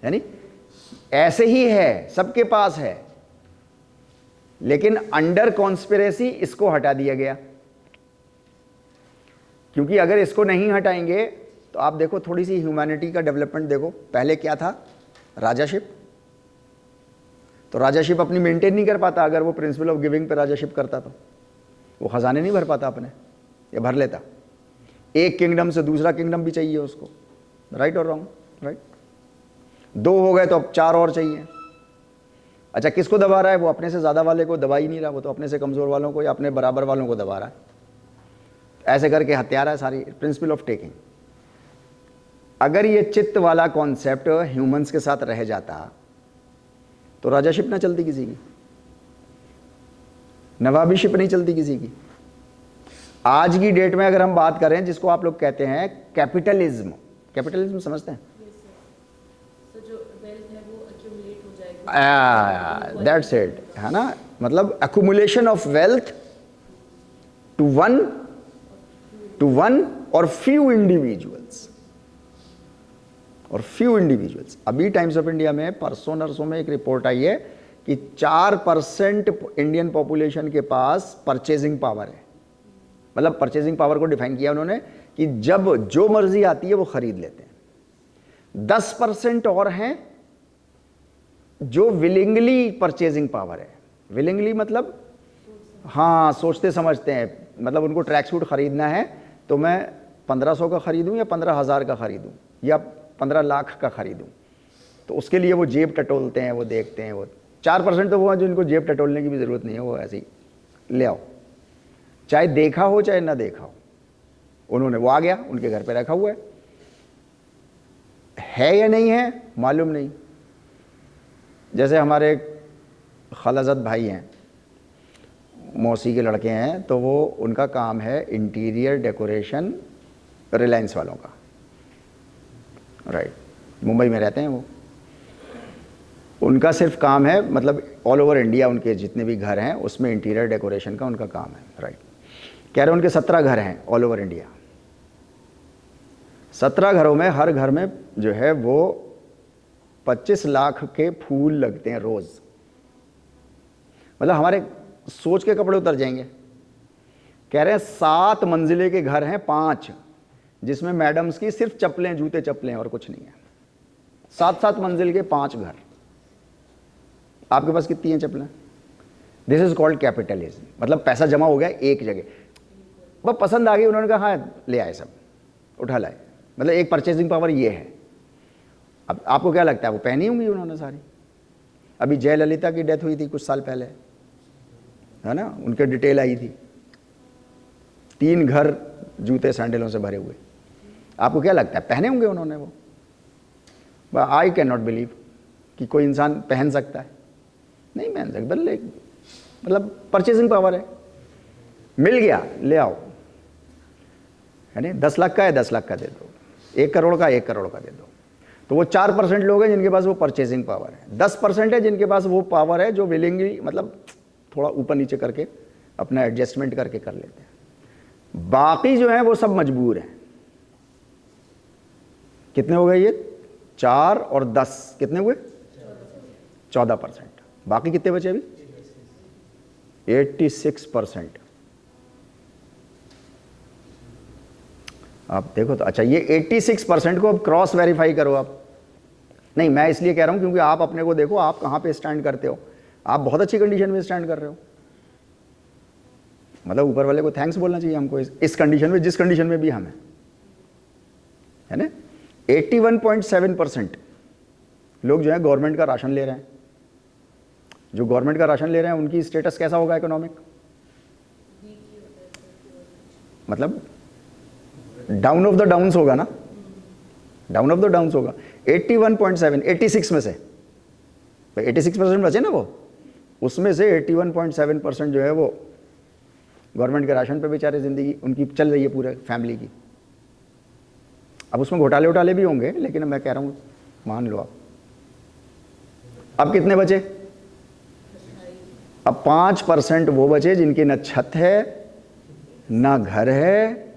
यानी ऐसे ही है, सबके पास है, लेकिन अंडर कॉन्स्पिरेसी इसको हटा दिया गया। क्योंकि अगर इसको नहीं हटाएंगे तो आप देखो थोड़ी सी ह्यूमैनिटी का डेवलपमेंट देखो। पहले क्या था? राजाशिप। तो राजाशिप अपनी मेंटेन नहीं कर पाता। अगर वो प्रिंसिपल ऑफ गिविंग पे राजाशिप करता तो वो खजाने नहीं भर पाता अपने, ये भर लेता। एक किंगडम से दूसरा किंगडम भी चाहिए उसको, राइट और रॉन्ग? राइट। 2 हो गए तो अब 4 और चाहिए। अच्छा, किसको दबा रहा है? वो अपने से ज़्यादा वाले को दबा ही नहीं रहा, वो तो अपने से कमज़ोर वालों को या अपने बराबर वालों को दबा रहा है। ऐसे करके हत्या रहा है सारी। Principal of taking. अगर ये चित्त वाला कॉन्सेप्ट ह्यूमंस के साथ रह जाता तो राजाशिप ना चलती किसी की, नवाबीशिप नहीं चलती किसी की। आज की डेट में अगर हम बात करें, जिसको आप लोग कहते हैं कैपिटलिज्म, कैपिटलिज्म समझते हैं? तो जो वेल्थ है वो accumulate हो जाएगा। दैट्स इट, है ना। मतलब accumulation of wealth to one or few individuals, or few individuals. अभी टाइम्स ऑफ इंडिया में परसों नरसों में एक रिपोर्ट आई है कि 4% इंडियन पॉपुलेशन के पास परचेजिंग पावर है। मतलब परचेजिंग पावर को डिफाइन किया उन्होंने कि जब जो मर्जी आती है वो खरीद लेते हैं। 10% और हैं जो विलिंगली परचेजिंग पावर है। विलिंगली मतलब हाँ, सोचते समझते हैं। मतलब उनको ट्रैक सूट खरीदना है तो मैं 1500 का खरीदूं या 15,000 का खरीदूं या 15 लाख का खरीदूं, तो उसके लिए वो जेब टटोलते हैं, वो देखते हैं। वो 4% तो वो हैं जिनको जेब टटोलने की भी ज़रूरत नहीं है, वो ऐसे ही ले आओ, चाहे देखा हो चाहे ना देखा हो। उन्होंने, वो आ गया, उनके घर पे रखा हुआ है या नहीं है मालूम नहीं। जैसे हमारे खलाजत भाई हैं, मौसी के लड़के हैं, तो वो उनका काम है इंटीरियर डेकोरेशन रिलायंस वालों का, राइट। मुंबई में रहते हैं वो। उनका सिर्फ काम है, मतलब ऑल ओवर इंडिया उनके जितने भी घर हैं उसमें इंटीरियर डेकोरेशन का उनका काम है, राइट। कह रहे उनके 17 घर हैं ऑल ओवर इंडिया। 17 घरों में हर घर में जो है वो 25 लाख के फूल लगते हैं रोज। मतलब हमारे सोच के कपड़े उतर जाएंगे। कह रहे हैं 7 मंजिले के घर हैं 5, जिसमें मैडम्स की सिर्फ चप्पलें, जूते चप्पलें और कुछ नहीं है। 7-7 मंजिल के 5 घर। आपके पास कितनी हैं चप्पलें? This is called capitalism. मतलब पैसा जमा हो गया एक जगह, वह पसंद आ गई, उन्होंने कहा हाँ ले आए, सब उठा लाए। मतलब एक परचेजिंग पावर ये है। अब आपको क्या लगता है वो पहनी होंगी उन्होंने सारी? अभी जयललिता की डेथ हुई थी कुछ साल पहले, है ना, उनके डिटेल आई थी, 3 घर जूते सैंडलों से भरे हुए। आपको क्या लगता है पहने होंगे उन्होंने वो? आई कैन नॉट बिलीव कि कोई इंसान पहन सकता है। नहीं पहन सकता। मतलब परचेजिंग पावर है, मिल गया ले आओ, है नहीं। 10 लाख का है 10 लाख का दे दो, 1 करोड़ का 1 करोड़ का दे दो। तो वो 4% लोग हैं जिनके पास वो परचेजिंग पावर है। 10% है जिनके पास वो पावर है जो विलिंगली, मतलब थोड़ा ऊपर नीचे करके अपना एडजस्टमेंट करके कर लेते हैं। बाकी जो है वो सब मजबूर हैं। कितने हो गए ये? 4 और 10 कितने हुए? 14%। बाकी कितने बचे अभी? 86%। आप देखो तो अच्छा, ये 86% को अब क्रॉस वेरीफाई करो आप। नहीं, मैं इसलिए कह रहा हूं क्योंकि आप अपने को देखो, आप कहां पे स्टैंड करते हो। आप बहुत अच्छी कंडीशन में स्टैंड कर रहे हो। मतलब ऊपर वाले को थैंक्स बोलना चाहिए हमको इस कंडीशन में, जिस कंडीशन में भी हम हैं, है ना। 81.7% लोग जो है गवर्नमेंट का राशन ले रहे हैं। जो गवर्नमेंट का राशन ले रहे हैं उनकी स्टेटस कैसा होगा इकोनॉमिक? मतलब डाउन ऑफ द डाउन्स होगा ना, डाउन ऑफ द डाउन्स होगा। 81.7, 86 में से 86% बचे ना वो, उसमें से 81.7% जो है वो गवर्नमेंट के राशन पे बेचारे जिंदगी उनकी चल रही है पूरे फैमिली की। अब उसमें घोटाले उटाले भी होंगे, लेकिन मैं कह रहा हूं मान लो आप। अब कितने बचे? अब 5% वो बचे जिनकी न छत है ना घर है,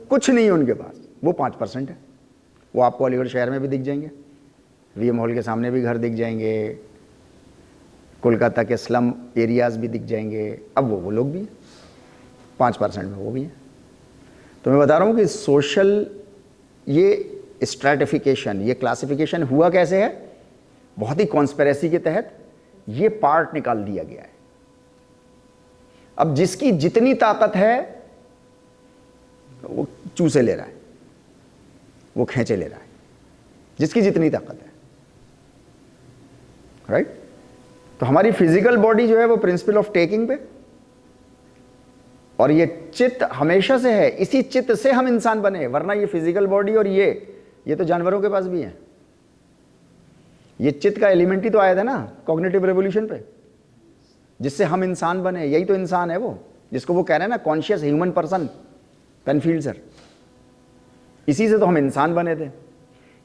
कुछ नहीं है उनके पास। वो 5% है। वो आपको अलीगढ़ शहर में भी दिख जाएंगे, वीएम हॉल के सामने भी घर दिख जाएंगे, कोलकाता के स्लम एरियाज भी दिख जाएंगे। अब वो लोग भी हैं, 5% में वो भी हैं। तो मैं बता रहा हूँ कि सोशल ये स्ट्रैटिफिकेशन, ये क्लासिफिकेशन हुआ कैसे है? बहुत ही कॉन्स्पिरेसी के तहत ये पार्ट निकाल दिया गया है। अब जिसकी जितनी ताकत है वो चूसे ले रहा है, वो खींचे ले रहा है, जिसकी जितनी ताकत है, राइट। तो हमारी फिजिकल बॉडी जो है वो प्रिंसिपल ऑफ टेकिंग पे, और ये चित्त हमेशा से है। इसी चित्त से हम इंसान बने, वरना ये फिजिकल बॉडी और ये तो जानवरों के पास भी है। ये चित्त का एलिमेंट ही तो आया था ना कॉग्निटिव रेवोल्यूशन पे, जिससे हम इंसान बने। यही तो इंसान है वो, जिसको वो कह रहे हैं ना conscious human person, Penfield sir. इसी से तो हम इंसान बने थे।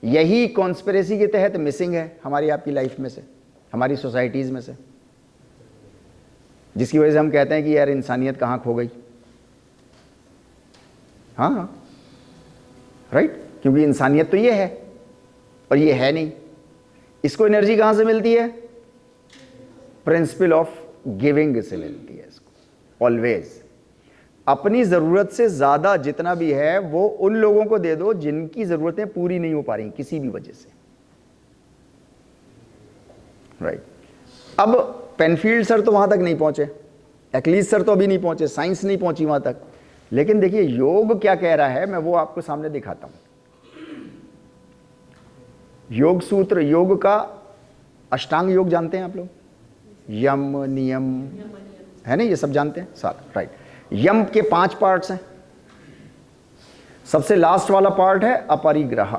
यही कॉन्स्पिरेसी के तहत मिसिंग है हमारी आपकी लाइफ में से, हमारी सोसाइटीज में से, जिसकी वजह से हम कहते हैं कि यार इंसानियत कहाँ खो गई। हाँ राइट, क्योंकि इंसानियत तो ये है और ये है नहीं। इसको एनर्जी कहाँ से मिलती है? प्रिंसिपल ऑफ गिविंग से मिलती है इसको। ऑलवेज अपनी ज़रूरत से ज़्यादा जितना भी है वो उन लोगों को दे दो जिनकी ज़रूरतें पूरी नहीं हो पा रही किसी भी वजह से, राइट। अब पेनफील्ड सर तो वहां तक नहीं पहुंचे, एक्लीज सर तो अभी नहीं पहुंचे, साइंस नहीं पहुंची वहां तक, लेकिन देखिए योग क्या कह रहा है, मैं वो आपको सामने दिखाता हूं। योग सूत्र, योग का अष्टांग योग जानते हैं आप लोग? यम, नियम, है ना, ये सब जानते हैं साथ, राइट। यम के 5 पार्ट्स हैं। सबसे लास्ट वाला पार्ट है अपरिग्रह।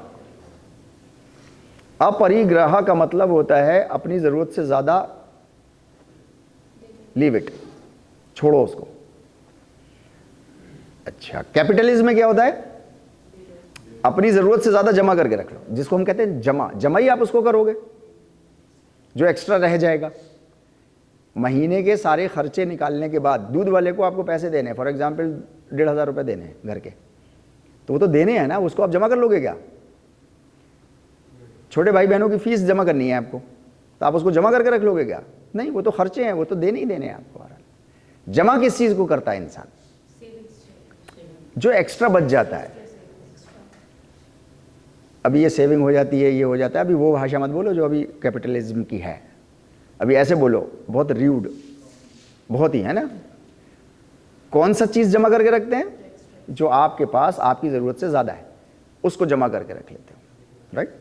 अपरिग्रह का मतलब होता है अपनी जरूरत से ज्यादा लीव इट, छोड़ो उसको। अच्छा, कैपिटलिज्म में क्या होता है? अपनी जरूरत से ज्यादा जमा करके रख लो, जिसको हम कहते हैं जमा। जमा ही आप उसको करोगे, जो एक्स्ट्रा रह जाएगा, महीने के सारे खर्चे निकालने के बाद दूध वाले को आपको पैसे देने हैं, फॉर एग्जांपल 1,500 रुपये देने हैं घर के, तो वो तो देने हैं ना, उसको आप जमा कर लोगे क्या? छोटे भाई बहनों की फीस जमा करनी है आपको, तो आप उसको जमा करके रख लोगे क्या? नहीं, वो तो खर्चे हैं, वो तो देने ही देने हैं आपको। जमा किस चीज़ को करता है इंसान? जो एक्स्ट्रा बच जाता है। अभी ये सेविंग हो जाती है, ये हो जाता है, अभी वो भाषा मत बोलो जो अभी कैपिटलिज्म की है, अभी ऐसे बोलो, बहुत र्यूड, बहुत ही, है ना। कौन सा चीज़ जमा करके रखते हैं? जो आपके पास आपकी ज़रूरत से ज़्यादा है, उसको जमा करके रख लेते हो, राइट।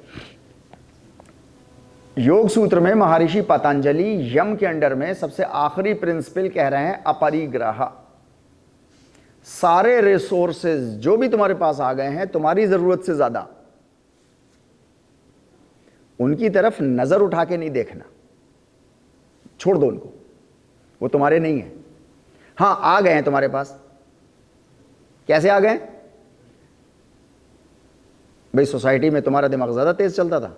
योग सूत्र में महर्षि पतंजलि यम के अंडर में सबसे आखिरी प्रिंसिपल कह रहे हैं अपरिग्रह। सारे रिसोर्सेज जो भी तुम्हारे पास आ गए हैं तुम्हारी जरूरत से ज्यादा, उनकी तरफ नजर उठा के नहीं देखना, छोड़ दो उनको, वो तुम्हारे नहीं है। हां, आ गए हैं तुम्हारे पास, कैसे आ गए भाई? सोसाइटी में तुम्हारा दिमाग ज्यादा तेज चलता था,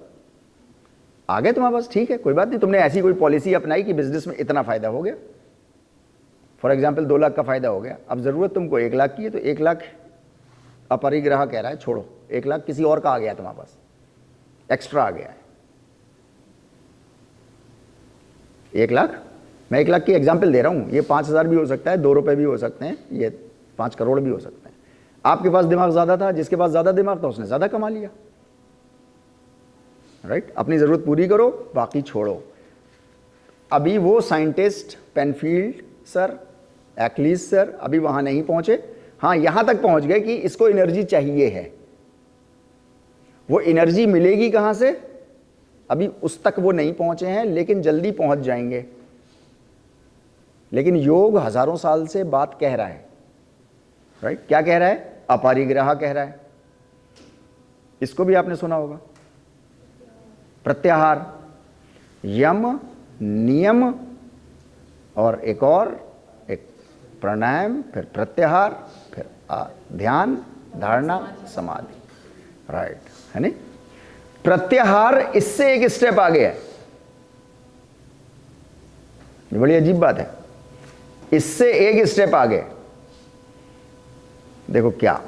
आ गए तुम्हारे पास, ठीक है, कोई बात नहीं। तुमने ऐसी कोई पॉलिसी अपनाई कि बिजनेस में इतना फायदा हो गया, फॉर एग्जाम्पल 2 लाख का फायदा हो गया, अब जरूरत तुमको 1 लाख की है, तो 1 लाख अपरिग्रह कह रहा है छोड़ो, 1 लाख किसी और का आ गया तुम्हारे पास, एक्स्ट्रा आ गया है 1 लाख। मैं 1 लाख की एग्जाम्पल दे रहा हूं, ये 5,000 भी हो सकता है, 2 रुपए भी हो सकते हैं, ये 5 करोड़ भी हो सकते हैं। आपके पास दिमाग ज्यादा था, जिसके पास ज्यादा दिमाग था उसने ज्यादा कमा लिया, राइट। अपनी जरूरत पूरी करो, बाकी छोड़ो। अभी वो scientist Penfield sir, Achilles sir अभी वहां नहीं पहुंचे, हां यहां तक पहुंच गए कि इसको एनर्जी चाहिए है। वो एनर्जी मिलेगी कहां से, अभी उस तक वो नहीं पहुंचे हैं, लेकिन जल्दी पहुंच जाएंगे। लेकिन योग हजारों साल से बात कह रहा है, राइट। क्या कह रहा है? अपरिग्रह कह रहा है। इसको भी आपने सुना होगा, प्रत्याहार, यम, नियम, और एक प्राणायाम, फिर प्रत्याहार, फिर ध्यान, धारणा, समाधि, राइट, है नहीं। प्रत्याहार इससे एक स्टेप आगे है, ये बड़ी अजीब बात है, इससे एक स्टेप आगे। देखो क्या,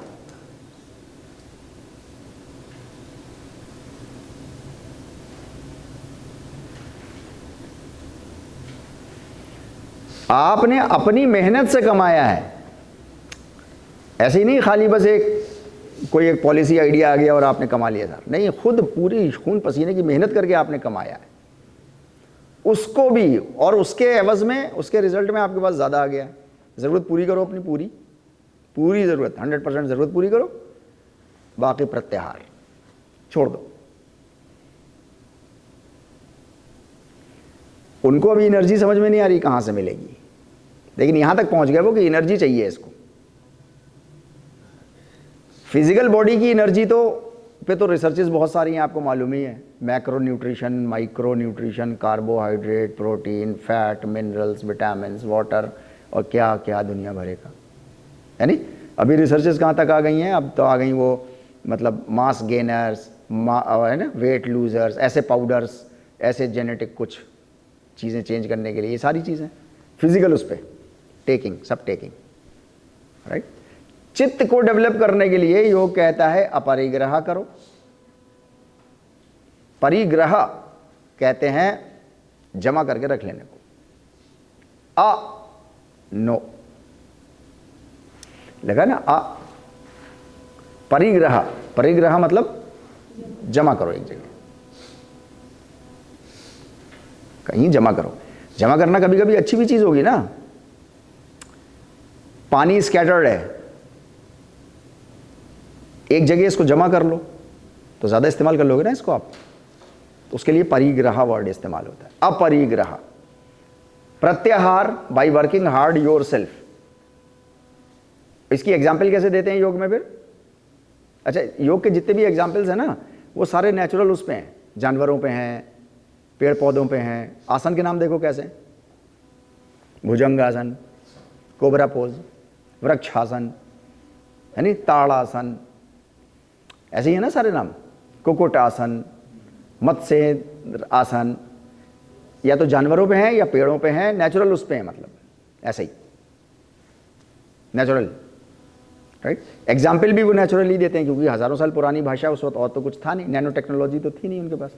आपने अपनी मेहनत से कमाया है, ऐसे ही नहीं खाली बस कोई एक पॉलिसी आइडिया आ गया और आपने कमा लिया सर, नहीं, खुद पूरी खून पसीने की मेहनत करके आपने कमाया है उसको भी, और उसके एवज में, उसके रिजल्ट में आपके पास ज़्यादा आ गया। ज़रूरत पूरी करो अपनी, पूरी ज़रूरत, 100% ज़रूरत पूरी करो, बाकी प्रत्याहार छोड़ दो। उनको अभी एनर्जी समझ में नहीं आ रही कहां से मिलेगी, लेकिन यहां तक पहुंच गए वो कि एनर्जी चाहिए इसको। फिजिकल बॉडी की एनर्जी पे तो रिसर्चेस बहुत सारी हैं, आपको मालूम ही है। Macro nutrition, micro nutrition, carbohydrate, protein, fat, minerals, vitamin, water, और क्या क्या दुनिया भरे का, है नहीं। अभी रिसर्चेस कहाँ तक आ गई हैं? अब तो आ गई वो, मतलब मास गेनर्स, है ना, वेट लूजर्स, ऐसे पाउडर्स, ऐसे जेनेटिक कुछ चीज़ें चेंज करने के लिए, ये सारी चीज़ें फिजिकल उस पर टेकिंग, सब टेकिंग, राइट। चित्त को डेवलप करने के लिए योग कहता है अपरिग्रह करो। परिग्रह कहते हैं जमा करके रख लेने को। नो लगा ना, परिग्रह मतलब जमा करो एक जगह, कहीं जमा करो। जमा करना कभी कभी अच्छी भी चीज होगी ना। पानी स्कैटर्ड है, एक जगह इसको जमा कर लो तो ज्यादा इस्तेमाल कर लोगे ना इसको आप, तो उसके लिए परिग्रह वर्ड इस्तेमाल होता है। अपरिग्रह, प्रत्याहार by working hard your self. इसकी एग्जाम्पल कैसे देते हैं योग में फिर? अच्छा, योग के जितने भी एग्जाम्पल्स हैं ना, वो सारे नेचुरल उस पे हैं, जानवरों पे हैं, पेड़ पौधों पे हैं। आसन के नाम देखो कैसे, भुजंगासन, कोबरा पोज, वृक्षासन, है नहीं, ताड़ासन, ऐसे ही है ना सारे नाम, कुक्कुट आसन, मत्स्य आसन, या तो जानवरों पे हैं या पेड़ों पे हैं, नेचुरल उस पे हैं, मतलब ऐसा ही नेचुरल, राइट। एग्जाम्पल भी वो नेचुरल ही देते हैं, क्योंकि हज़ारों साल पुरानी भाषा, उस वक्त और तो कुछ था नहीं, नैनो टेक्नोलॉजी तो थी नहीं उनके पास।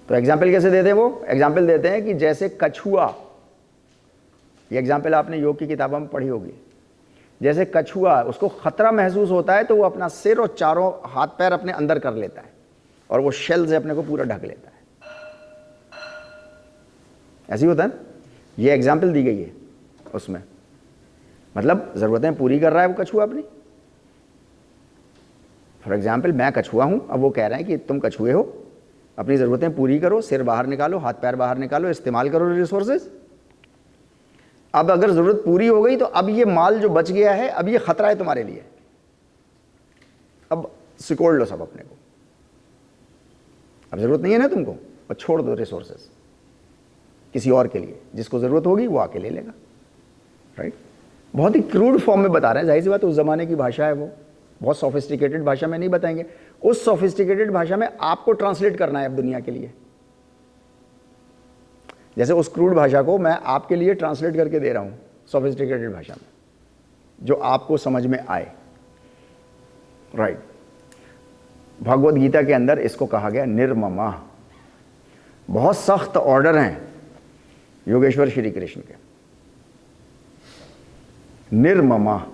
तो एग्जाम्पल कैसे देते हैं वो? एग्जाम्पल देते हैं कि जैसे कछुआ, ये एग्जाम्पल आपने योग की किताबों में पढ़ी होगी। जैसे कछुआ, उसको खतरा महसूस होता है तो वो अपना सिर और चारों हाथ पैर अपने अंदर कर लेता है और वो शेल से अपने को पूरा ढक लेता है। ऐसे ही होता है ना, ये एग्जाम्पल दी गई है उसमें, मतलब ज़रूरतें पूरी कर रहा है वो कछुआ अपनी। फॉर एग्जाम्पल मैं कछुआ हूं, अब वो कह रहे हैं कि तुम कछुए हो, अपनी ज़रूरतें पूरी करो, सिर बाहर निकालो, हाथ पैर बाहर निकालो, इस्तेमाल करो रिसोर्सेज। अब अगर ज़रूरत पूरी हो गई तो अब ये माल जो बच गया है, अब ये खतरा है तुम्हारे लिए, अब सिकोड़ लो सब अपने को, अब ज़रूरत नहीं है ना तुमको, और छोड़ दो रिसोर्सेज किसी और के लिए, जिसको ज़रूरत होगी वो आके ले लेगा, राइट। बहुत ही क्रूड फॉर्म में बता रहे हैं, जाहिर सी बात उस ज़माने की भाषा है, वो बहुत सोफिस्टिकेटेड भाषा में नहीं बताएंगे। उस सोफिस्टिकेटेड भाषा में आपको ट्रांसलेट करना है अब दुनिया के लिए। जैसे उस क्रूड भाषा को मैं आपके लिए ट्रांसलेट करके दे रहा हूँ सोफिस्टिकेटेड भाषा में, जो आपको समझ में आए, राइट। भगवद गीता के अंदर इसको कहा गया निर्ममा। बहुत सख्त ऑर्डर हैं योगेश्वर श्री कृष्ण के, निर्ममा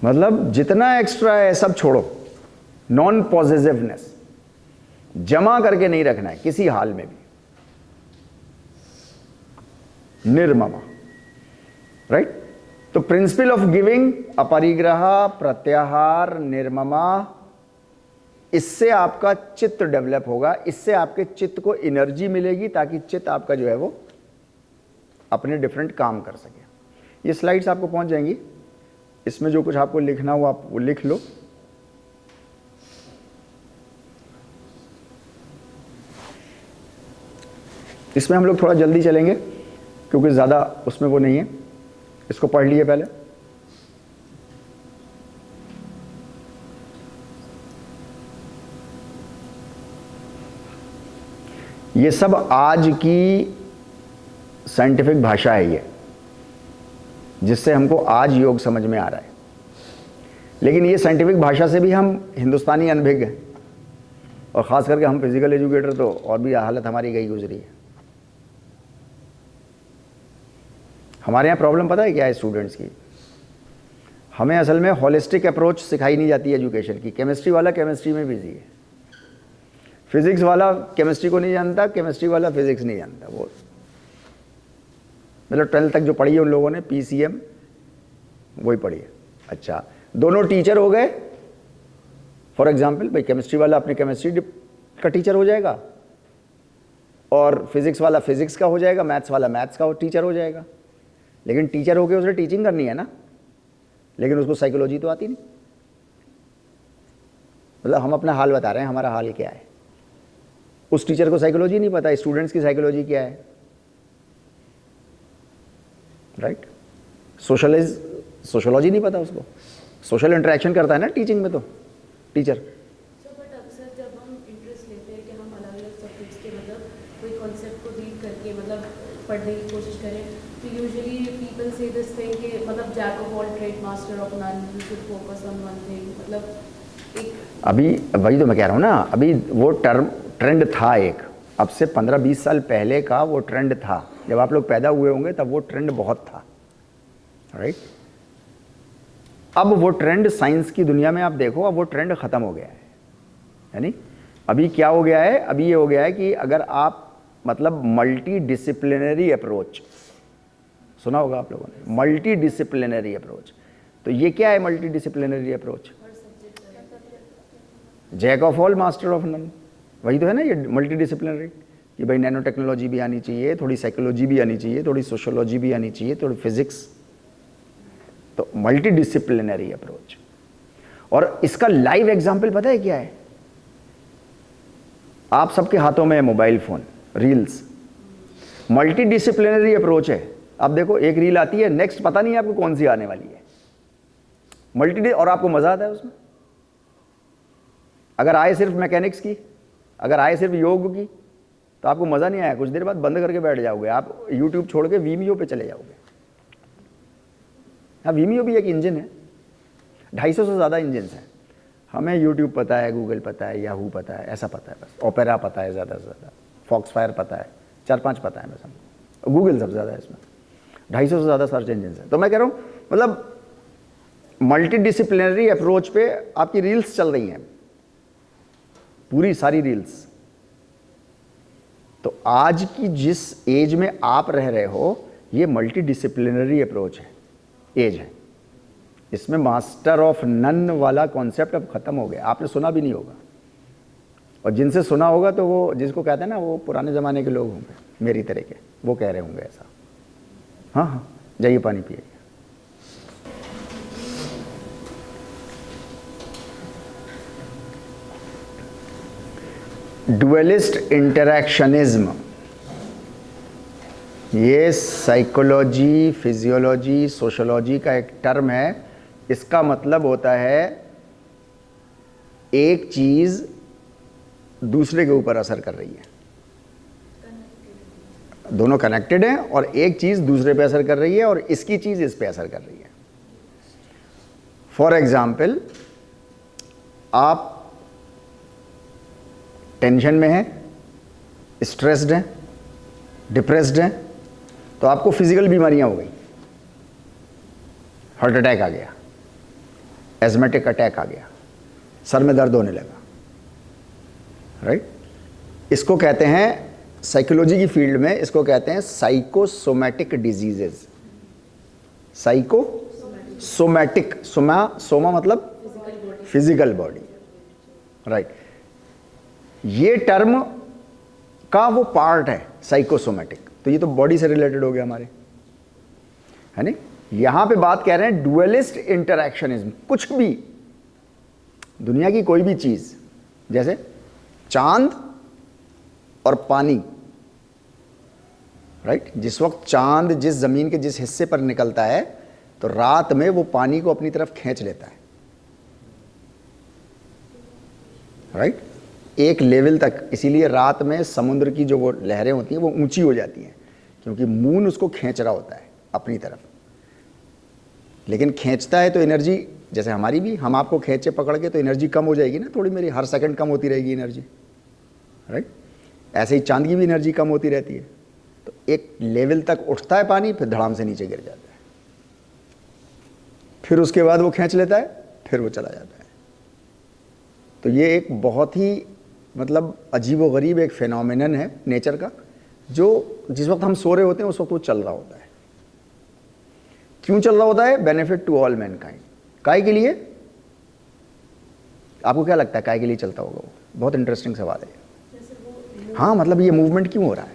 मतलब जितना एक्स्ट्रा है सब छोड़ो, नॉन पॉजिटिवनेस, जमा करके नहीं रखना है किसी हाल में भी, निर्ममा, राइट। तो प्रिंसिपल ऑफ गिविंग, अपरिग्रह, प्रत्याहार, निर्ममा, इससे आपका चित्त डेवलप होगा, इससे आपके चित्त को एनर्जी मिलेगी, ताकि चित्त आपका जो है वो अपने डिफरेंट काम कर सके। ये स्लाइड्स आपको पहुंच जाएंगी, इसमें जो कुछ आपको लिखना हो आप वो लिख लो। इसमें हम लोग थोड़ा जल्दी चलेंगे क्योंकि ज़्यादा उसमें वो नहीं है, इसको पढ़ लिए पहले। ये सब आज की साइंटिफिक भाषा है, ये जिससे हमको आज योग समझ में आ रहा है, लेकिन ये साइंटिफिक भाषा से भी हम हिंदुस्तानी अनभिज्ञ हैं, और ख़ास करके हम फिजिकल एजुकेटर तो और भी हालत हमारी गई गुजरी है। हमारे यहाँ प्रॉब्लम पता है क्या है स्टूडेंट्स की? हमें असल में होलिस्टिक अप्रोच सिखाई नहीं जाती है एजुकेशन की। केमिस्ट्री वाला केमिस्ट्री में बिजी है, फिजिक्स वाला केमिस्ट्री को नहीं जानता, केमिस्ट्री वाला फिजिक्स नहीं जानता। वो मतलब 12th तक जो पढ़ी है उन लोगों ने PCM वही पढ़ी है। अच्छा, दोनों टीचर हो गए फॉर एग्जाम्पल, भाई केमिस्ट्री वाला अपने केमिस्ट्री का टीचर हो जाएगा और फिजिक्स वाला फिजिक्स का हो जाएगा, मैथ्स वाला मैथ्स का टीचर हो जाएगा। लेकिन टीचर होके उसने टीचिंग करनी है ना, लेकिन उसको साइकोलॉजी तो आती नहीं। मतलब हम अपना हाल बता रहे हैं, हमारा हाल क्या है। उस टीचर को साइकोलॉजी नहीं पता, स्टूडेंट्स की साइकोलॉजी क्या है, राइट। सोशोलॉजी नहीं पता उसको, सोशल इंटरेक्शन करता है ना टीचिंग में तो टीचर। बट अक्सर जब हम इंटरेस्ट लेते हैं कि हम अलग अलग सब्जेक्ट्स के मतलब कोई कॉन्सेप्ट को रीड करके मतलब पढ़ने की कोशिश करें, तो usually people say this thing कि मतलब jack of all trade master of none, you should focus on one thing. मतलब एक अभी वही तो मैं कह रहा हूँ ना, अभी वो ट्रेंड था एक, अब से 15-20 साल पहले का वो ट्रेंड था। जब आप लोग पैदा हुए होंगे तब वो ट्रेंड बहुत था, राइट। अब वो ट्रेंड साइंस की दुनिया में आप देखो, अब वो ट्रेंड ख़त्म हो गया है। यानी अभी क्या हो गया है, अभी ये हो गया है कि अगर आप मतलब मल्टी डिसिप्लिनरी अप्रोच, सुना होगा आप लोगों ने, मल्टी डिसिप्लिनरी अप्रोच। तो ये क्या है multidisciplinary approach? Jack of all master of none, वही तो है ना ये मल्टी डिसिप्लिनरी, कि भाई नैनो टेक्नोलॉजी भी आनी चाहिए, थोड़ी साइकोलॉजी भी आनी चाहिए, थोड़ी सोशोलॉजी भी आनी चाहिए, थोड़ी फिजिक्स। तो मल्टी डिसिप्लिनरी अप्रोच। और इसका लाइव एग्जाम्पल पता है क्या है? आप सबके हाथों में है mobile phone, reels, multi disciplinary approach है। आप देखो एक रील आती है, नेक्स्ट पता नहीं है आपको कौन सी आने वाली है, और आपको मजा आता है उसमें। अगर आए सिर्फ मैकेनिक्स की, अगर आए सिर्फ योग की तो आपको मज़ा नहीं आया, कुछ देर बाद बंद करके बैठ जाओगे, आप यूट्यूब छोड़ के वीमियो पे चले जाओगे। हाँ, वीमियो भी एक इंजन है, 250 से ज़्यादा इंजन हैं। हमें यूट्यूब पता है, गूगल पता है, याहू पता है, ऐसा पता है बस, ओपेरा पता है ज़्यादा से ज़्यादा, फॉक्सफायर पता है, 4-5 पता है बस हमको, गूगल सबसे ज़्यादा है इसमें, 250 से ज़्यादा सर्च इंजन हैं। तो मैं कह रहा हूँ मतलब मल्टी डिसिप्लिनरी अप्रोच पे आपकी रील्स चल रही हैं, पूरी सारी रील्स। तो आज की जिस एज में आप रह रहे हो, ये मल्टी डिसिप्लिनरी अप्रोच है, एज है। इसमें मास्टर ऑफ नन वाला कॉन्सेप्ट अब खत्म हो गया, आपने सुना भी नहीं होगा, और जिनसे सुना होगा तो वो जिसको कहते हैं ना, वो पुराने ज़माने के लोग होंगे मेरी तरह के, वो कह रहे होंगे ऐसा। हाँ हाँ, जाइए पानी पिए। डुअलिस्ट इंटरैक्शनिज्म, ये साइकोलॉजी, फिजियोलॉजी, सोशोलॉजी का एक टर्म है। इसका मतलब होता है एक चीज़ दूसरे के ऊपर असर कर रही है, दोनों कनेक्टेड हैं और एक चीज़ दूसरे पे असर कर रही है और इसकी चीज़ इस पे असर कर रही है। फॉर एग्जाम्पल, आप टेंशन में हैं, स्ट्रेस्ड हैं, डिप्रेस्ड हैं, तो आपको फिजिकल बीमारियां हो गई, हार्ट अटैक आ गया, एस्मेटिक अटैक आ गया, सर में दर्द होने लगा, राइट। इसको कहते हैं साइकोलॉजी की फील्ड में, इसको कहते हैं साइकोसोमैटिक डिजीजेज। साइकोसोमैटिक, सोमा मतलब फिजिकल बॉडी, राइट। ये टर्म का वो पार्ट है साइकोसोमैटिक, तो ये तो बॉडी से रिलेटेड हो गया हमारे, है नहीं। यहां पे बात कह रहे हैं डुअलिस्ट इंटरैक्शनिज्म। कुछ भी दुनिया की कोई भी चीज, जैसे चांद और पानी, राइट। जिस वक्त चांद जिस जमीन के जिस हिस्से पर निकलता है तो रात में वो पानी को अपनी तरफ खींच लेता है, राइट, एक लेवल तक। इसीलिए रात में समुद्र की जो वो लहरें होती हैं वो ऊंची हो जाती हैं, क्योंकि मून उसको खींच रहा होता है अपनी तरफ। लेकिन खींचता है तो एनर्जी, जैसे हमारी भी, हम आपको खींचे पकड़ के तो एनर्जी कम हो जाएगी ना, थोड़ी मेरी हर सेकंड कम होती रहेगी एनर्जी, राइट। ऐसे ही चांद की भी एनर्जी कम होती रहती है। तो एक लेवल तक उठता है पानी, फिर धड़ाम से नीचे गिर जाता है, फिर उसके बाद वो खींच लेता है, फिर वो चला जाता है। तो ये एक बहुत ही मतलब अजीबोगरीब एक फिनोमिनन है नेचर का, जो जिस वक्त हम सो रहे होते हैं उस वक्त वो चल रहा होता है। क्यों चल रहा होता है? Benefit to all mankind. काय के लिए? आपको क्या लगता है काय के लिए चलता होगा वो? बहुत इंटरेस्टिंग सवाल है। हाँ, मतलब ये मूवमेंट क्यों हो रहा है?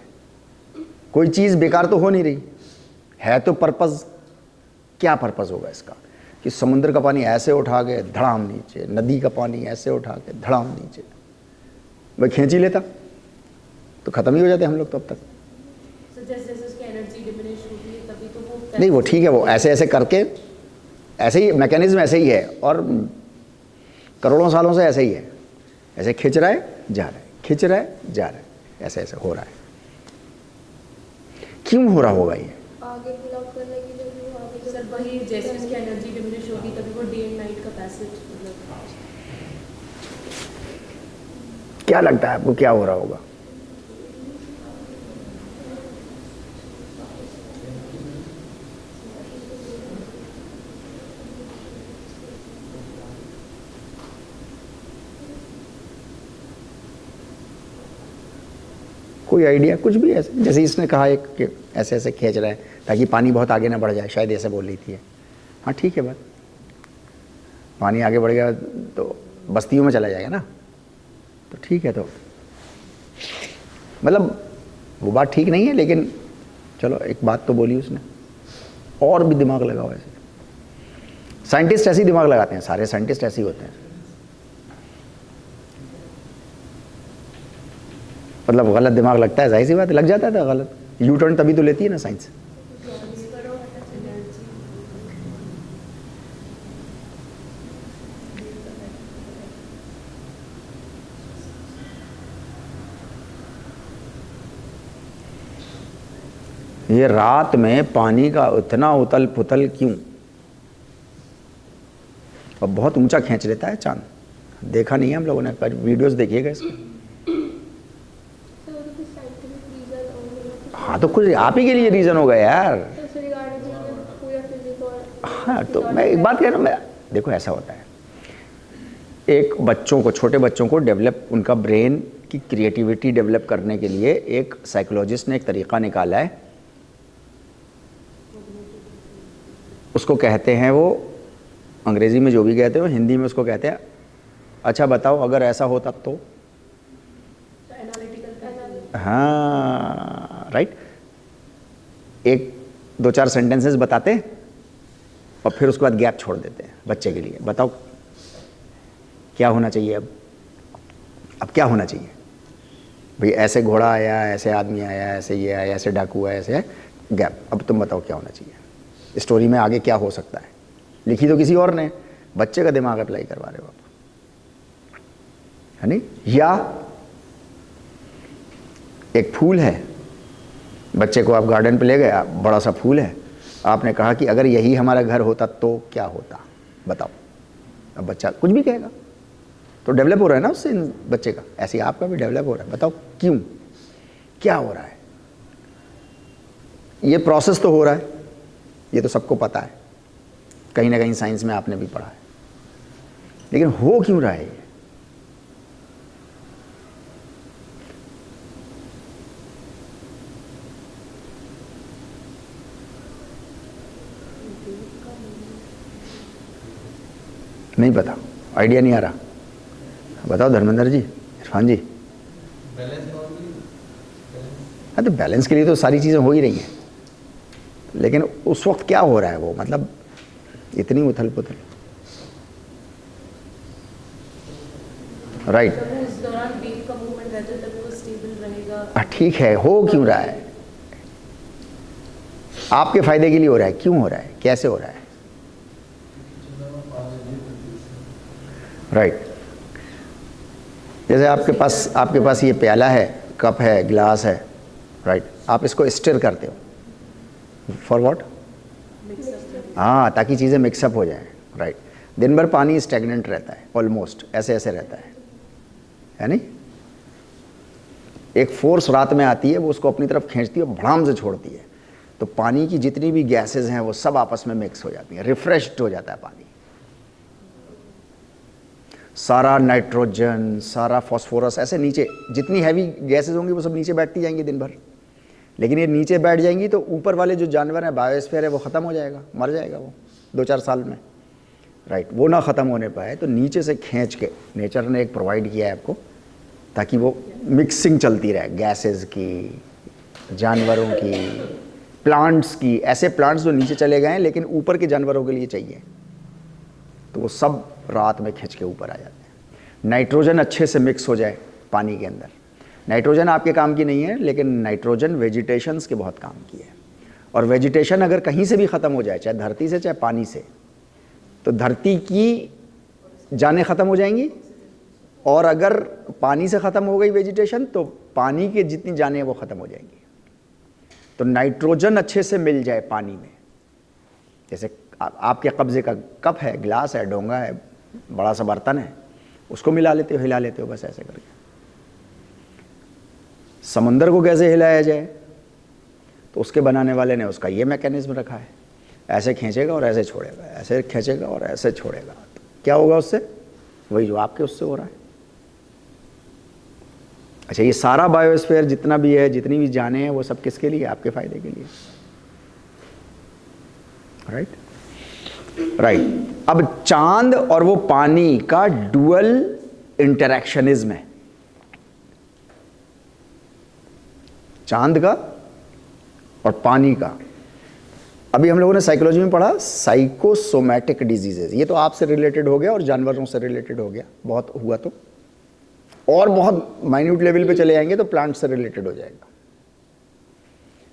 कोई चीज़ बेकार तो हो नहीं रही है, तो पर्पज़ क्या पर्पज़ होगा इसका कि समुद्र का पानी ऐसे उठा के धड़ाम नीचे, नदी का पानी ऐसे उठा के धड़ाम नीचे, वह खींच ही लेता तो ख़त्म ही हो जाते हम लोग तो अब तक। जैसे उसकी एनर्जी डिमिनिश होती है तभी तो वो नहीं, वो ठीक है, वो ऐसे ऐसे करके, ऐसे ही मैकेनिज्म ऐसे ही है और करोड़ों सालों से ऐसे ही है, ऐसे खींच रहा है जा रहा है, खींच रहा है जा रहा है, ऐसे ऐसे हो रहा है। क्यों हो रहा होगा ये? आगे फिल आउट करने के लिए भी आगे सर वही, जैसे उसकी एनर्जी डिमिनिश होगी तभी वो डे एंड नाइट का पैसेज, मतलब क्या लगता है आपको क्या हो रहा होगा? कोई आइडिया? कुछ भी ऐसे, जैसे इसने कहा एक कि ऐसे ऐसे खींच रहा है ताकि पानी बहुत आगे ना बढ़ जाए, शायद ऐसे बोल रही थी। हाँ ठीक है, बात पानी आगे बढ़ गया तो बस्तियों में चला जाएगा ना, तो ठीक है। तो मतलब वो बात ठीक नहीं है, लेकिन चलो एक बात तो बोली उसने। और भी दिमाग लगाओ ऐसे, साइंटिस्ट ऐसे ही दिमाग लगाते हैं, सारे साइंटिस्ट ऐसे ही होते हैं। मतलब गलत दिमाग लगता है, जाहिर सी बात है, लग जाता था गलत। यू टर्न तभी तो लेती है ना साइंस। ये रात में पानी का इतना उथल पुथल क्यों? और बहुत ऊंचा खींच लेता है चांद, देखा नहीं है हम लोगों ने, पर वीडियोस देखिएगा इसके। हाँ तो कुछ आप ही के लिए रीज़न होगा यार। हाँ तो मैं एक बात कह रहा हूँ, मैं देखो ऐसा होता है, एक बच्चों को, छोटे बच्चों को डेवलप, उनका ब्रेन की क्रिएटिविटी डेवलप करने के लिए एक साइकोलॉजिस्ट ने एक तरीका निकाला है, उसको कहते हैं, वो अंग्रेज़ी में जो भी कहते हैं वो हिंदी में उसको कहते हैं, अच्छा बताओ अगर ऐसा होता तो। हाँ राइट, एक दो चार सेंटेंसेस बताते हैं और फिर उसके बाद गैप छोड़ देते हैं बच्चे के लिए, बताओ क्या होना चाहिए अब क्या होना चाहिए भाई, ऐसे घोड़ा आया, ऐसे आदमी आया, ऐसे ये आया, ऐसे डाकू आया, ऐसे है, गैप, अब तुम बताओ क्या होना चाहिए, स्टोरी में आगे क्या हो सकता है, लिखी तो किसी और ने, बच्चे का दिमाग अप्लाई करवा रहे हो आप, है नहीं? या एक फूल है, बच्चे को आप गार्डन पे ले गए, बड़ा सा फूल है, आपने कहा कि अगर यही हमारा घर होता तो क्या होता, बताओ। अब बच्चा कुछ भी कहेगा, तो डेवलप हो रहा है ना उससे बच्चे का, ऐसे ही आपका भी डेवलप हो रहा है, बताओ क्यों, क्या हो रहा है। ये प्रोसेस तो हो रहा है, ये तो सबको पता है, कहीं ना कहीं साइंस में आपने भी पढ़ा है, लेकिन हो क्यों रहा है ये? नहीं पता, आइडिया नहीं आ रहा, बताओ धर्मेंद्र जी, इरफान जी। हाँ तो बैलेंस के लिए तो सारी चीज़ें हो ही रही हैं, लेकिन उस वक्त क्या हो रहा है वो, मतलब इतनी उथल पुथल, राइट। उस दौरान वेव का मूवमेंट रहता है तब वो स्टेबल रहेगा। ठीक है, हो क्यों रहा है? आपके फायदे के लिए हो रहा है, क्यों हो रहा है, कैसे हो रहा है? राइट। जैसे आपके पास ये प्याला है, कप है, गिलास है, राइट, आप इसको स्टिर करते हो फॉर व्हाट? हाँ, ताकि चीज़ें मिक्सअप हो जाएं, राइट। दिन भर पानी स्टैग्नेंट रहता है, ऑलमोस्ट ऐसे ऐसे रहता है नहीं? एक फोर्स रात में आती है, वो उसको अपनी तरफ खींचती है और भड़ाम से छोड़ती है, तो पानी की जितनी भी गैसेज हैं वो सब आपस में मिक्स हो जाती हैं, रिफ्रेश्ड हो जाता है पानी, सारा नाइट्रोजन, सारा फॉस्फोरस, ऐसे नीचे जितनी हैवी गैसेज होंगी वो सब नीचे बैठती जाएंगी दिन भर, लेकिन ये नीचे बैठ जाएंगी तो ऊपर वाले जो जानवर हैं, बायोस्फीयर है, वो ख़त्म हो जाएगा, मर जाएगा वो 2-4 साल में, राइट। वो ना ख़त्म होने पाए तो नीचे से खींच के नेचर ने एक प्रोवाइड किया है आपको, ताकि वो मिक्सिंग चलती रहे, गैसेस की, जानवरों की, प्लांट्स की, ऐसे प्लांट्स जो नीचे चले गए हैं लेकिन ऊपर के जानवरों के लिए चाहिए, तो वो सब रात में खींच के ऊपर आ जाते हैं। नाइट्रोजन अच्छे से मिक्स हो जाए पानी के अंदर, नाइट्रोजन आपके काम की नहीं है, लेकिन नाइट्रोजन वेजिटेशंस के बहुत काम की है, और वेजिटेशन अगर कहीं से भी ख़त्म हो जाए, चाहे धरती से चाहे पानी से, तो धरती की जानें ख़त्म हो जाएंगी, और अगर पानी से ख़त्म हो गई वेजिटेशन तो पानी की जितनी जानें वो ख़त्म हो जाएंगी। तो नाइट्रोजन अच्छे से मिल जाए पानी में, जैसे आपके कब्जे का कप है, गिलास है, डोंगा है, बड़ा सा बर्तन है, उसको मिला लेते हो, हिला लेते हो, बस ऐसे करके। समुंदर को कैसे हिलाया जाए, तो उसके बनाने वाले ने उसका ये मैकेनिज्म रखा है, ऐसे खींचेगा और ऐसे छोड़ेगा, ऐसे खींचेगा और ऐसे छोड़ेगा, तो क्या होगा उससे? वही जो आपके उससे हो रहा है। अच्छा, ये सारा बायोस्फीयर जितना भी है, जितनी भी जाने हैं, वो सब किसके लिए? आपके फायदे के लिए, राइट राइट। अब चांद और वो पानी का डुअल इंटरेक्शनिज्म है, चांद का और पानी का। अभी हम लोगों ने साइकोलॉजी में पढ़ा साइकोसोमैटिक डिजीजेज, ये तो आपसे रिलेटेड हो गया और जानवरों से रिलेटेड हो गया, बहुत हुआ तो, और बहुत माइन्यूट लेवल पे चले जाएंगे तो प्लांट से रिलेटेड हो जाएगा।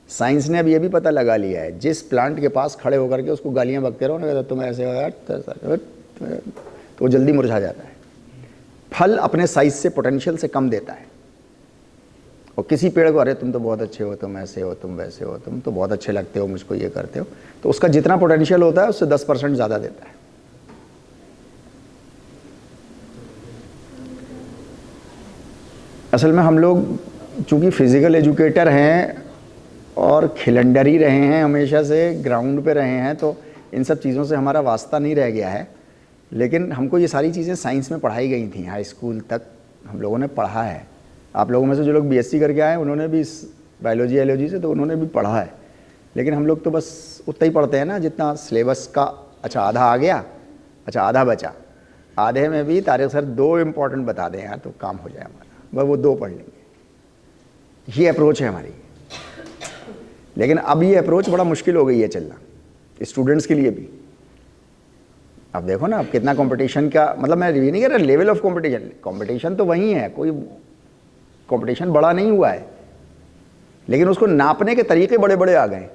साइंस ने अब ये भी पता लगा लिया है, जिस प्लांट के पास खड़े होकर के उसको गालियां बकते रहो ना, तुम ऐसे हो यार, तो वो जल्दी मुरझा जाता है। फल अपने साइज से, पोटेंशियल से कम देता है, और किसी पेड़ को, अरे तुम तो बहुत अच्छे हो, तुम ऐसे हो, तुम वैसे हो, तुम तो बहुत अच्छे लगते हो, मुझको ये करते हो, तो उसका जितना पोटेंशियल होता है उससे 10% ज़्यादा देता है। असल में हम लोग चूँकि फिज़िकल एजुकेटर हैं और खिलंडर ही रहे हैं, हमेशा से ग्राउंड पे रहे हैं, तो इन सब चीज़ों से हमारा वास्ता नहीं रह गया है। लेकिन हमको ये सारी चीज़ें साइंस में पढ़ाई गई थी, हाई स्कूल तक हम लोगों ने पढ़ा है। आप लोगों में से जो लोग बीएससी करके आए उन्होंने भी बायोलॉजी एलॉजी से, तो उन्होंने भी पढ़ा है। लेकिन हम लोग तो बस उतना ही पढ़ते हैं ना जितना सिलेबस का। अच्छा आधा आ गया, अच्छा आधा बचा, आधे में भी तारिक सर 2 इम्पॉर्टेंट बता दें यार तो काम हो जाए हमारा, बस वो 2 पढ़ लेंगे। ये अप्रोच है हमारी। लेकिन अब ये अप्रोच बड़ा मुश्किल हो गई है चलना स्टूडेंट्स के लिए भी। अब देखो ना अब कितना कंपटीशन का, मतलब मैं ये नहीं कह रहा लेवल ऑफ कंपटीशन तो वही है, कोई कंपटीशन बड़ा नहीं हुआ है, लेकिन उसको नापने के तरीके बड़े बड़े आ गए।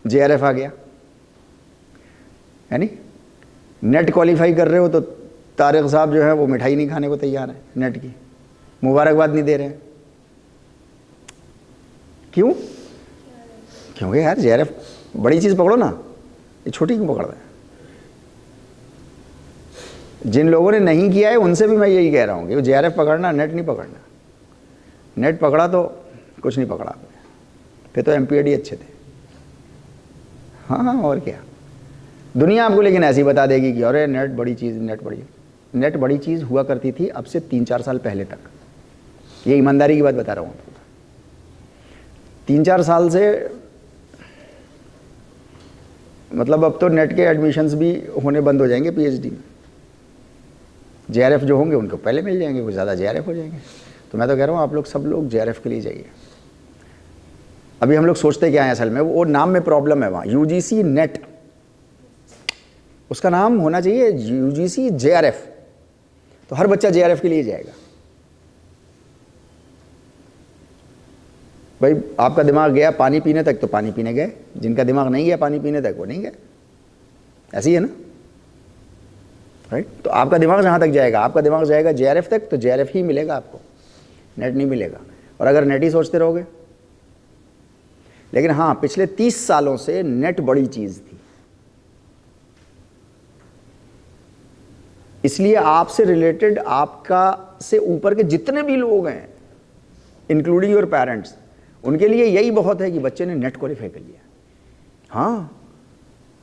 जेआरएफ आ गया, यानी नेट क्वालिफाई कर रहे हो तो तारिक साहब जो है वो मिठाई नहीं खाने को तैयार है, नेट की मुबारकबाद नहीं दे रहे हैं। क्यों? क्योंकि यार जेआरएफ बड़ी चीज़ पकड़ो ना, ये छोटी क्यों पकड़ रहे हैं? जिन लोगों ने नहीं किया है उनसे भी मैं यही कह रहा हूँ कि जेआरएफ पकड़ना, नेट नहीं पकड़ना। नेट पकड़ा तो कुछ नहीं पकड़ा आपने, फिर तो एमपीएडी अच्छे थे। हाँ और क्या, दुनिया आपको लेकिन ऐसी बता देगी कि अरे नेट बड़ी चीज़, नेट बड़ी चीज़ हुआ करती थी अब से 3-4 साल पहले तक। ये ईमानदारी की बात बता रहा हूँ आपको। 3-4 साल से मतलब अब तो नेट के एडमिशन्स भी होने बंद हो जाएंगे पीएचडी में। जेआरएफ जो होंगे उनको पहले मिल जाएंगे, कुछ ज़्यादा जेआरएफ हो जाएंगे। तो मैं तो कह रहा हूँ आप लोग सब लोग जेआरएफ के लिए जाइए। अभी हम लोग सोचते क्या है असल में, वो नाम में प्रॉब्लम है वहाँ। यूजीसी नेट, उसका नाम होना चाहिए यूजीसी जेआरएफ, तो हर बच्चा जेआरएफ के लिए जाएगा। भाई आपका दिमाग गया पानी पीने तक तो पानी पीने गए, जिनका दिमाग नहीं गया पानी पीने तक वो नहीं गए। ऐसी है ना, राइट? तो आपका दिमाग जहाँ तक जाएगा, आपका दिमाग जाएगा जेआरएफ तक, तो जेआरएफ ही मिलेगा आपको, नेट नहीं मिलेगा। और अगर नेट ही सोचते रहोगे, लेकिन हाँ पिछले 30 सालों से नेट बड़ी चीज़ थी, इसलिए आपसे रिलेटेड, आपका से ऊपर के जितने भी लोग हैं इंक्लूडिंग योर पेरेंट्स, उनके लिए यही बहुत है कि बच्चे ने नेट क्वालिफाई कर लिया। हाँ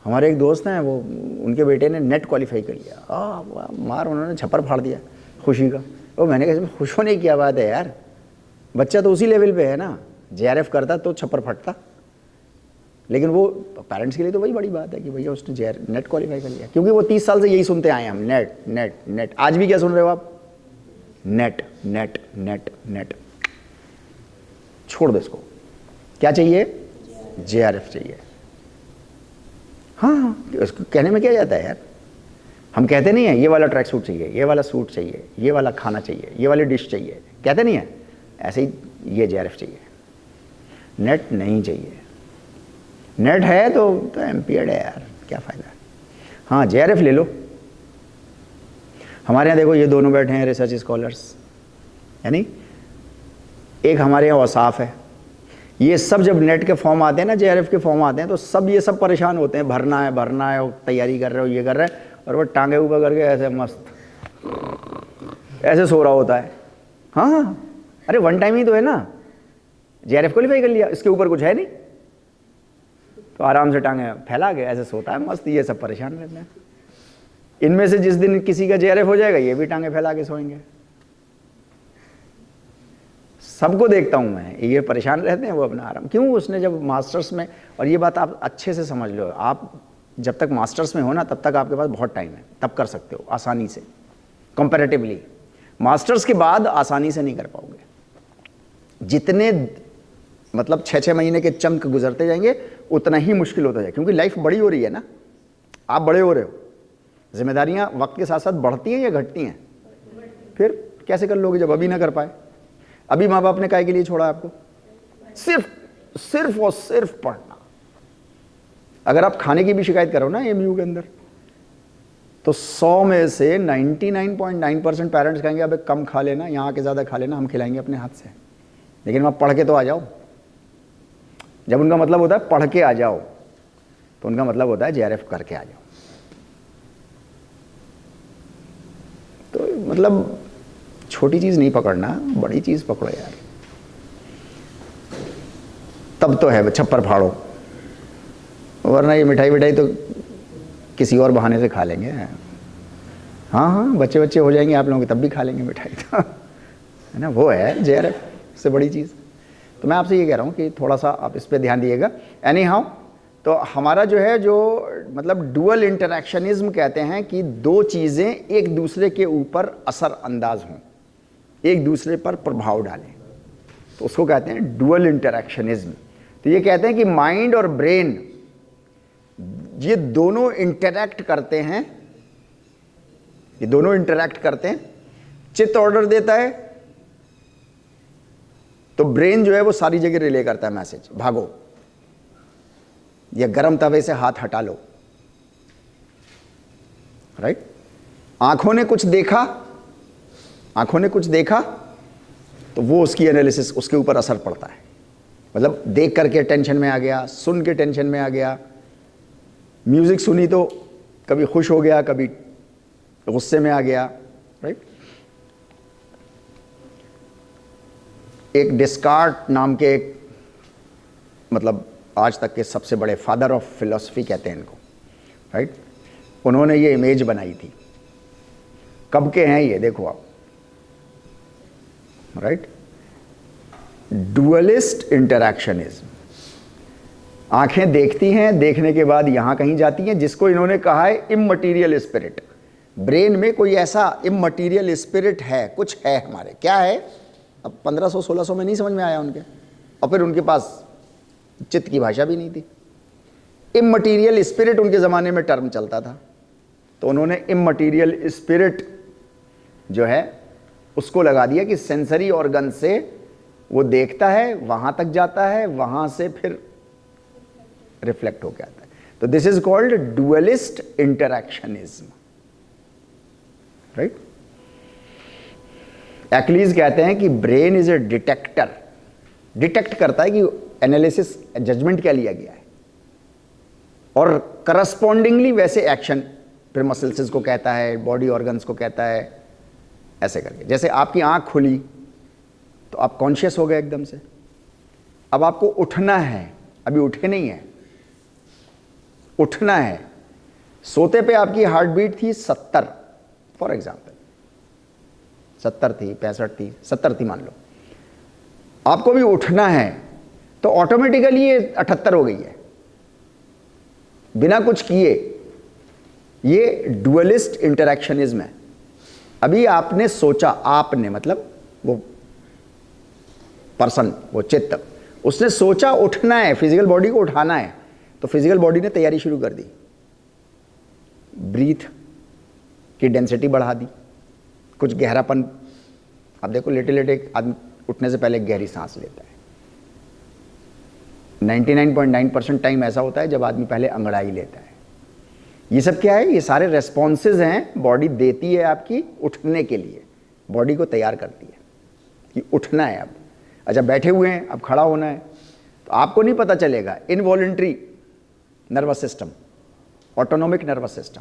हमारे एक दोस्त हैं, वो उनके बेटे ने नेट क्वालिफाई कर लिया। मार उन्होंने छप्पर फाड़ दिया खुशी का। वो मैंने कहा खुश होने की क्या बात है यार, बच्चा तो उसी लेवल पे है ना, जेआरएफ करता तो छप्पर फटता। लेकिन वो पेरेंट्स के लिए तो वही बड़ी बात है कि भैया उसने नेट क्वालिफाई कर लिया, क्योंकि वो 30 साल से यही सुनते आए हैं हम, नेट नेट नेट। आज भी क्या सुन रहे हो आप? Net net net net. छोड़ दो इसको, क्या चाहिए? जेआरएफ चाहिए। हाँ इसको कहने में क्या जाता है यार, हम कहते नहीं है ये वाला ट्रैक सूट चाहिए, ये वाला सूट चाहिए, ये वाला खाना चाहिए, ये वाली डिश चाहिए, कहते नहीं है? ऐसे ही ये जेआरएफ चाहिए, नेट नहीं चाहिए। नेट है तो एमपीएड है यार, क्या फ़ायदा है। हाँ जेआरएफ ले लो। हमारे यहाँ देखो ये दोनों बैठे हैं रिसर्च स्कॉलर्स, यानी एक हमारे यहाँ औसाफ है। ये सब जब नेट के फॉर्म आते हैं ना, जेआरएफ के फॉर्म आते हैं, तो सब ये सब परेशान होते हैं, भरना है, तैयारी कर रहे हो, ये कर रहे हैं, और वो टांगे ऊपर करके ऐसे मस्त ऐसे सो रहा होता है। हाँ अरे वन टाइम ही तो है ना, जेआरएफ क्वालिफाई कर लिया, इसके ऊपर कुछ है नहीं, तो आराम से टांगे फैला के ऐसे सोता है मस्त। ये सब परेशान रहते हैं। इनमें से जिस दिन किसी का जेआरएफ हो जाएगा, ये भी टांगे फैला के सोएंगे। सबको देखता हूँ मैं, ये परेशान रहते हैं, वो अपना आराम। क्यों? उसने जब मास्टर्स में, और ये बात आप अच्छे से समझ लो, आप जब तक मास्टर्स में हो ना तब तक आपके पास बहुत टाइम है, तब कर सकते हो आसानी से, कंपैरेटिवली। मास्टर्स के बाद आसानी से नहीं कर पाओगे। जितने मतलब 6-6 महीने के चंक गुजरते जाएंगे उतना ही मुश्किल होता जाए, क्योंकि लाइफ बड़ी हो रही है ना, आप बड़े हो रहे हो। जिम्मेदारियाँ वक्त के साथ साथ बढ़ती हैं या घटती हैं? फिर कैसे कर लोगे जब अभी ना कर पाए? अभी माँ बाप ने काहे के लिए छोड़ा आपको? सिर्फ और सिर्फ पढ़ना। अगर आप खाने की भी शिकायत करो ना एमयू के अंदर, तो 100 में से 99.9% पेरेंट्स कहेंगे अबे कम खा लेना, यहाँ आके ज़्यादा खा लेना, हम खिलाएंगे अपने हाथ से। लेकिन वहाँ पढ़ के तो आ जाओ। जब उनका मतलब होता है पढ़ के आ जाओ, तो उनका मतलब होता है JRF करके आ जाओ। तो मतलब छोटी चीज़ नहीं पकड़ना, बड़ी चीज़ पकड़ो यार। तब तो है छप्पर फाड़ो, वरना ये मिठाई विठाई तो किसी और बहाने से खा लेंगे। हाँ, बच्चे बच्चे हो जाएंगे आप लोगों के, तब भी खा लेंगे मिठाई तो, है ना। वो है JRF से बड़ी चीज़। तो मैं आपसे ये कह रहा हूँ कि थोड़ा सा आप इस पे ध्यान दिएगा। एनी हाउ, तो हमारा जो है जो मतलब डुअल इंटरैक्शनिज्म कहते हैं कि दो चीज़ें एक दूसरे के ऊपर असर अंदाज हों, एक दूसरे पर प्रभाव डालें, तो उसको कहते हैं डुअल इंटरैक्शनिज्म। तो ये कहते हैं कि माइंड और ब्रेन ये दोनों इंटरैक्ट करते हैं, ये दोनों इंटरैक्ट करते हैं। चित्त ऑर्डर देता है तो ब्रेन जो है वो सारी जगह रिले करता है मैसेज, भागो, या गर्म तवे से हाथ हटा लो, राइट। आंखों ने कुछ देखा, आंखों ने कुछ देखा तो वो उसकी एनालिसिस, उसके ऊपर असर पड़ता है। मतलब देख करके टेंशन में आ गया, सुन के टेंशन में आ गया, म्यूजिक सुनी तो कभी खुश हो गया, कभी गुस्से में आ गया, राइट। एक डिस्कार्ट नाम के एक मतलब आज तक के सबसे बड़े फादर ऑफ फिलॉसफी कहते हैं इनको, राइट। उन्होंने ये इमेज बनाई थी। कब के हैं ये, देखो आप, राइट। Dualist interactionism. आंखें देखती हैं, देखने के बाद यहां कहीं जाती हैं, जिसको इन्होंने कहा है इममटीरियल स्पिरिट। ब्रेन में कोई ऐसा इममटीरियल स्पिरिट है, कुछ है हमारे, क्या है अब 1500-1600 में नहीं समझ में आया उनके, और फिर उनके पास चित्त की भाषा भी नहीं थी। इममटीरियल स्पिरिट उनके ज़माने में टर्म चलता था, तो उन्होंने इममटीरियल स्पिरिट जो है उसको लगा दिया कि सेंसरी ऑर्गन से वो देखता है, वहां तक जाता है, वहां से फिर रिफ्लेक्ट होकर आता है। तो this is called dualist interactionism, right. Achilles कहते हैं कि brain is a detector, detect करता है कि एनालिसिस जजमेंट क्या लिया गया है, और करस्पॉन्डिंगली वैसे एक्शन फिर मसल्स को कहता है, बॉडी ऑर्गन्स को कहता है, ऐसे करके। जैसे आपकी आंख खुली तो आप कॉन्शियस हो गए एकदम से, अब आपको उठना है, अभी उठे नहीं है, उठना है। सोते पे आपकी हार्ट बीट थी 70 फॉर एग्जाम्पल, 70 थी, 65 थी, 70 थी मान लो, आपको भी उठना है तो ऑटोमेटिकली ये 78 हो गई है बिना कुछ किए। ये डुअलिस्ट इंटरैक्शनिज्म है। अभी आपने सोचा, आपने मतलब वो पर्सन, वो चित्त, उसने सोचा उठना है, फिजिकल बॉडी को उठाना है, तो फिजिकल बॉडी ने तैयारी शुरू कर दी, ब्रीथ की डेंसिटी बढ़ा दी, कुछ गहरापन। अब देखो लेटे लेटे एक आदमी उठने से पहले गहरी सांस लेता है। 99.9% टाइम ऐसा होता है जब आदमी पहले अंगड़ाई लेता है। ये सब क्या है, ये सारे रेस्पॉन्सेज हैं बॉडी देती है आपकी उठने के लिए, बॉडी को तैयार करती है कि उठना है अब। अच्छा बैठे हुए हैं, अब खड़ा होना है, तो आपको नहीं पता चलेगा। Involuntary nervous system, autonomic nervous system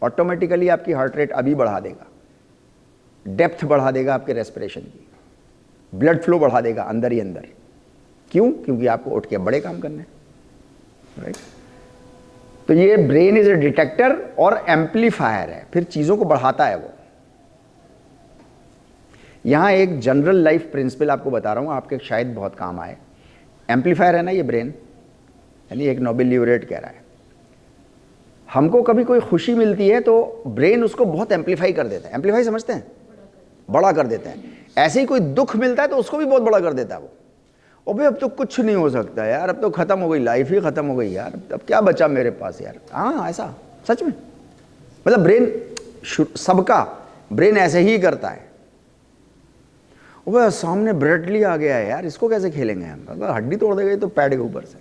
automatically आपकी हार्ट रेट अभी बढ़ा देगा, डेप्थ बढ़ा देगा आपके रेस्पिरेशन की, ब्लड फ्लो बढ़ा देगा अंदर ही अंदर। क्यों? क्योंकि आपको उठ के बड़े काम करने हैं, राइट। तो ये ब्रेन इज ए डिटेक्टर और एम्पलीफायर है, फिर चीज़ों को बढ़ाता है वो। यहाँ एक जनरल लाइफ प्रिंसिपल आपको बता रहा हूँ, आपके शायद बहुत काम आए। एम्पलीफायर है ना ये ब्रेन, यानी एक नोबेल ल्यूरेट कह रहा है, हमको कभी कोई खुशी मिलती है तो ब्रेन उसको बहुत एम्पलीफाई कर देता है। एम्पलीफाई समझते हैं, बड़ा कर देता है। ऐसे ही कोई दुख मिलता है तो उसको भी बहुत बड़ा कर देता है वो। ओ भाई अब तो कुछ नहीं हो सकता यार, अब तो खत्म हो गई, लाइफ ही खत्म हो गई यार, अब क्या बचा मेरे पास यार। हाँ ऐसा सच में, मतलब ब्रेन, सबका ब्रेन ऐसे ही करता है। ओ भाई सामने ब्रेडली आ गया है यार, इसको कैसे खेलेंगे हम, अगर हड्डी तोड़ देगा तो पैड के ऊपर से,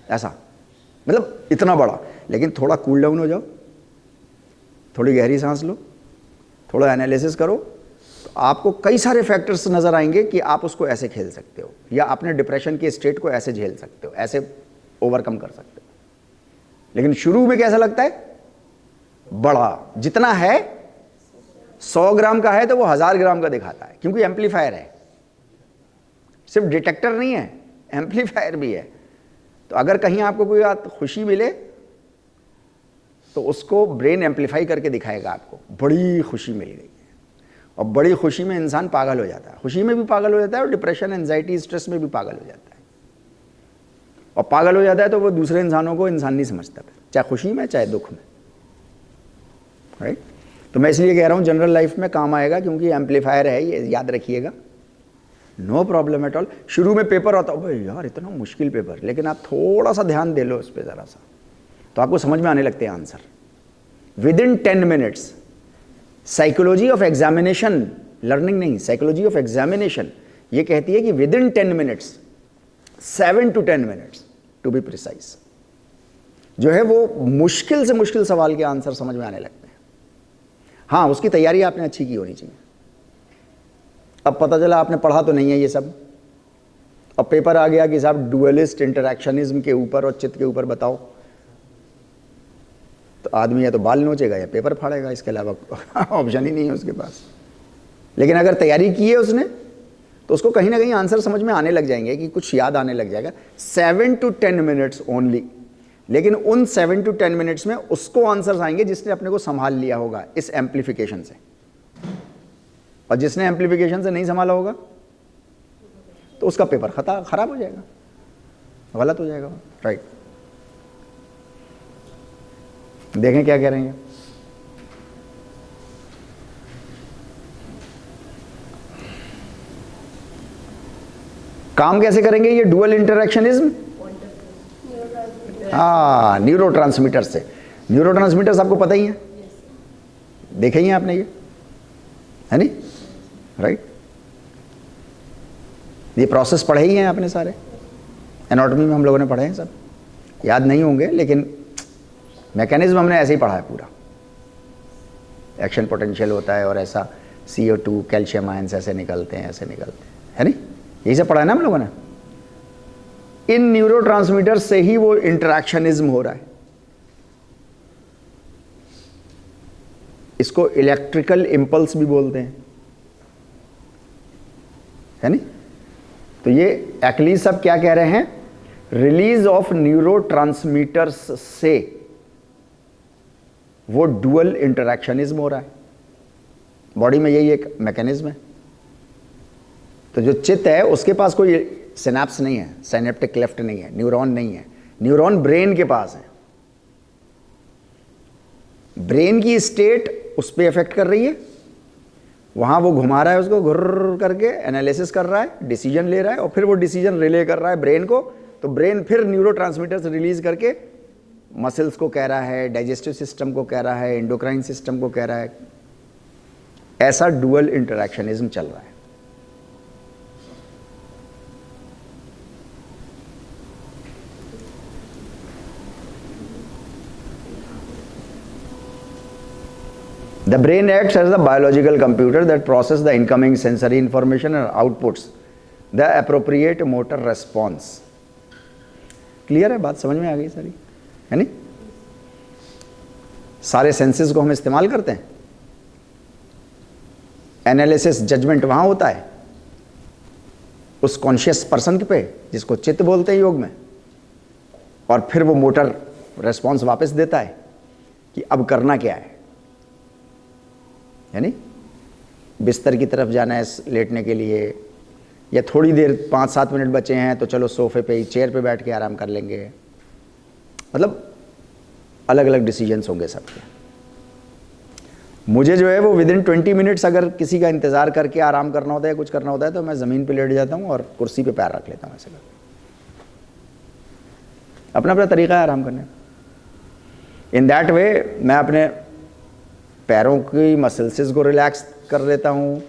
ऐसा मतलब इतना बड़ा। लेकिन थोड़ा कूल डाउन हो जाओ, थोड़ी गहरी सांस लो, थोड़ा एनालिसिस करो, तो आपको कई सारे फैक्टर्स नज़र आएंगे कि आप उसको ऐसे खेल सकते हो, या अपने डिप्रेशन के स्टेट को ऐसे झेल सकते हो, ऐसे ओवरकम कर सकते हो। लेकिन शुरू में कैसा लगता है? बड़ा, जितना है 100 ग्राम का है तो वो 1000 ग्राम का दिखाता है, क्योंकि एम्पलीफायर है, सिर्फ डिटेक्टर नहीं है, एम्पलीफायर भी है। तो अगर कहीं आपको कोई बात खुशी मिले तो उसको ब्रेन एम्पलीफाई करके दिखाएगा आपको, बड़ी खुशी मिल गई है। और बड़ी खुशी में इंसान पागल हो जाता है, खुशी में भी पागल हो जाता है, और डिप्रेशन, एंजाइटी, स्ट्रेस में भी पागल हो जाता है। और पागल हो जाता है तो वो दूसरे इंसानों को इंसान नहीं समझता, चाहे खुशी में चाहे दुख में, राइट। तो मैं इसलिए कह रहा हूँ जनरल लाइफ में काम आएगा, क्योंकि एम्पलीफायर है, ये याद रखिएगा। No problem at all. शुरू में पेपर आता है, भाई यार इतना मुश्किल पेपर, लेकिन आप थोड़ा सा ध्यान दे लो उस पर ज़रा सा, तो आपको समझ में आने लगते हैं answer within 10 minutes. Psychology of examination, learning नहीं, साइकोलॉजी ऑफ एग्जामिनेशन ये कहती है कि within 10 minutes, 7 to 10 minutes to be precise, जो है वो मुश्किल से मुश्किल सवाल के आंसर समझ में आने लगते हैं। हाँ, उसकी तैयारी आपने अच्छी की होनी चाहिए। अब पता चला आपने पढ़ा तो नहीं है ये सब, अब पेपर आ गया कि साहब डुअलिस्ट इंटरैक्शनिज्म के ऊपर और चित्त के ऊपर बताओ, तो आदमी या तो बाल नोचेगा या पेपर फाड़ेगा, इसके अलावा ऑप्शन ही नहीं है उसके पास। लेकिन अगर तैयारी की है उसने तो उसको कहीं ना कहीं आंसर समझ में आने लग जाएंगे, कि कुछ याद आने लग जाएगा। 7 to 10 मिनट्स ओनली, लेकिन उन 7 to 10 मिनट्स में उसको आंसर्स आएंगे जिसने अपने को संभाल लिया होगा इस एम्पलीफिकेशन से, और जिसने एम्पलीफिकेशन से नहीं संभाला होगा तो उसका पेपर खराब हो जाएगा, गलत हो जाएगा, राइट। देखें क्या कह रहे हैं। काम कैसे करेंगे ये डुअल इंटरैक्शनिज्म? हाँ, न्यूरोट्रांसमीटर से। न्यूरोट्रांसमीटर्स आपको पता ही है, देखे ही हैं आपने, ये है नहीं, राइट। ये प्रोसेस पढ़े ही हैं आपने सारे, एनाटॉमी में हम लोगों ने पढ़े हैं सब, याद नहीं होंगे लेकिन मैकेनिज्म हमने ऐसे ही पढ़ा है पूरा। एक्शन पोटेंशियल होता है और ऐसा CO2 कैल्शियम आयंस ऐसे निकलते हैं, ऐसे निकलते हैं, है नहीं, यही सब पढ़ा है ना हम लोगों ने। इन न्यूरोट्रांसमीटर से ही वो इंटरैक्शनिज्म हो रहा है। इसको इलेक्ट्रिकल इंपल्स भी बोलते हैं, है नहीं। तो ये एक्चुअली सब क्या कह रहे हैं, रिलीज ऑफ न्यूरोट्रांसमीटर्स से वो डुअल इंटरैक्शनिज्म हो रहा है बॉडी में, यही एक मैकेनिज्म है। तो जो चित्त है उसके पास कोई सिनेप्स नहीं है, साइनेप्टिक क्लेफ्ट नहीं है, न्यूरॉन नहीं है, न्यूरॉन ब्रेन के पास है। ब्रेन की स्टेट उस पर इफेक्ट कर रही है, वहां वो घुमा रहा है उसको, घुर्र करके एनालिसिस कर रहा है, डिसीजन ले रहा है, और फिर वो डिसीजन रिले कर रहा है ब्रेन को, तो ब्रेन फिर न्यूरोट्रांसमीटर्स रिलीज करके मसल्स को कह रहा है, डाइजेस्टिव सिस्टम को कह रहा है, एंडोक्राइन सिस्टम को कह रहा है। ऐसा डुअल इंटरैक्शनिज्म चल रहा है। The brain acts as the biological computer that processes the incoming sensory information and outputs the appropriate motor response. Clear है बात, समझ में आ गई सारी, है नहीं। सारे सेंसेस को हम इस्तेमाल करते हैं, एनालिसिस जजमेंट वहां होता है उस कॉन्शियस पर्सन पे जिसको चित्त बोलते हैं योग में, और फिर वो मोटर रेस्पॉन्स वापस देता है कि अब करना क्या है, यानी बिस्तर की तरफ जाना है लेटने के लिए, या थोड़ी देर 5-7 मिनट बचे हैं तो चलो सोफे पे ही चेयर पे बैठ के आराम कर लेंगे। मतलब अलग अलग डिसीजंस होंगे सबके। मुझे जो है वो विद इन 20 मिनट्स अगर किसी का इंतज़ार करके आराम करना होता है, कुछ करना होता है, तो मैं ज़मीन पे लेट जाता हूँ और कुर्सी पे पैर रख लेता हूँ ऐसे करके। अपना अपना तरीका है आराम करने का। इन दैट वे मैं अपने पैरों की मसल्स को रिलैक्स कर लेता हूँ,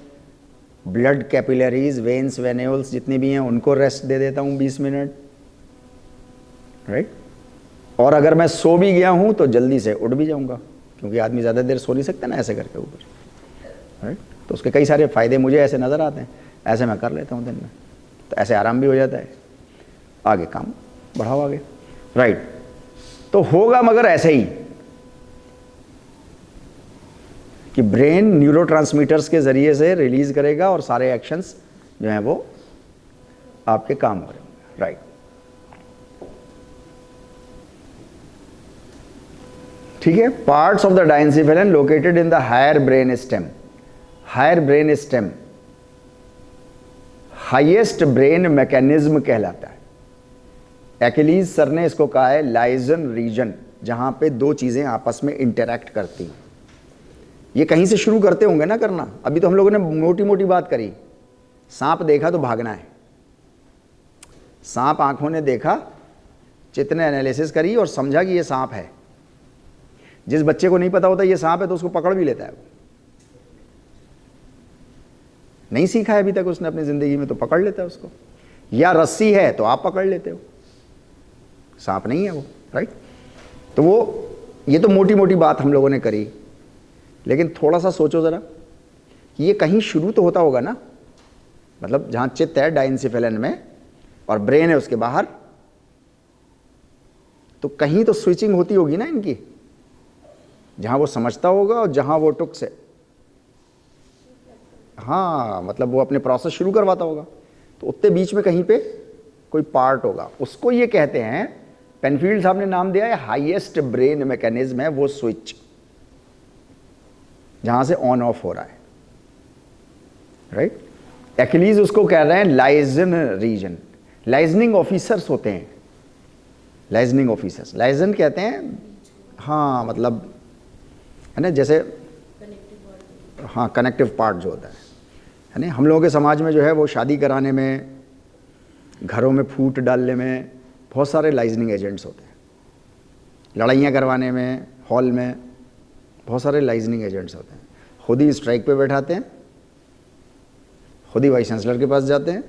ब्लड कैपिलरीज, वेन्स, वेन्यूल्स जितनी भी हैं उनको रेस्ट दे देता हूँ 20 मिनट, राइट। और अगर मैं सो भी गया हूँ तो जल्दी से उठ भी जाऊँगा, क्योंकि आदमी ज़्यादा देर सो नहीं सकता ना ऐसे करके ऊपर, राइट। तो उसके कई सारे फ़ायदे मुझे ऐसे नज़र आते हैं, ऐसे मैं कर लेता हूँ दिन में, तो ऐसे आराम भी हो जाता है, आगे काम बढ़ाओ आगे, राइट। तो होगा मगर ऐसे ही कि ब्रेन न्यूरोट्रांसमीटर्स के ज़रिए से रिलीज़ करेगा और सारे एक्शंस जो हैं वो आपके काम हो रहे होंगे, राइट। ठीक है। Parts of the diencephalon located in the higher brain stem. Higher brain stem highest brain mechanism कहलाता है। एक्लीज सर ने इसको कहा है लाइजन रीजन, जहां पे दो चीजें आपस में इंटरैक्ट करती हैं। ये कहीं से शुरू करते होंगे ना करना। अभी तो हम लोगों ने मोटी मोटी बात करी, सांप देखा तो भागना है, सांप आंखों ने देखा, चित्त ने एनालिसिस करी और समझा कि ये सांप है। जिस बच्चे को नहीं पता होता ये सांप है तो उसको पकड़ भी लेता है, वो नहीं सीखा है अभी तक उसने अपनी जिंदगी में, तो पकड़ लेता है उसको। या रस्सी है तो आप पकड़ लेते हो, सांप नहीं है वो, राइट। तो वो ये तो मोटी मोटी बात हम लोगों ने करी, लेकिन थोड़ा सा सोचो जरा कि ये कहीं शुरू तो होता होगा ना। मतलब जहां चित्त है डायंसिफेलन में और ब्रेन है उसके बाहर, तो कहीं तो स्विचिंग होती होगी ना इनकी, जहां वो समझता होगा और जहां वो टुक से, हाँ मतलब वो अपने प्रोसेस शुरू करवाता होगा, तो उतने बीच में कहीं पे कोई पार्ट होगा, उसको ये कहते हैं, पेनफील्ड साहब ने नाम दिया है हाईएस्ट ब्रेन मैकेनिज्म है वो स्विच, जहां से ऑन ऑफ हो रहा है, राइट। एक्लीज उसको कह रहे हैं लाइजन रीजन। लाइजनिंग ऑफिसर्स होते हैं, लाइजनिंग ऑफिसर्स, लाइजन कहते हैं, हाँ मतलब है ना, जैसे हाँ कनेक्टिव पार्ट जो होता है ना। हम लोगों के समाज में जो है वो शादी कराने में, घरों में फूट डालने में बहुत सारे लाइजनिंग एजेंट्स होते हैं, लड़ाइयाँ करवाने में, हॉल में बहुत सारे लाइजनिंग एजेंट्स होते हैं। खुद ही स्ट्राइक पे बैठाते हैं, खुद ही वाइस चांसलर के पास जाते हैं,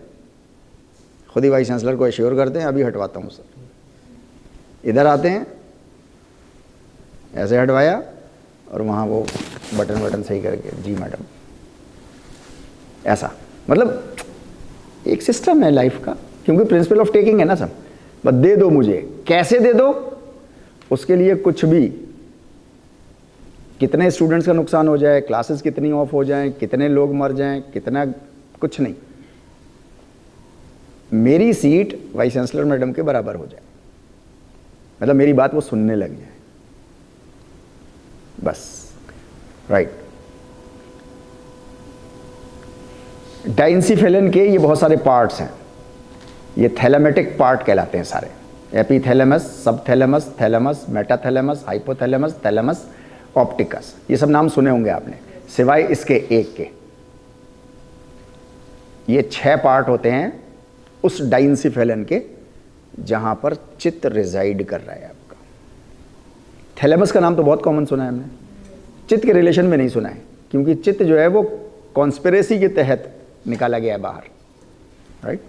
खुद ही वाइस चांसलर को एश्योर करते हैं अभी हटवाता हूँ सर, इधर आते हैं, ऐसे हटवाया और वहाँ वो बटन सही करके जी मैडम, ऐसा। मतलब एक सिस्टम है लाइफ का, क्योंकि प्रिंसिपल ऑफ टेकिंग है ना सब। बस दे दो मुझे, कैसे दे दो, उसके लिए कुछ भी, कितने स्टूडेंट्स का नुकसान हो जाए, क्लासेस कितनी ऑफ हो जाएं, कितने लोग मर जाएं, कितना, कुछ नहीं, मेरी सीट वाइस चांसलर मैडम के बराबर हो जाए, मतलब मेरी बात वो सुनने लग जाए, बस, राइट। डायंसिफेलन के ये बहुत सारे पार्ट्स हैं, ये थैलेमेटिक पार्ट कहलाते हैं सारे, epithalamus, subthalamus, thalamus, metathalamus, hypothalamus, thalamus, opticus, ये सब नाम सुने होंगे आपने, सिवाय इसके एक के। ये 6 पार्ट होते हैं उस डायंसिफेलन के जहां पर चित्त रिजाइड कर रहा है आपका। थैलेमस का नाम तो बहुत कॉमन सुना है हमने, चित्त के रिलेशन में नहीं सुना है, क्योंकि चित्त जो है वो कॉन्स्पिरेसी के तहत निकाला गया है बाहर, राइट,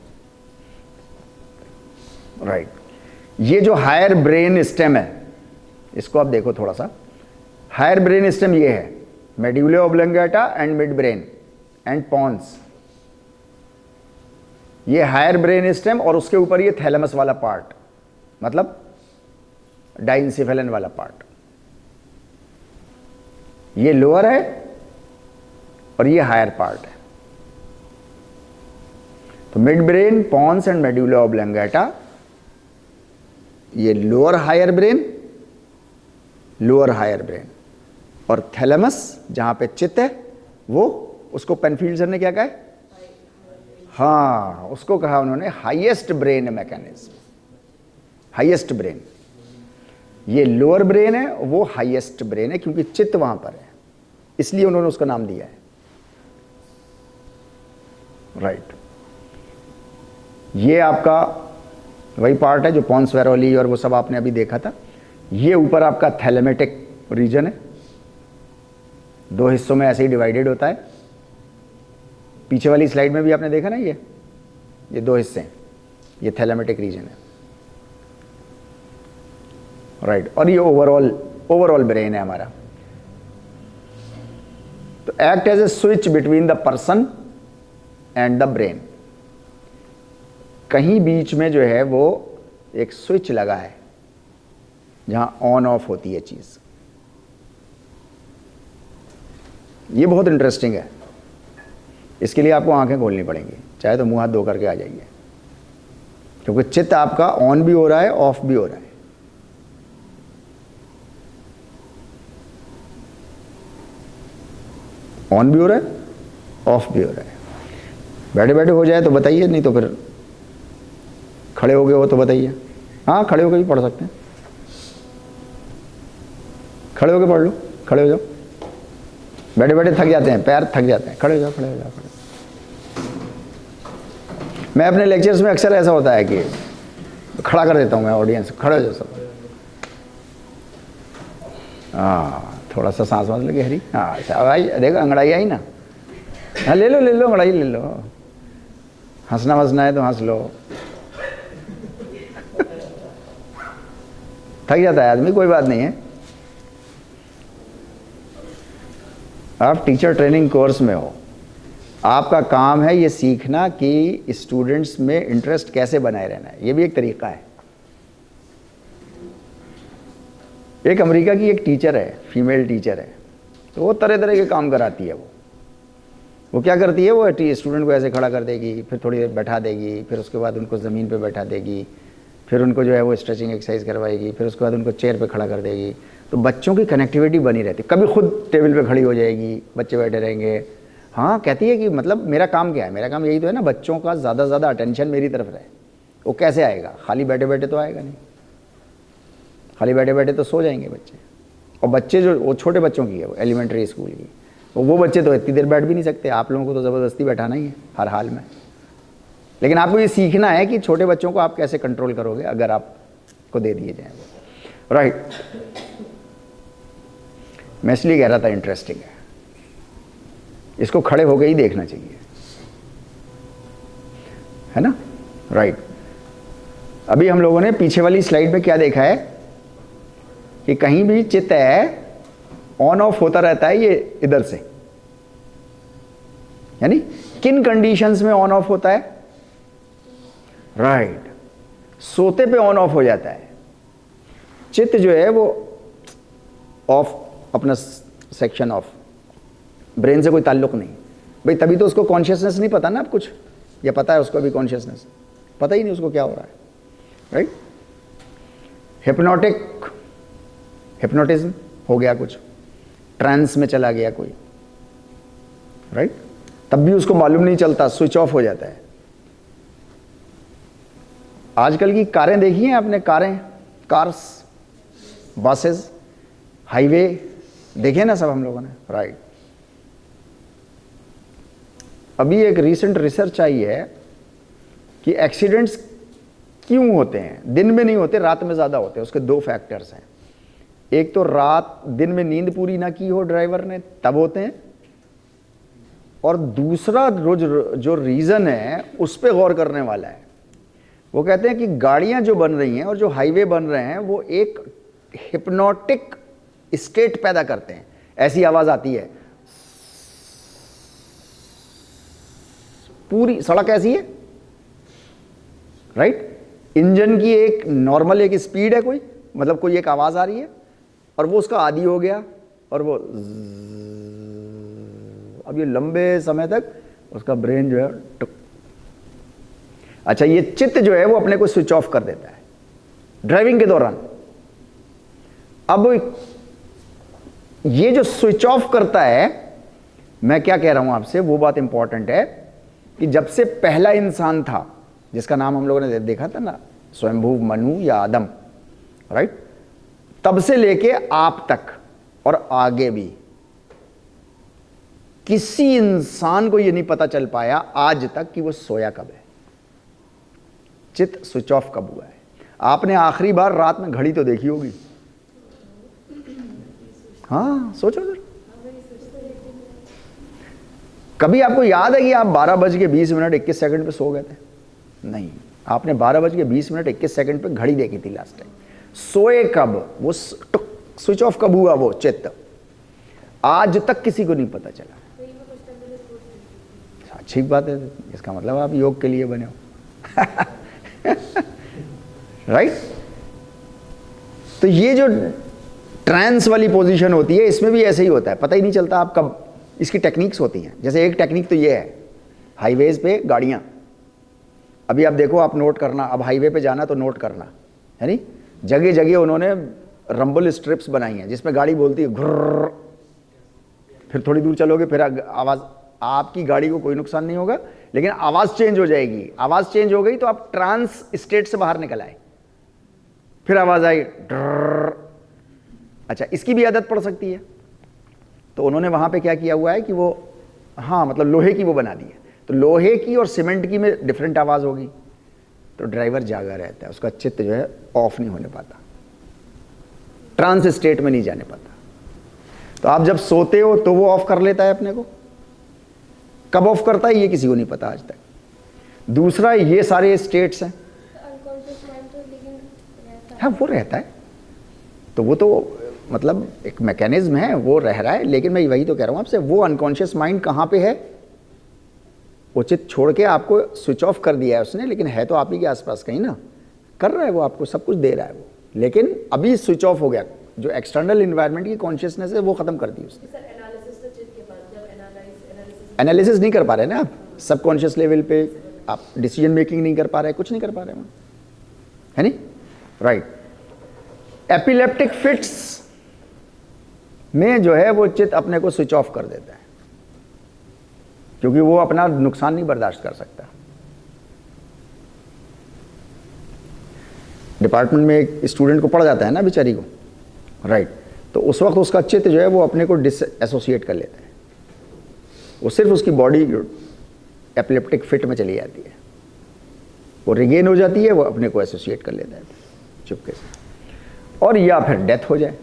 राइट। ये जो हायर ब्रेन स्टेम है, इसको आप देखो थोड़ा सा, हायर ब्रेन स्टेम ये है, medulla oblongata and mid brain and pons, ये हायर ब्रेन स्टेम, और उसके ऊपर ये थैलेमस वाला पार्ट, मतलब डायंसिफेलन वाला पार्ट, ये लोअर है और ये हायर पार्ट है। तो mid brain, pons and medulla oblongata, ये lower higher brain, lower higher brain, और थैलेमस जहां पे चित्त है वो, उसको पेनफील्ड सर ने क्या कहा है, हाँ उसको कहा उन्होंने highest brain mechanism, highest brain. ये लोअर ब्रेन है, वो हाईएस्ट ब्रेन है, क्योंकि चित्त वहां पर है, इसलिए उन्होंने उसका नाम दिया है, राइट। ये आपका वही पार्ट है जो पॉन्स वेरोली और वो सब आपने अभी देखा था। ये ऊपर आपका थैलेमेटिक रीजन है, 2 हिस्सों में ऐसे ही डिवाइडेड होता है, पीछे वाली स्लाइड में भी आपने देखा ना, ये 2 हिस्से हैं, ये थैलेमेटिक रीजन है, राइट। और ये ओवरऑल ब्रेन है हमारा। तो act as a switch between the person and the brain. कहीं बीच में जो है वो एक स्विच लगा है जहां ऑन ऑफ होती है चीज। ये बहुत इंटरेस्टिंग है, इसके लिए आपको आंखें खोलनी पड़ेंगी, चाहे तो मुंह हाथ धो करके आ जाइए, क्योंकि चित्त आपका ऑन भी हो रहा है, ऑफ भी हो रहा है। ऑन भी हो रहा है, ऑफ भी हो रहा है। बैठे बैठे हो जाए तो बताइए, नहीं तो फिर खड़े हो गए हो तो बताइए। हाँ, खड़े होकर भी पढ़ सकते हैं, खड़े होकर पढ़ लो, खड़े हो जाओ। बैठे बैठे थक जाते हैं, पैर थक जाते हैं, खड़े हो जाओ, खड़े हो जाओ, खड़े। मैं अपने लेक्चर्स में अक्सर ऐसा होता है कि खड़ा कर देता हूँ मैं ऑडियंस, खड़े हो जाओ सब। हाँ, थोड़ा सा सांस वांस लगे हरी। हाँ अच्छा, भाई देखो अंगड़ाई आई ना। हाँ ले लो अंगड़ाई ले लो। हंसना वंसना है तो हंस लो। थक जाता है आदमी, कोई बात नहीं है। आप टीचर ट्रेनिंग कोर्स में हो, आपका काम है ये सीखना कि स्टूडेंट्स में इंटरेस्ट कैसे बनाए रहना है। ये भी एक तरीका है। एक अमेरिका की एक टीचर है, फीमेल टीचर है, तो वो तरह तरह के काम कराती है। वो क्या करती है, वो स्टूडेंट को ऐसे खड़ा कर देगी, फिर थोड़ी देर बैठा देगी, फिर उसके बाद उनको ज़मीन पे बैठा देगी, फिर उनको जो है वो स्ट्रेचिंग एक्सरसाइज करवाएगी, फिर उसके बाद उनको चेयर पे खड़ा कर देगी। तो बच्चों की कनेक्टिविटी बनी रहती है। कभी खुद टेबल पे खड़ी हो जाएगी, बच्चे बैठे रहेंगे। हाँ, कहती है कि मतलब मेरा काम क्या है, मेरा काम यही तो है ना, बच्चों का ज़्यादा से ज़्यादा अटेंशन मेरी तरफ रहे। वो कैसे आएगा, खाली बैठे बैठे तो आएगा नहीं, खाली बैठे बैठे तो सो जाएंगे बच्चे। और बच्चे जो वो छोटे बच्चों की है, वो एलिमेंट्री स्कूल की, वो बच्चे तो इतनी देर बैठ भी नहीं सकते। आप लोगों को तो ज़बरदस्ती बैठाना ही है हर हाल में। लेकिन आपको ये सीखना है कि छोटे बच्चों को आप कैसे कंट्रोल करोगे अगर आपको दे दिए जाए वो। राइट, मैं इसलिए कह रहा था इंटरेस्टिंग है, इसको खड़े होकर ही देखना चाहिए, है ना। राइट, अभी हम लोगों ने पीछे वाली स्लाइड में क्या देखा है कि कहीं भी चित्त है ऑन ऑफ होता रहता है, ये इधर से, यानी किन कंडीशंस में ऑन ऑफ होता है। राइट, सोते पे ऑन ऑफ हो जाता है चित्त जो है वो ऑफ, अपना सेक्शन ऑफ, ब्रेन से कोई ताल्लुक नहीं भाई। तभी तो उसको कॉन्शियसनेस नहीं पता ना, अब कुछ, या पता है उसको अभी कॉन्शियसनेस, पता ही नहीं उसको क्या हो रहा है। राइट, हिप्नोटिज्म हो गया, कुछ ट्रांस में चला गया कोई, राइट, तब भी उसको मालूम नहीं चलता, स्विच ऑफ हो जाता है। आजकल की कारें देखी हैं आपने, कार्स, बसेस, हाईवे देखे ना सब हम लोगों ने। राइट, अभी एक रीसेंट रिसर्च आई है कि एक्सीडेंट्स क्यों होते हैं, दिन में नहीं होते, रात में ज़्यादा होते हैं। उसके दो फैक्टर्स हैं, एक तो रात दिन में नींद पूरी ना की हो ड्राइवर ने, तब होते हैं, और दूसरा जो रीज़न है उस पर गौर करने वाला है। वो कहते हैं कि गाड़ियां जो बन रही हैं और जो हाईवे बन रहे हैं वो एक हिप्नोटिक स्टेट पैदा करते हैं। ऐसी आवाज़ आती है, पूरी सड़क ऐसी है, राइट, इंजन की एक नॉर्मल एक स्पीड है, कोई मतलब कोई एक आवाज़ आ रही है, और वो उसका आदी हो गया, और वो अब ये लंबे समय तक उसका ब्रेन जो है टुक। अच्छा, ये चित्त जो है वो अपने को स्विच ऑफ कर देता है ड्राइविंग के दौरान। अब ये जो स्विच ऑफ करता है, मैं क्या कह रहा हूं आपसे, वो बात इंपॉर्टेंट है कि जब से पहला इंसान था, जिसका नाम हम लोगों ने देखा था ना, स्वयंभू मनु या आदम, राइट, तब से लेके आप तक और आगे भी किसी इंसान को यह नहीं पता चल पाया आज तक कि वो सोया कब है, चित्त स्विच ऑफ कब हुआ है। आपने आखिरी बार रात में घड़ी तो देखी होगी, हाँ सोचो सर, कभी आपको याद है कि आप 12:20 पे सो गए थे? नहीं, आपने 12:20 पे घड़ी देखी थी लास्ट टाइम। सोए कब, वो स्विच ऑफ कब हुआ वो चित्त? आज तक किसी को नहीं पता चला। वही मैं कुछ टाइम पहले सोच रही थी। अच्छी बात है, इसका मतलब आप योग के लिए बने हो। राइट? तो ये जो ट्रांस वाली पोजीशन होती है, इसमें भी ऐसे ही होता है, पता ही नहीं चलता आप कब। इसकी टेक्निक्स होती हैं। जैसे एक टेक्निक तो ये है, हाईवेज पे गाड़ियां, अभी आप देखो, आप नोट करना, अब हाईवे पे जाना तो नोट करना, है नहीं, जगह जगह उन्होंने रंबल स्ट्रिप्स बनाई हैं जिसमें गाड़ी बोलती है घुर्र, फिर थोड़ी दूर चलोगे फिर आवाज़, आपकी गाड़ी को कोई नुकसान नहीं होगा लेकिन आवाज़ चेंज हो जाएगी। आवाज़ चेंज हो गई तो आप ट्रांस स्टेट से बाहर निकल आए, फिर आवाज़ आई ड्रर। अच्छा, इसकी भी आदत पड़ सकती है। तो उन्होंने वहाँ पे क्या किया हुआ है कि वो, हाँ मतलब लोहे की वो बना दी है, तो लोहे की और सीमेंट की में डिफरेंट आवाज़ होगी, तो ड्राइवर जागा रहता है, उसका चित्त जो है ऑफ नहीं होने पाता, ट्रांस स्टेट में नहीं जाने पाता। तो आप जब सोते हो तो वो ऑफ कर लेता है अपने को, कब ऑफ करता है ये किसी को नहीं पता आज तक। दूसरा, ये सारे स्टेट्स हैं, अनकॉन्शियस माइंड तो लेकिन रहता है। हाँ वो रहता है, तो वो तो मतलब एक मैकेनिज्म है, वो रह रहा है, लेकिन मैं वही तो कह रहा हूँ आपसे, वो अनकॉन्शियस माइंड कहाँ पे है, उचित छोड़ के आपको स्विच ऑफ कर दिया है उसने, लेकिन है तो आप ही के आसपास कहीं ना, कर रहा है वो, आपको सब कुछ दे रहा है वो, लेकिन अभी स्विच ऑफ हो गया। जो एक्सटर्नल इन्वायरमेंट की कॉन्शियसनेस है वो खत्म कर दी उसने। सर एनालिसिस तो चित्त के पास, जब एनालिसिस एनालिसिस नहीं कर पा रहे ना आप, सबकॉन्शियस लेवल पे आप डिसीजन मेकिंग नहीं कर पा रहे, कुछ नहीं कर पा रहे, है नहीं, राइट। एपिलेप्टिक फिट्स में जो है वो चित्त अपने को स्विच ऑफ कर देता है, क्योंकि वो अपना नुकसान नहीं बर्दाश्त कर सकता। डिपार्टमेंट में एक स्टूडेंट को पड़ जाता है ना बेचारी को, राइट, तो उस वक्त उसका चित्त जो है वो अपने को डिसएसोसिएट कर लेता है, वो सिर्फ उसकी बॉडी एपिलेप्टिक फिट में चली जाती है, वो रिगेन हो जाती है, वो अपने को एसोसिएट कर लेता है चुपके से, और या फिर डेथ हो जाए।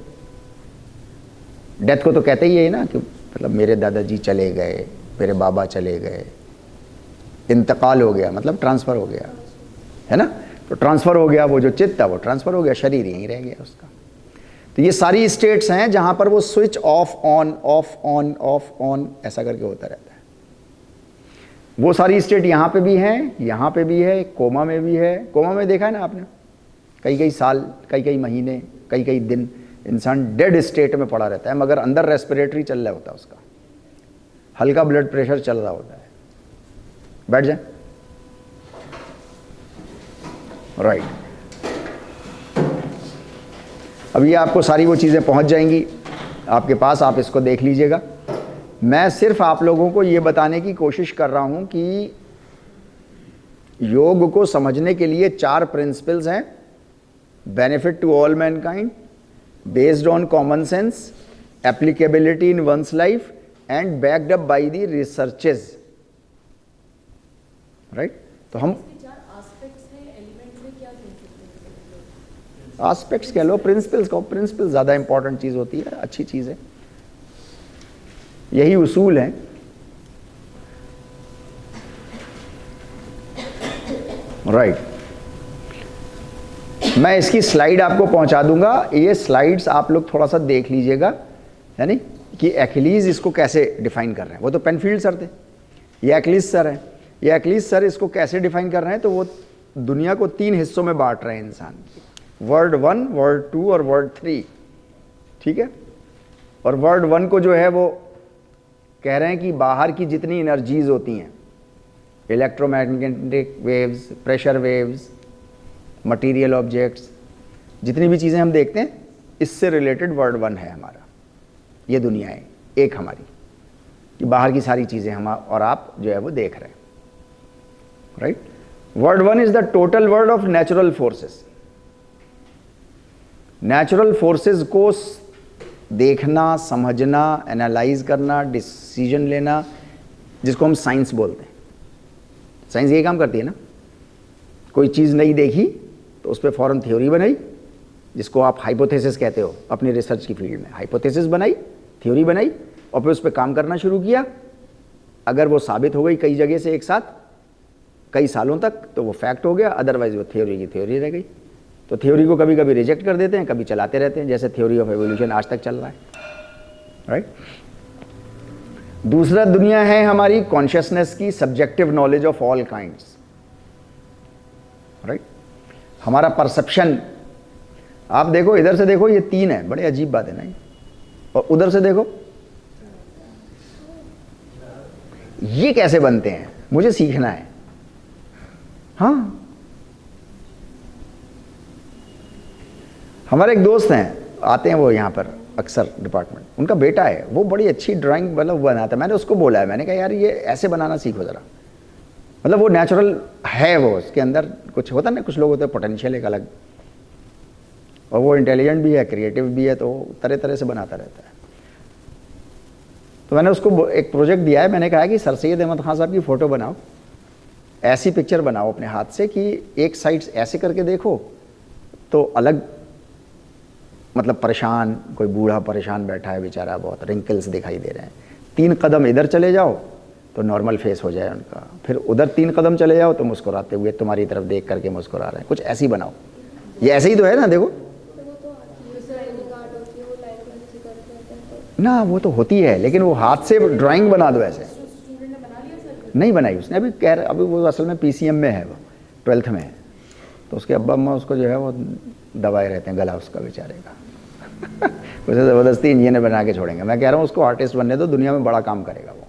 डेथ को तो कहते ही है ना कि मतलब मेरे दादाजी चले गए, मेरे बाबा चले गए, इंतकाल हो गया, मतलब ट्रांसफ़र हो गया, है ना, तो ट्रांसफ़र हो गया, वो जो चित्त था वो ट्रांसफ़र हो गया, शरीर यहीं रह गया उसका। तो ये सारी स्टेट्स हैं जहाँ पर वो switch off on off on off on ऐसा करके होता रहता है। वो सारी स्टेट यहाँ पे भी हैं, यहाँ पे भी है, कोमा में भी है। कोमा में देखा है ना आपने, कई कई साल, कई कई महीने, कई कई दिन इंसान डेड स्टेट में पड़ा रहता है, मगर अंदर रेस्पिरेटरी चल रहा होता है उसका, हल्का ब्लड प्रेशर चल रहा होता है। बैठ जाए, राइट। अब ये आपको सारी वो चीज़ें पहुंच जाएंगी आपके पास, आप इसको देख लीजिएगा। मैं सिर्फ आप लोगों को ये बताने की कोशिश कर रहा हूं कि योग को समझने के लिए 4 प्रिंसिपल्स हैं। Benefit to all mankind, based on common sense, applicability in one's life and backed up by the researches, right. तो हम एस्पेक्ट्स कह लो, प्रिंसिपल्स कहो, प्रिंसिपल ज़्यादा इंपॉर्टेंट चीज़ होती है, अच्छी चीज़ है, यही उसूल है। राइट, मैं इसकी स्लाइड आपको पहुंचा दूंगा, ये स्लाइड्स आप लोग थोड़ा सा देख लीजिएगा, यानी कि एक्लीज इसको कैसे डिफाइन कर रहे हैं। वो तो पेनफील्ड सर थे, ये एक्लीज सर हैं। ये एक्लीज सर इसको कैसे डिफाइन कर रहे हैं, तो वो दुनिया को 3 हिस्सों में बांट रहे हैं इंसान की, वर्ड 1, वर्ड 2 और वर्ड 3, ठीक है। और वर्ड 1 को जो है वो कह रहे हैं कि बाहर की जितनी एनर्जीज होती हैं, electromagnetic waves, pressure waves, material objects, जितनी भी चीज़ें हम देखते हैं, इससे रिलेटेड वर्ड 1 है हमारा। ये दुनिया है एक हमारी, कि बाहर की सारी चीज़ें हम और आप जो है वो देख रहे हैं, right. Word 1 is the total word of natural forces. Natural forces को देखना, समझना, एनालाइज करना, डिसीजन लेना, जिसको हम साइंस बोलते हैं। साइंस ये काम करती है ना, कोई चीज़ नहीं देखी तो उस पर फ़ौरन थ्योरी बनाई, जिसको आप हाइपोथेसिस कहते हो अपनी रिसर्च की फील्ड में। हाइपोथेसिस बनाई, थ्योरी बनाई, और फिर उस पर काम करना शुरू किया। अगर वो साबित हो गई कई जगह से एक साथ कई सालों तक, तो वो फैक्ट हो गया, अदरवाइज वो थ्योरी की थ्योरी रह गई। तो थ्योरी को कभी कभी रिजेक्ट कर देते हैं, कभी चलाते रहते हैं, जैसे थ्योरी ऑफ एवोल्यूशन आज तक चल रहा है, राइट। दूसरा दुनिया है हमारी कॉन्शियसनेस की, subjective knowledge of all kinds, right. हमारा परसेप्शन, आप देखो इधर से देखो, ये 3 है, बड़े अजीब बात है नहीं, और उधर से देखो ये कैसे बनते हैं, मुझे सीखना है। हाँ, हमारे एक दोस्त हैं, आते हैं वो यहाँ पर अक्सर डिपार्टमेंट, उनका बेटा है, वो बड़ी अच्छी ड्राइंग मतलब बनाता है। मैंने उसको बोला है, मैंने कहा यार ये ऐसे बनाना सीखो ज़रा, मतलब वो नेचुरल है, वो उसके अंदर कुछ होता ना, कुछ लोग होते हैं पोटेंशियल एक अलग, और वो इंटेलिजेंट भी है, क्रिएटिव भी है, तो तरह तरह से बनाता रहता है। तो मैंने उसको एक प्रोजेक्ट दिया है, मैंने कहा कि सर सैयद अहमद खान साहब की फ़ोटो बनाओ, ऐसी पिक्चर बनाओ अपने हाथ से कि एक साइड ऐसे करके देखो तो अलग, मतलब परेशान, कोई बूढ़ा परेशान बैठा है बेचारा, बहुत रिंकल्स दिखाई दे रहे हैं, 3 कदम इधर चले जाओ तो नॉर्मल फेस हो जाए उनका, फिर उधर 3 कदम चले जाओ तो मुस्कुराते हुए तुम्हारी तरफ देख करके मुस्कुरा रहे हैं, कुछ ऐसी बनाओ। ये ऐसे ही तो है ना, देखो ना, वो तो होती है, लेकिन वो हाथ से ड्राइंग बना दो ऐसे। नहीं बनाई उसने, अभी कह रहे, अभी वो असल में PCM में है, वो 12th में है, तो उसके अब्बा अम्मा उसको जो है वो दबाए रहते हैं, गला उसका बेचारे का उसे ज़बरदस्ती इंजीनियर बना के छोड़ेंगे। मैं कह रहा हूँ उसको आर्टिस्ट बनने दो, दुनिया में बड़ा काम करेगा वो,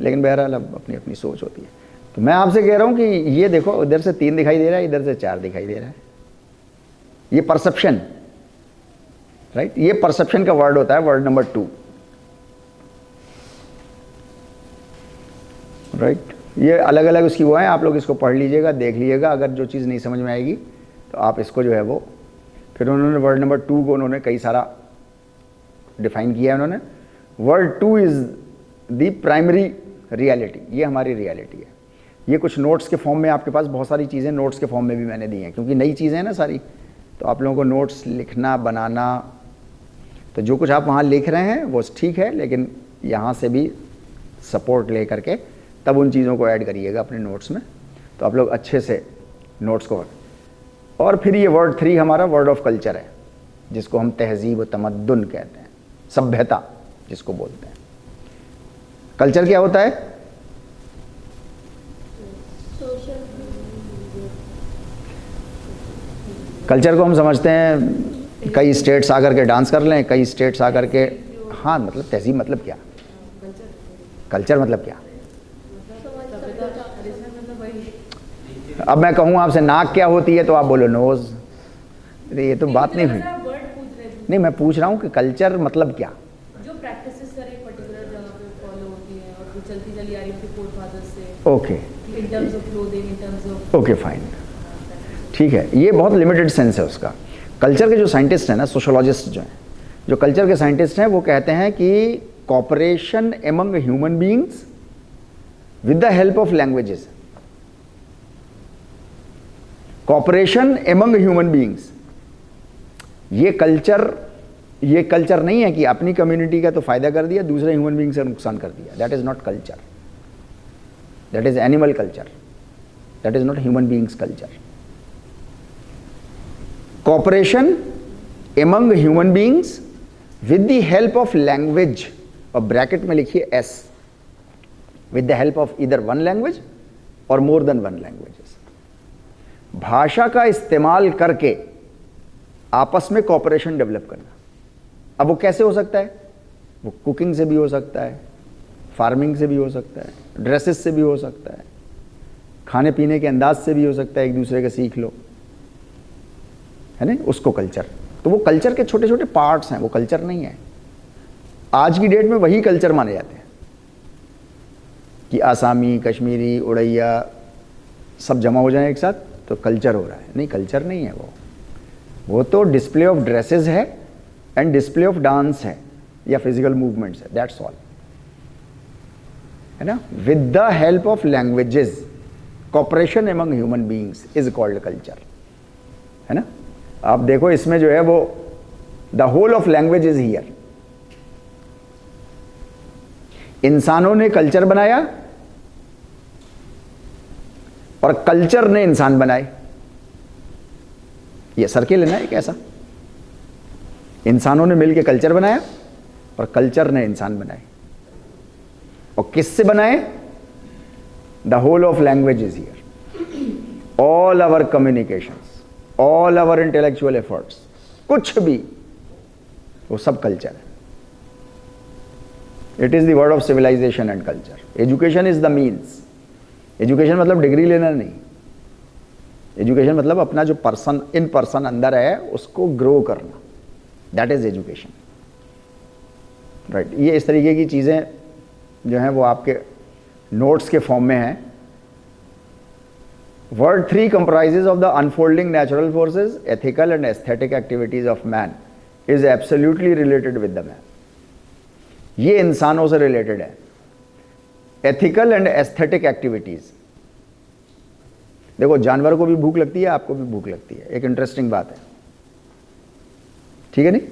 लेकिन बहरहाल अब अपनी अपनी सोच होती है। तो मैं आपसे कह रहा हूँ कि ये देखो, इधर से 3 दिखाई दे रहा है, इधर से 4 दिखाई दे रहा है, ये परसेप्शन, राइट। ये परसेप्शन का वर्ड होता है, वर्ड नंबर 2, राइट। ये अलग अलग उसकी वो है, आप लोग इसको पढ़ लीजिएगा, देख लीजिएगा, अगर जो चीज़ नहीं समझ में आएगी तो आप इसको जो है वो, फिर उन्होंने वर्ड नंबर 2 को उन्होंने कई सारा डिफाइन किया है उन्होंने। Word 2 is the primary reality, ये हमारी रियलिटी है। ये कुछ नोट्स के फॉर्म में आपके पास बहुत सारी चीज़ें नोट्स के फॉर्म में भी मैंने दी हैं, क्योंकि नई चीज़ें हैं ना सारी, तो आप लोगों को नोट्स लिखना बनाना, तो जो कुछ आप वहाँ लिख रहे हैं वो ठीक है, लेकिन यहाँ से भी सपोर्ट ले करके तब उन चीज़ों को ऐड करिएगा अपने नोट्स में, तो आप लोग अच्छे से नोट्स को। और फिर ये वर्ड 3 हमारा वर्ड ऑफ कल्चर है, जिसको हम तहजीब व तमद्दुन कहते हैं, सभ्यता जिसको बोलते हैं। कल्चर क्या होता है? कल्चर को हम समझते हैं कई स्टेट्स आकर के डांस कर लें, कई स्टेट्स आकर के, हाँ मतलब तहजीब मतलब क्या, कल्चर मतलब क्या? अब मैं कहूँ आपसे नाक क्या होती है तो आप बोलो नोज, ये तो बात नहीं हुई। नहीं, मैं पूछ रहा हूँ कि कल्चर मतलब क्या? जो प्रैक्टिसेस सर एक पर्टिकुलर जगह पे फॉलो होती है और जो चलती चली आ रही है फोरफादर्स से, okay, in terms of clothing, in terms of, okay fine, ठीक है। ये बहुत लिमिटेड सेंस है उसका। कल्चर के जो साइंटिस्ट हैं ना, सोशोलॉजिस्ट जो हैं, जो कल्चर के साइंटिस्ट हैं, वो कहते हैं कि cooperation among human beings with the help of languages. Cooperation among human beings, ये कल्चर नहीं है कि अपनी कम्युनिटी का तो फायदा कर दिया, दूसरे ह्यूमन बीइंग से नुकसान कर दिया। That is not culture, that is animal culture, that is not human beings culture. Cooperation among human beings with the help of language, और ब्रैकेट में लिखिए s, with the help of either one language or more then one languages. भाषा का इस्तेमाल करके आपस में corporation develop करना। अब वो कैसे हो सकता है? वो कुकिंग से भी हो सकता है, फार्मिंग से भी हो सकता है, ड्रेसेस से भी हो सकता है, खाने पीने के अंदाज से भी हो सकता है, एक दूसरे के सीख लो, है ना, उसको कल्चर। तो वो कल्चर के छोटे छोटे पार्ट्स हैं, वो कल्चर नहीं है। आज की डेट में वही कल्चर माने जाते हैं कि आसामी, कश्मीरी, उड़ैया सब जमा हो जाए एक साथ तो कल्चर हो रहा है। नहीं, कल्चर नहीं है वो तो डिस्प्ले ऑफ ड्रेसेस है एंड डिस्प्ले ऑफ डांस है या फिजिकल मूवमेंट्स है, दैट्स ऑल, है ना। With the help of languages, cooperation among human beings is called culture, है ना। आप देखो इसमें जो है वो the whole of language is here. इंसानों ने कल्चर बनाया और कल्चर ने इंसान बनाए। ये सर्किल है ना एक ऐसा, इंसानों ने मिलकर कल्चर बनाया और कल्चर ने इंसान बनाए। और किससे बना है? The whole of language is here, all our communications, all our intellectual efforts, कुछ भी वो सब कल्चर है। It is the word of civilisation and culture. Education is the means. Education मतलब डिग्री लेना नहीं, एजुकेशन मतलब अपना जो पर्सन इन पर्सन अंदर है उसको ग्रो करना, दैट इज एजुकेशन, राइट। ये इस तरीके की चीज़ें जो हैं वो आपके नोट्स के फॉर्म में हैं। Word 3 comprises of the unfolding natural forces, ethical and aesthetic activities of man, is absolutely related with the man. ये इंसानों से रिलेटेड है। एथिकल एंड एस्थेटिक एक्टिविटीज, देखो जानवर को भी भूख लगती है, आपको भी भूख लगती है, एक इंटरेस्टिंग बात है, ठीक है नहीं?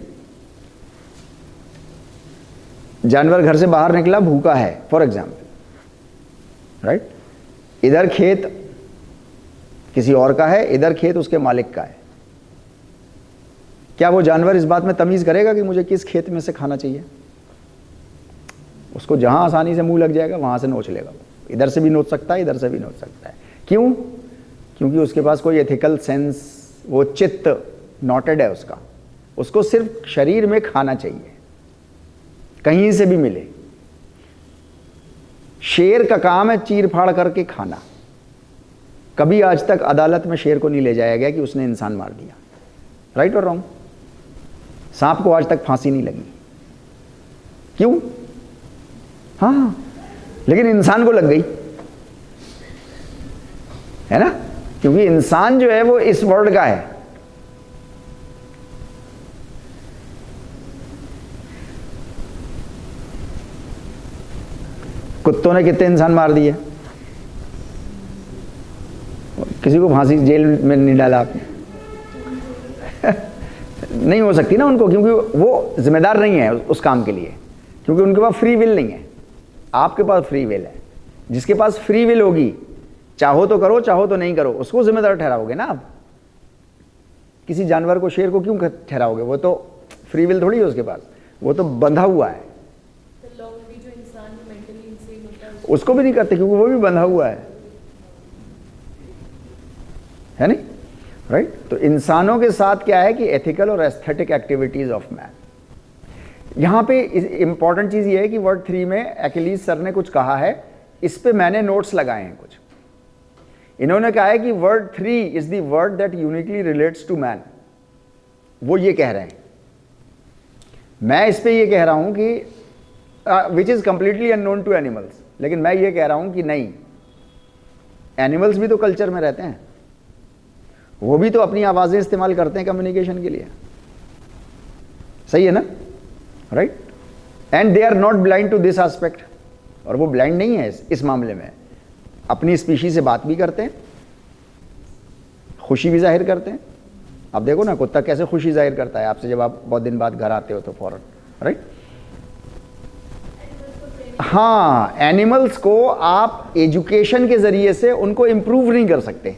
जानवर घर से बाहर निकला, भूखा है फॉर एग्जाम्पल, राइट। इधर खेत किसी और का है, इधर खेत उसके मालिक का है। क्या वो जानवर इस बात में तमीज करेगा कि मुझे किस खेत में से खाना चाहिए? उसको जहां आसानी से मुंह लग जाएगा वहां से नोच लेगा। इधर से भी नोच सकता है, इधर से भी नोच सकता है। क्यों? क्योंकि उसके पास कोई एथिकल सेंस, वो चित्त नॉटेड है उसका, उसको सिर्फ शरीर में खाना चाहिए, कहीं से भी मिले। शेर का काम है चीर फाड़ करके खाना। कभी आज तक अदालत में शेर को नहीं ले जाया गया कि उसने इंसान मार दिया, राइट और रॉन्ग? सांप को आज तक फांसी नहीं लगी, क्यों? हाँ, लेकिन इंसान को लग गई, है ना? क्योंकि इंसान जो है वो इस वर्ल्ड का है। कुत्तों ने कितने इंसान मार दिए? किसी को फांसी जेल में नहीं डाला आपने। नहीं हो सकती ना उनको, क्योंकि वो जिम्मेदार नहीं है उस काम के लिए, क्योंकि उनके पास फ्री विल नहीं है। आपके पास फ्री विल है। जिसके पास फ्री विल होगी, चाहो तो करो चाहो तो नहीं करो, उसको जिम्मेदार ठहराओगे ना आप। किसी जानवर को, शेर को क्यों ठहराओगे? वो तो फ्री विल थोड़ी है उसके पास, वो तो बंधा हुआ है। उसको भी नहीं करते क्योंकि वो भी बंधा हुआ है नहीं, राइट? तो इंसानों के साथ क्या है कि एथिकल और एस्थेटिक एक्टिविटीज ऑफ मैन। यहां पे इंपॉर्टेंट चीज ये है कि वर्ड 3 में एकिलीज सर ने कुछ कहा है, इस पे मैंने नोट्स लगाए हैं कुछ। इन्होंने कहा है कि word 3 is the word that uniquely relates to man. वो ये कह रहे हैं, मैं इस पे ये कह रहा हूं कि which is completely unknown to animals, लेकिन मैं ये कह रहा हूं कि नहीं, एनिमल्स भी तो कल्चर में रहते हैं, वो भी तो अपनी आवाजें इस्तेमाल करते हैं कम्युनिकेशन के लिए, सही है ना, right? And they are not blind to this aspect. और वो ब्लाइंड नहीं है इस मामले में, अपनी स्पीशी से बात भी करते हैं, खुशी भी जाहिर करते हैं। आप देखो ना कुत्ता कैसे खुशी जाहिर करता है आपसे जब आप बहुत दिन बाद घर आते हो तो फौरन, राइट? हाँ, एनिमल्स को आप एजुकेशन के जरिए से उनको इंप्रूव नहीं कर सकते।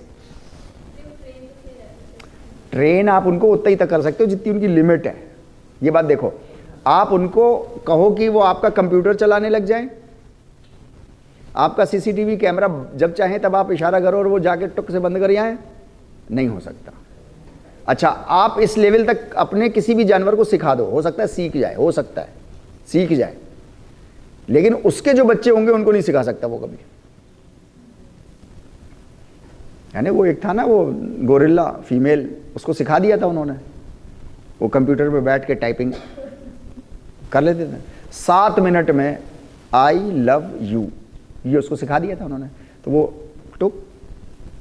ट्रेन आप उनको उतना ही तक कर सकते हो जितनी उनकी लिमिट है। ये बात देखो, आप उनको कहो कि वो आपका कंप्यूटर चलाने लग जाए, आपका सीसीटीवी कैमरा जब चाहे तब आप इशारा करो और वो जाके टुक से बंद कर आए, नहीं हो सकता। अच्छा, आप इस लेवल तक अपने किसी भी जानवर को सिखा दो, हो सकता है सीख जाए, हो सकता है सीख जाए, लेकिन उसके जो बच्चे होंगे उनको नहीं सिखा सकता वो कभी। यानी वो एक था ना, वो गोरिल्ला फीमेल, उसको सिखा दिया था उन्होंने, वो कंप्यूटर पे बैठ के टाइपिंग कर लेते थे 7 मिनट में, आई लव यू, ये उसको सिखा दिया था उन्होंने। तो वो टुक,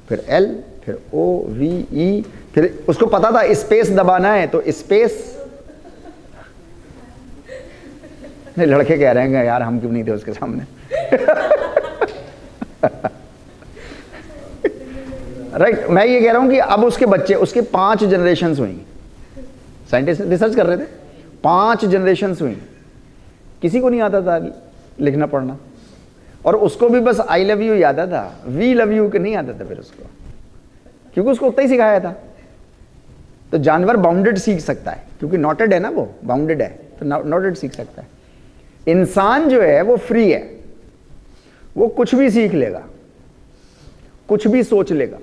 फिर एल, फिर ओ वी ई, फिर उसको पता था स्पेस दबाना है तो स्पेस। नहीं, लड़के कह रहे हैं यार हम क्यों नहीं थे उसके सामने। राइट, मैं ये कह रहा हूं कि अब उसके बच्चे, उसके 5 जनरेशन्स हुई, साइंटिस्ट रिसर्च कर रहे थे, 5 जनरेशन्स हुई, किसी को नहीं आता था लिखना पढ़ना, और उसको भी बस आई लव यू याद था, वी लव यू के नहीं आता था फिर उसको, क्योंकि उसको उतना ही सिखाया था। तो जानवर बाउंडेड सीख सकता है, क्योंकि नॉटेड है ना, वो बाउंडेड है तो नॉटेड सीख सकता है। इंसान जो है वो फ्री है, वो कुछ भी सीख लेगा, कुछ भी सोच लेगा,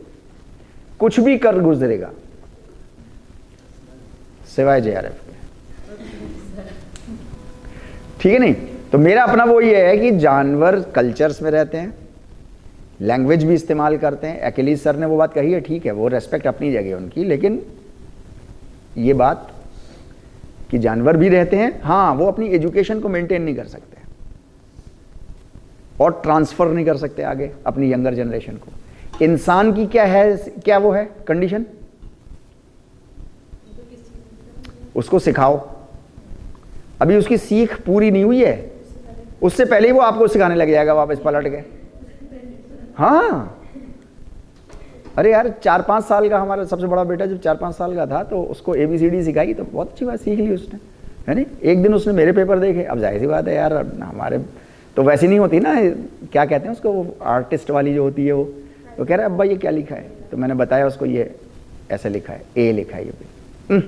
कुछ भी कर गुजरेगा सिवाय JRF के। ठीक है नहीं? तो मेरा अपना वो ये है कि जानवर कल्चर्स में रहते हैं, लैंग्वेज भी इस्तेमाल करते हैं। अकेली सर ने वो बात कही है, ठीक है, वो रेस्पेक्ट अपनी जगह उनकी, लेकिन ये बात कि जानवर भी रहते हैं, हाँ, वो अपनी एजुकेशन को मेंटेन नहीं कर सकते और ट्रांसफर नहीं कर सकते आगे अपनी यंगर जनरेशन को। इंसान की क्या है, क्या वो है कंडीशन, उसको सिखाओ। अभी उसकी सीख पूरी नहीं हुई है, उससे पहले ही वो आपको सिखाने लग जाएगा वापस पलट के। हाँ, अरे यार 4-5 साल का हमारा सबसे बड़ा बेटा जब 4-5 साल का था तो उसको ABCD सिखाई तो बहुत अच्छी बात सीख ली उसने, है नहीं? एक दिन उसने मेरे पेपर देखे, अब जाहिर सी बात है यार, हमारे तो वैसी नहीं होती ना, क्या कहते हैं उसको, वो आर्टिस्ट वाली जो होती है वो, तो कह रहा है अब्बा ये क्या लिखा है, तो मैंने बताया उसको ये ऐसे लिखा है, A लिखा है ये।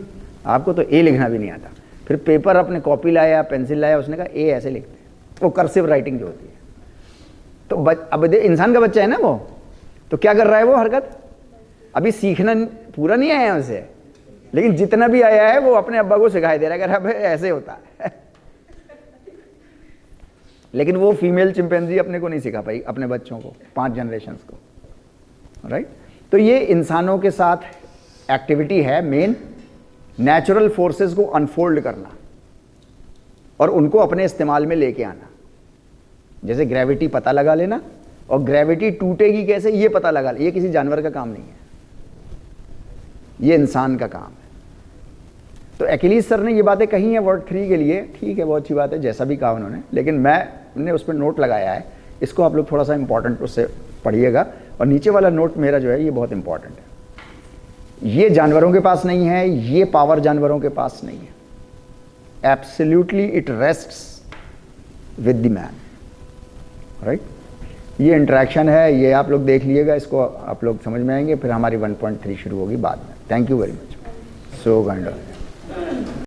आपको तो A लिखना भी नहीं आता। फिर पेपर अपने कॉपी लाया, पेंसिल लाया, उसने कहा A ऐसे लिखते हैं, वो कर्सिव राइटिंग जो होती है। तो अब इंसान का बच्चा है ना वो, तो क्या कर रहा है वो हरकत, अभी सीखना पूरा नहीं आया उसे, लेकिन जितना भी आया है वो अपने अब्बा को सिखाई दे रहा है, कह रहा है ऐसे होता है। लेकिन वो फीमेल चिंपैंजी अपने को नहीं सिखा पाई, अपने बच्चों को, 5 जनरेशंस को, राइट? तो ये इंसानों के साथ एक्टिविटी है मेन, नेचुरल फोर्सेस को अनफोल्ड करना और उनको अपने इस्तेमाल में लेके आना। जैसे ग्रेविटी पता लगा लेना, और ग्रेविटी टूटेगी कैसे ये पता लगा, ये किसी जानवर का काम नहीं है, ये इंसान का काम है। तो अकिलीज सर ने ये बातें कही हैं वर्ड 3 के लिए, ठीक है, बहुत अच्छी बात है, जैसा भी कहा उन्होंने, लेकिन मैंने उस पर नोट लगाया है, इसको आप लोग थोड़ा सा इंपॉर्टेंट उससे पढ़िएगा। और नीचे वाला नोट मेरा जो है ये बहुत इंपॉर्टेंट है। ये जानवरों के पास नहीं है, ये पावर जानवरों के पास नहीं है। Absolutely it rests with the man, right? ये इंटरेक्शन है, ये आप लोग देख लीजिएगा, इसको आप लोग समझ में आएंगे। फिर हमारी 1.3 शुरू होगी बाद में। Thank you very much. So kind of